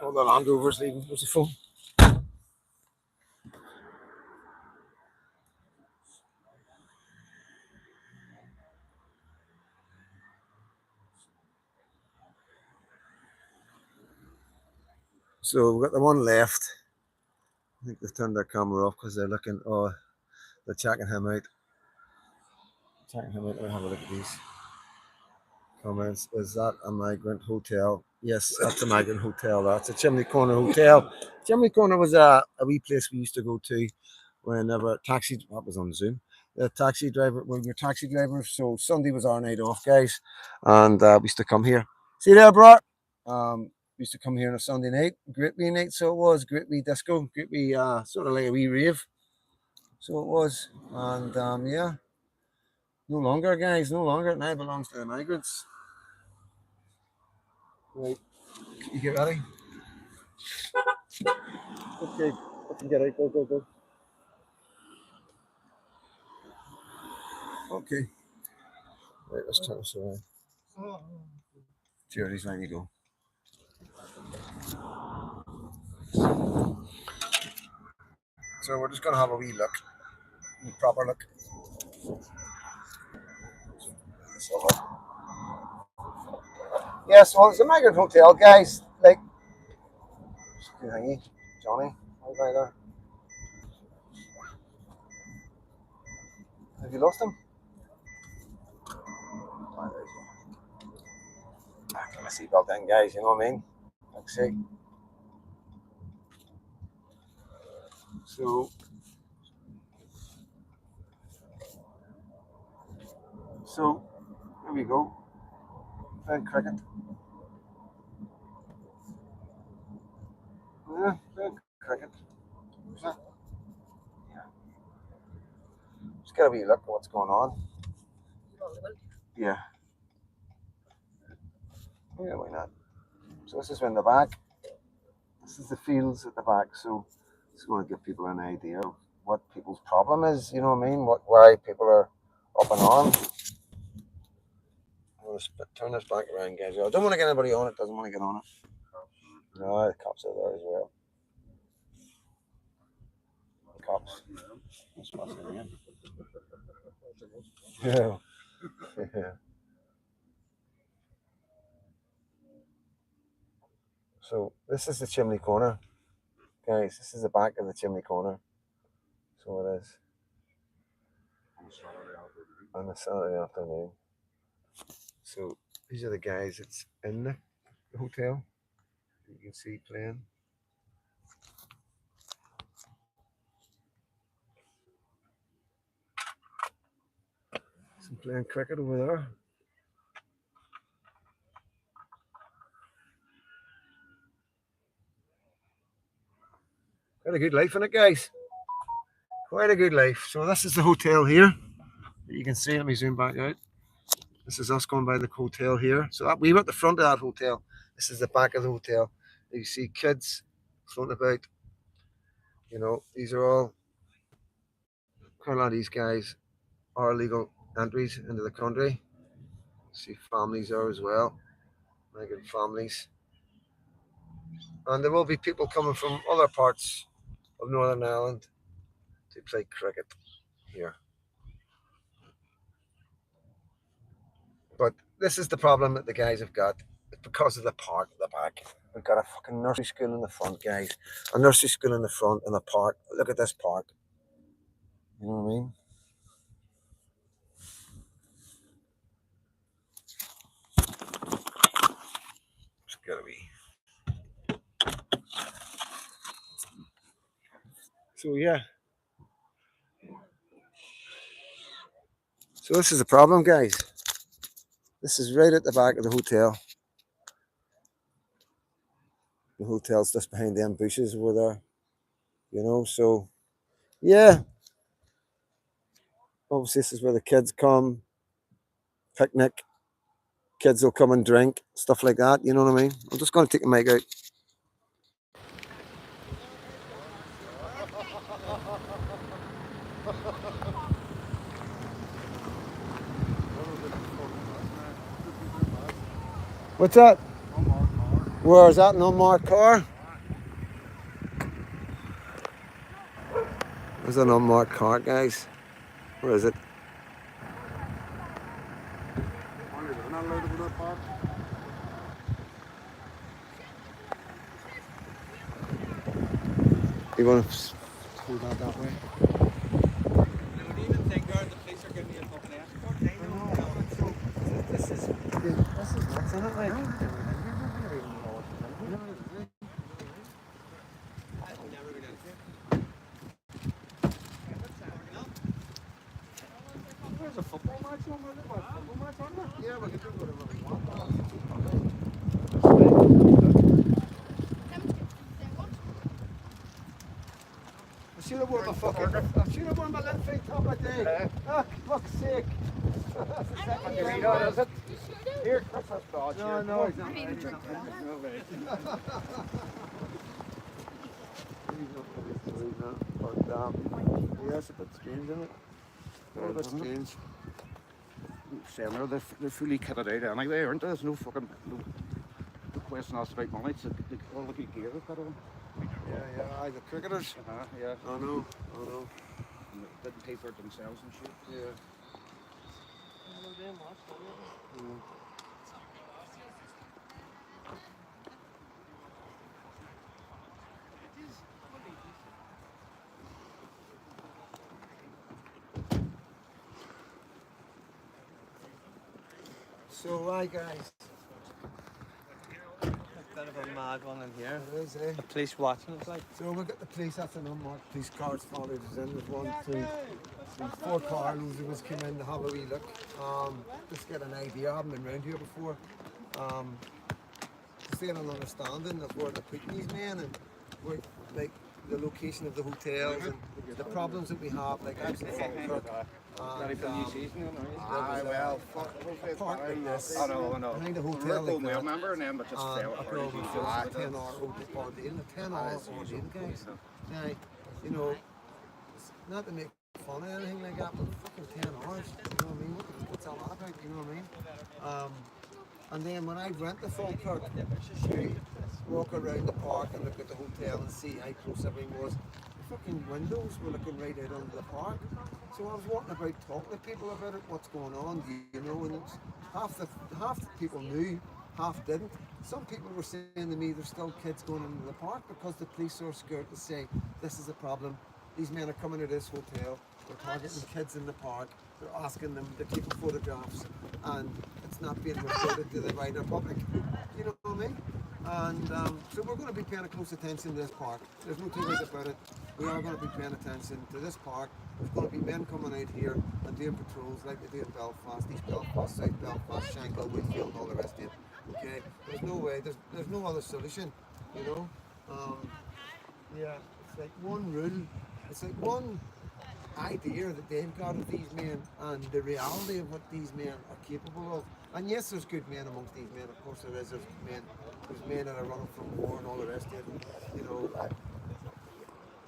All the Land Rovers leaving. What's the phone? So we've got the one left. I think they've turned their camera off because they're looking. Oh, they're checking him out. Checking him out. Let me have a look at these comments. Is that a migrant hotel? Yes, that's a migrant hotel. That's a Chimney Corner hotel. Chimney Corner was a wee place we used to go to whenever taxi. That was on Zoom. The taxi driver. We were taxi drivers, so Sunday was our night off, guys, and we used to come here. See you there, bro. We used to come here on a Sunday night. Great wee night, so it was. Great wee disco. Great wee sort of like a wee rave. So it was, and yeah. No longer, guys. No longer. It now belongs to the migrants. Right. You get ready? Okay. Let them get out. Go, go, go. Okay. Right, let's turn this around. Jerry's letting you go. So we're just going to have a wee look. A proper look. Yes, well, it's a migrant hotel, guys. Like, Johnny, right there. Have you lost him? Get my seatbelt in, guys. You know what I mean? Let's see. So, here we go. Playing cricket. Yeah, playing cricket. Yeah. Just get a wee look at what's going on. Yeah. Yeah, why not? So this is in the back. This is the fields at the back. So it's going to give people an idea of what people's problem is. You know what I mean? Why people are up and on. I'm going to turn this back around, guys. I don't want to get anybody on it. Doesn't want to get on it. No, the cops are there as well. Cops. That's what's in here. Yeah. Yeah. So this is the chimney corner. Guys, this is the back of the chimney corner. So it is. On a Saturday afternoon. So these are the guys that's in the hotel. You can see playing. Some playing cricket over there. Quite a good life in it, guys. Quite a good life. So this is the hotel here. You can see. Let me zoom back out. This is us going by the hotel here. So we were at the front of that hotel. This is the back of the hotel. You see kids floating about. You know, these are all quite a lot of these guys are illegal entries into the country. See families there as well. Migrant families. And there will be people coming from other parts of Northern Ireland to play cricket here. But this is the problem that the guys have got. It's because of the park at the back. We've got a fucking nursery school in the front, guys. A nursery school in the front and a park. Look at this park. You know what I mean? It's gotta be. So yeah. So this is the problem, guys. This is right at the back of the hotel. The hotel's just behind them bushes over there. You know, so yeah. Obviously this is where the kids come, picnic. Kids will come and drink, stuff like that, you know what I mean? I'm just gonna take the mic out. What's that? Where is that? An unmarked car? There's an unmarked car, guys. Where is it? You want to hold that way? Don't even think the police are giving me a fucking escort. This is nuts, isn't it? Like, There's a football match on there. There's a football match on there. yeah, we can do whatever we want. I should have worn my little feet top of day. Oh, fuck's sake. That's the second game. Is it? Here, that's a dodge. No, he's not. I didn't even drink that. No way. Yeah, it's a bit strange, isn't it? A bit strange. Similar, they're fully kitted out anyway, aren't they? There's no fucking no question asked about money. It's all the good gear they've got on. Yeah, the cricketers. Yeah. I know. And they didn't pay for it themselves and shit. Yeah. So, hi guys. Bit of a mad one in here. It is, eh? The police watching us like. So we got the police, that's an unmarked police cars followed us in. There's 1, 2, 3, 4 cars. Loads of us came in to have a wee look. Just get an idea. I haven't been round here before. To see an understanding of where they're putting these men and where, like, the location of the hotels and the problems that we have, like actually Falkirk. Ready for the new season, well, park like this. I know. Behind a hotel like that. Remember and then, but just fail I could always feel a 10-hour ordeal. A 10-hour ordeal, guys. Now, you know, it's not to make fun of anything like that, but fucking 10 hours. You know what I mean? What's all that about? You know what I mean? And then when I went to Falkirk, you walk around the park and look at the hotel and see how close everything was. The fucking windows were looking right out onto the park. So I was walking about talking to people about it, what's going on, you know, and it's half the people knew, half didn't. Some people were saying to me there's still kids going into the park because the police are scared to say this is a problem. These men are coming to this hotel, they're targeting kids in the park, they're asking them to take photographs, and it's not being reported to the wider public. You know what I mean? And so we're going to be paying close attention to this park. There's no two ways about it. We are going to be paying attention to this park. There's going to be men coming out here and doing patrols like they do in Belfast, East Belfast, South Belfast, Shankill, Whitfield, all the rest of it. Okay? There's no way, there's no other solution, you know? Yeah, it's like one rule, it's like one idea that they've got of these men and the reality of what these men are capable of. And yes, there's good men amongst these men, of course there is. There's men that are running from war and all the rest of it, you know,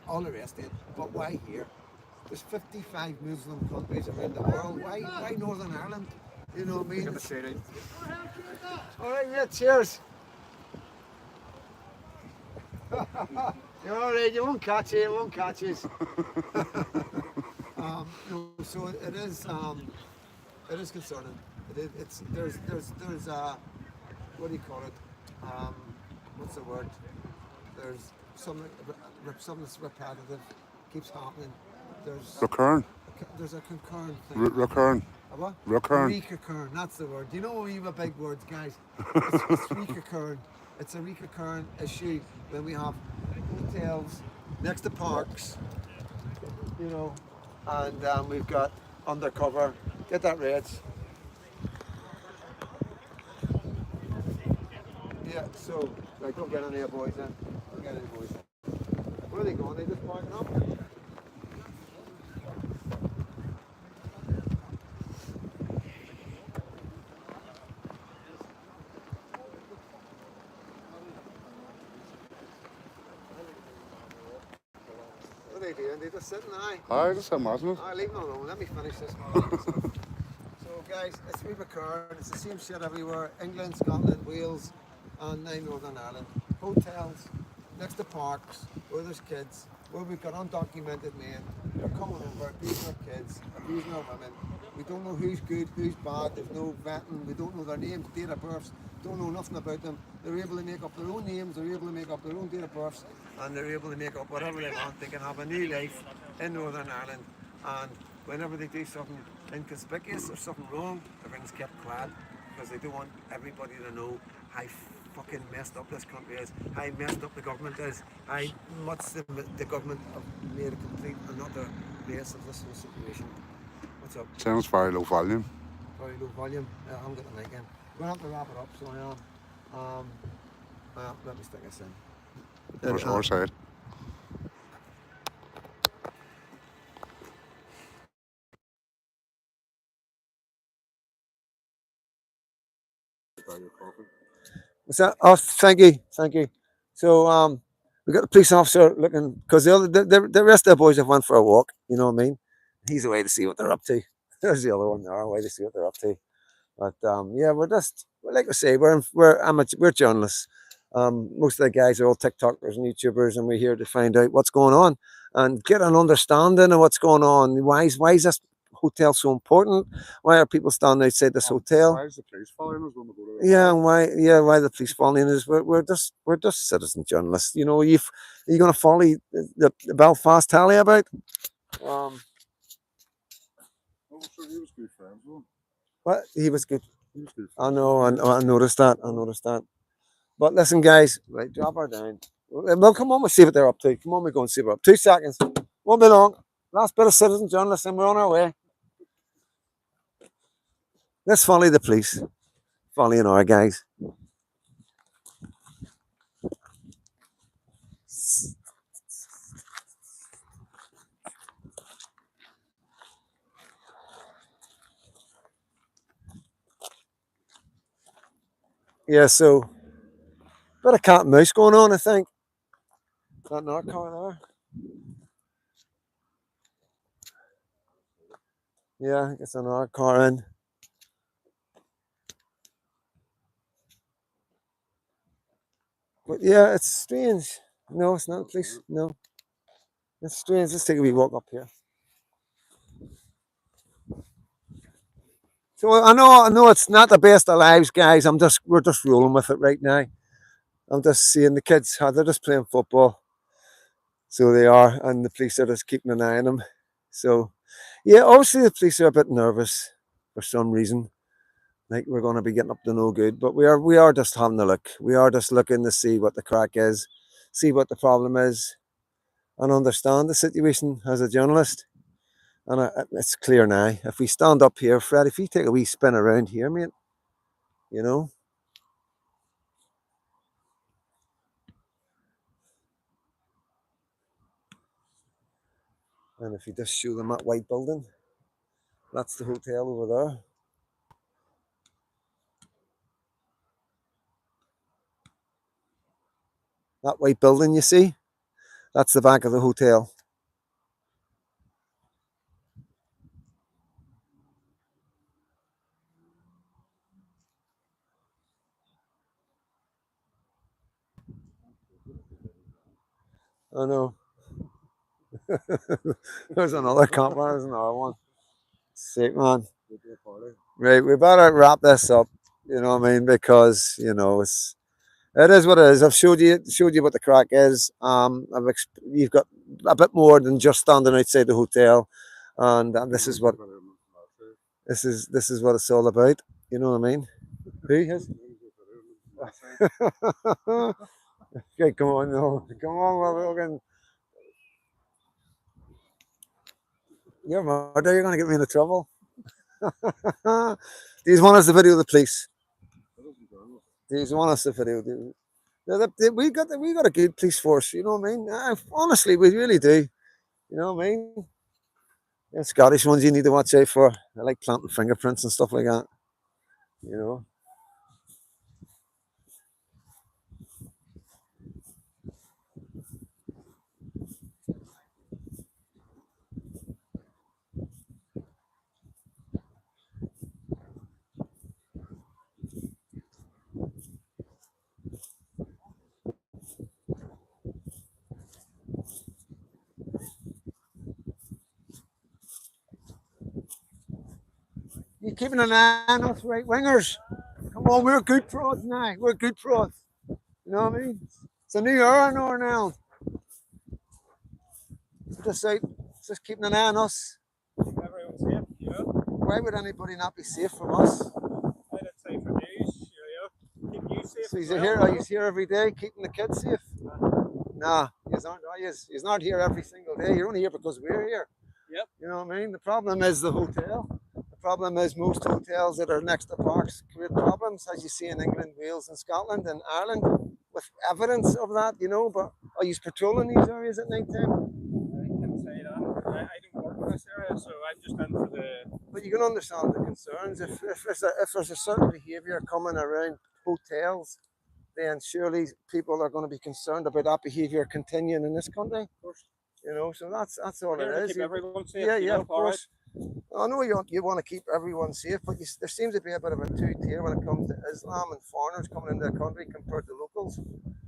all the rest of it. But why here? There's 55 Muslim countries around the world. Why Northern Ireland? You know what I mean? All right, yeah, cheers. You're all right, you won't catch it, no, so it is concerning. There's what do you call it? what's the word? There's something that's repetitive, keeps happening. Recurring. There's a concurrent thing. Recurring. A what? Recurring. A recurrent. That's the word. You know we have big words, guys. It's recurrent. It's a recurrent issue when we have hotels next to parks, you know, and we've got undercover. Get that right. Yeah. So, like, don't get any of the boys in. Don't get any boys in. Where are they going? They just parking up. What are they doing? They just sitting there. Aye, just imagine it. Leave them alone. Let me finish this one. So, guys, it's recurring. It's the same shit everywhere. England, Scotland, Wales, and now Northern Ireland. Hotels next to parks where there's kids, where we've got undocumented men. They're coming over, abusing our kids, abusing our women. We don't know who's good, who's bad. There's no vetting. We don't know their names, date of births. Don't know nothing about them. They're able to make up their own names. They're able to make up their own date of births, and they're able to make up whatever they want. They can have a new life in Northern Ireland, and whenever they do something inconspicuous or something wrong, everything's kept quiet because they don't want everybody to know how fucking messed up this country is, how messed up the government is, how much the government have made a complete another mess of this whole situation. What's up? Sounds very low volume. Very low volume. I haven't got the mic in. We're going to have to wrap it up, so I am. Let me stick this in. Or side. What's that? Oh, thank you, thank you. So we got the police officer looking because the rest of the boys have went for a walk. You know what I mean? He's away to see what they're up to. There's the other one there, away to see what they're up to. But yeah, like I say, we're journalists. Most of the guys are all TikTokers and YouTubers, and we're here to find out what's going on and get an understanding of what's going on. Why is this hotel so important? Why are people standing outside this hotel? Why is the police following us when we go to Yeah, and why the police following us? We're just citizen journalists. You know, are you going to follow the Belfast tally about? Oh, so he was good friends with him. What? He was good. He was good. I know. I noticed that. But listen, guys, right, drop her down. Well, come on, we'll see what they're up to. Come on, we go and see what they're up to. 2 seconds. Won't be long. Last bit of citizen journalism, we're on our way. Let's follow the police. Following our guys. Yeah, so bit of cat and mouse going on, I think. That another car there. Yeah, it's another car in. But yeah, it's strange. No, it's not, please. No. It's strange. Let's take a wee walk up here. So I know it's not the best of lives, guys. We're just rolling with it right now. I'm just seeing the kids, how they're just playing football. So they are, and the police are just keeping an eye on them. So yeah, obviously the police are a bit nervous for some reason. Like we're going to be getting up to no good, but we are just having a look. We are just looking to see what the crack is, see what the problem is, and understand the situation as a journalist. And it's clear now. If we stand up here, Fred, if you take a wee spin around here, mate, you know. And if you just show them that white building, that's the hotel over there. That white building you see, that's the back of the hotel. I know. There's another camper, there's another one. Sick, man. Right, we better wrap this up, you know what I mean? Because, you know, It is what it is. I've showed you what the crack is. You've got a bit more than just standing outside the hotel, and this is what this is what it's all about. You know what I mean? Who has? Okay, come on, no, come on, we're looking. You're murder. You're going to get me into trouble. These want us to video the police. These want us to video. We got a good police force. You know what I mean? Honestly, we really do. You know what I mean? Yeah, Scottish ones you need to watch out for. I like planting fingerprints and stuff like that. You know. You keeping an eye on us right wingers? Come on, we're good for us now. We're good for us. You know what I mean? It's a new era now. Just keeping an eye on us. Everyone's safe, you know. Why would anybody not be safe from us? I'd say for news, you know. Keep you safe. So are you here every day keeping the kids safe? Nah, he's not. He's not here every single day. You're only here because we're here. Yep. You know what I mean? The problem is the hotel. The problem is most hotels that are next to parks create problems, as you see in England, Wales, and Scotland, and Ireland, with evidence of that. You know, but are you patrolling these areas at night time? I can say that. I don't work in this area, so I'm just in for the. But you can understand the concerns. If there's a certain behaviour coming around hotels, then surely people are going to be concerned about that behaviour continuing in this country. Of course. You know, so that's all it is. Keep everyone safe, yeah, know, of course. I know you want to keep everyone safe, but there seems to be a bit of a two-tier when it comes to Islam and foreigners coming into the country compared to locals.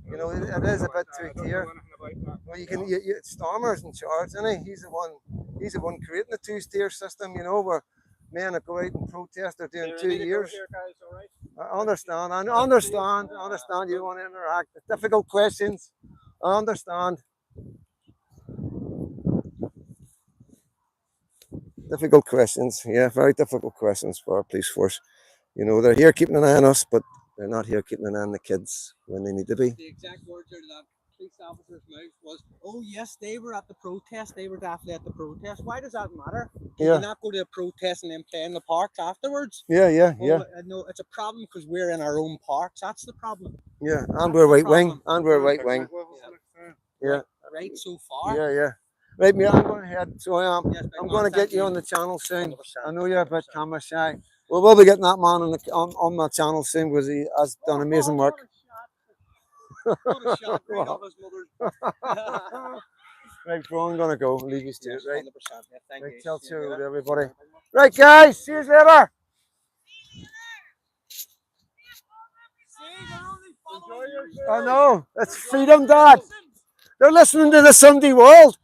You know, it is a bit two-tier. Well, Starmer's in charge, isn't he? He's the one creating the two-tier system. You know, where men that go out and protest are doing 2 years. I understand. I understand. You want to interact. Difficult questions. I understand. Difficult questions. Yeah, very difficult questions for our police force. You know, they're here keeping an eye on us, but they're not here keeping an eye on the kids when they need to be. The exact words out of that police officer's mouth was, "Oh yes, they were at the protest. They were definitely at the protest." Why does that matter? Can you not go to a protest and then play in the parks afterwards? Yeah. No, it's a problem because we're in our own parks. That's the problem. Yeah, and we're right wing. Yeah. Right so far. Yeah. Right, mate, I'm going to head. So I'm going to get you on the channel soon. 100%. I know you're a bit camera shy. We'll be getting that man on the channel soon because he has done amazing work. Right, bro, I'm going to go. Leave you to it, right? 100%. Thank you. Tell cheerio to everybody. Right, guys, see you later. I know. It's freedom, Dad. They're listening to the Sunday World.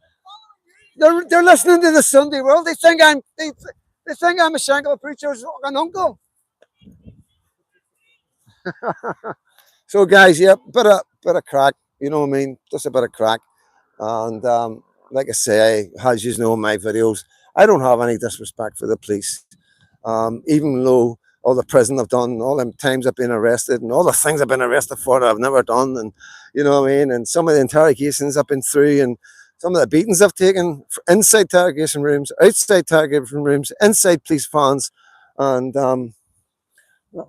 They're listening to the Sunday World. They think I'm a Shankill preacher's fucking uncle. So guys, yeah, bit of crack. You know what I mean? Just a bit of crack. And like I say, as you know in my videos, I don't have any disrespect for the police. Even though all the prison I've done, all them times I've been arrested, and all the things I've been arrested for that I've never done, and you know what I mean, and some of the interrogations I've been through, and some of the beatings I've taken inside interrogation rooms, outside interrogation rooms, inside police vans, and that'll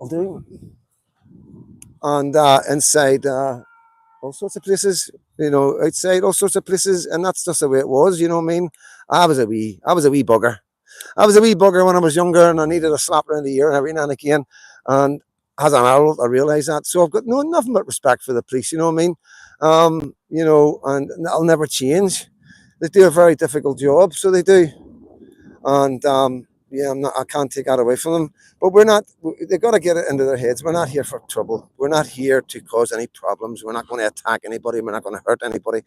do. And inside all sorts of places, you know, outside all sorts of places, and that's just the way it was. You know what I mean? I was a wee bugger. I was a wee bugger when I was younger, and I needed a slap around the ear every now and again. And as an adult, I realised that. So I've got nothing but respect for the police. You know what I mean? You know, and that'll never change. They do a very difficult job, so they do. And yeah, I can't take that away from them. But they've got to get it into their heads. We're not here for trouble. We're not here to cause any problems. We're not going to attack anybody. We're not going to hurt anybody.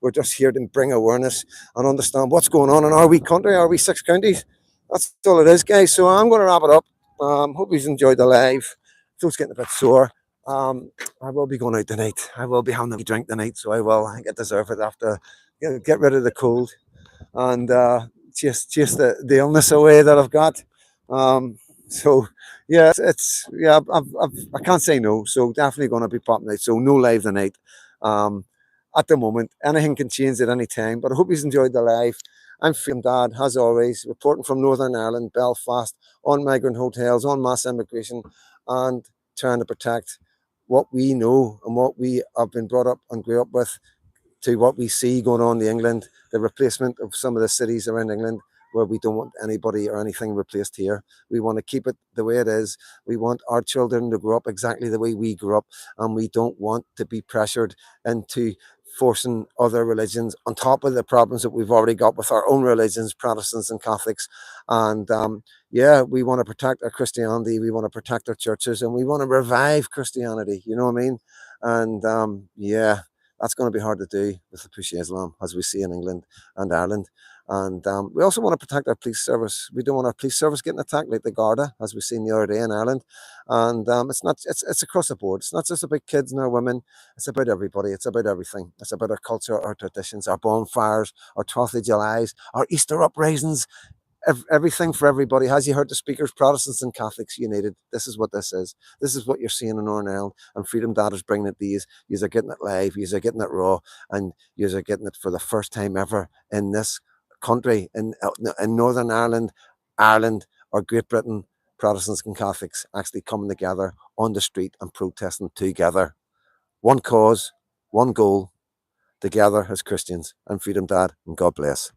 We're just here to bring awareness and understand what's going on in our wee country, our wee 6 counties. That's all it is, guys. So I'm going to wrap it up. Hope you've enjoyed the live. Throat's getting a bit sore. I will be going out tonight. I will be having a drink tonight, so I will. I think I deserve it after get rid of the cold and chase the illness away that I've got. So yeah, yeah. I can't say no. So definitely going to be popping out. So no live tonight. At the moment, anything can change at any time. But I hope you've enjoyed the live. I'm Freedom Dad, as always, reporting from Northern Ireland, Belfast, on migrant hotels, on mass immigration, and trying to protect what we know and what we have been brought up and grew up with to what we see going on in England, the replacement of some of the cities around England where we don't want anybody or anything replaced here. We want to keep it the way it is. We want our children to grow up exactly the way we grew up, and we don't want to be pressured into forcing other religions on top of the problems that we've already got with our own religions, Protestants and Catholics. And yeah, we want to protect our Christianity, we want to protect our churches, and we want to revive Christianity, you know what I mean? And yeah, that's going to be hard to do with the push Islam, as we see in England and Ireland. And we also want to protect our police service. We don't want our police service getting attacked like the Garda, as we seen the other day in Ireland. And it's across the board. It's not just about kids and our women. It's about everybody. It's about everything. It's about our culture, our traditions, our bonfires, our 12th of Julys, our Easter uprisings, everything for everybody. As you heard the speakers, Protestants and Catholics united. This is what this is. This is what you're seeing in Northern Ireland, and Freedom Dad is bringing it to you. You're getting it live, you're getting it raw, and you're getting it for the first time ever in this country, in Northern Ireland, Ireland, or Great Britain. Protestants and Catholics actually coming together on the street and protesting together. One cause, one goal, together as Christians. I'm Freedom Dad, and God bless.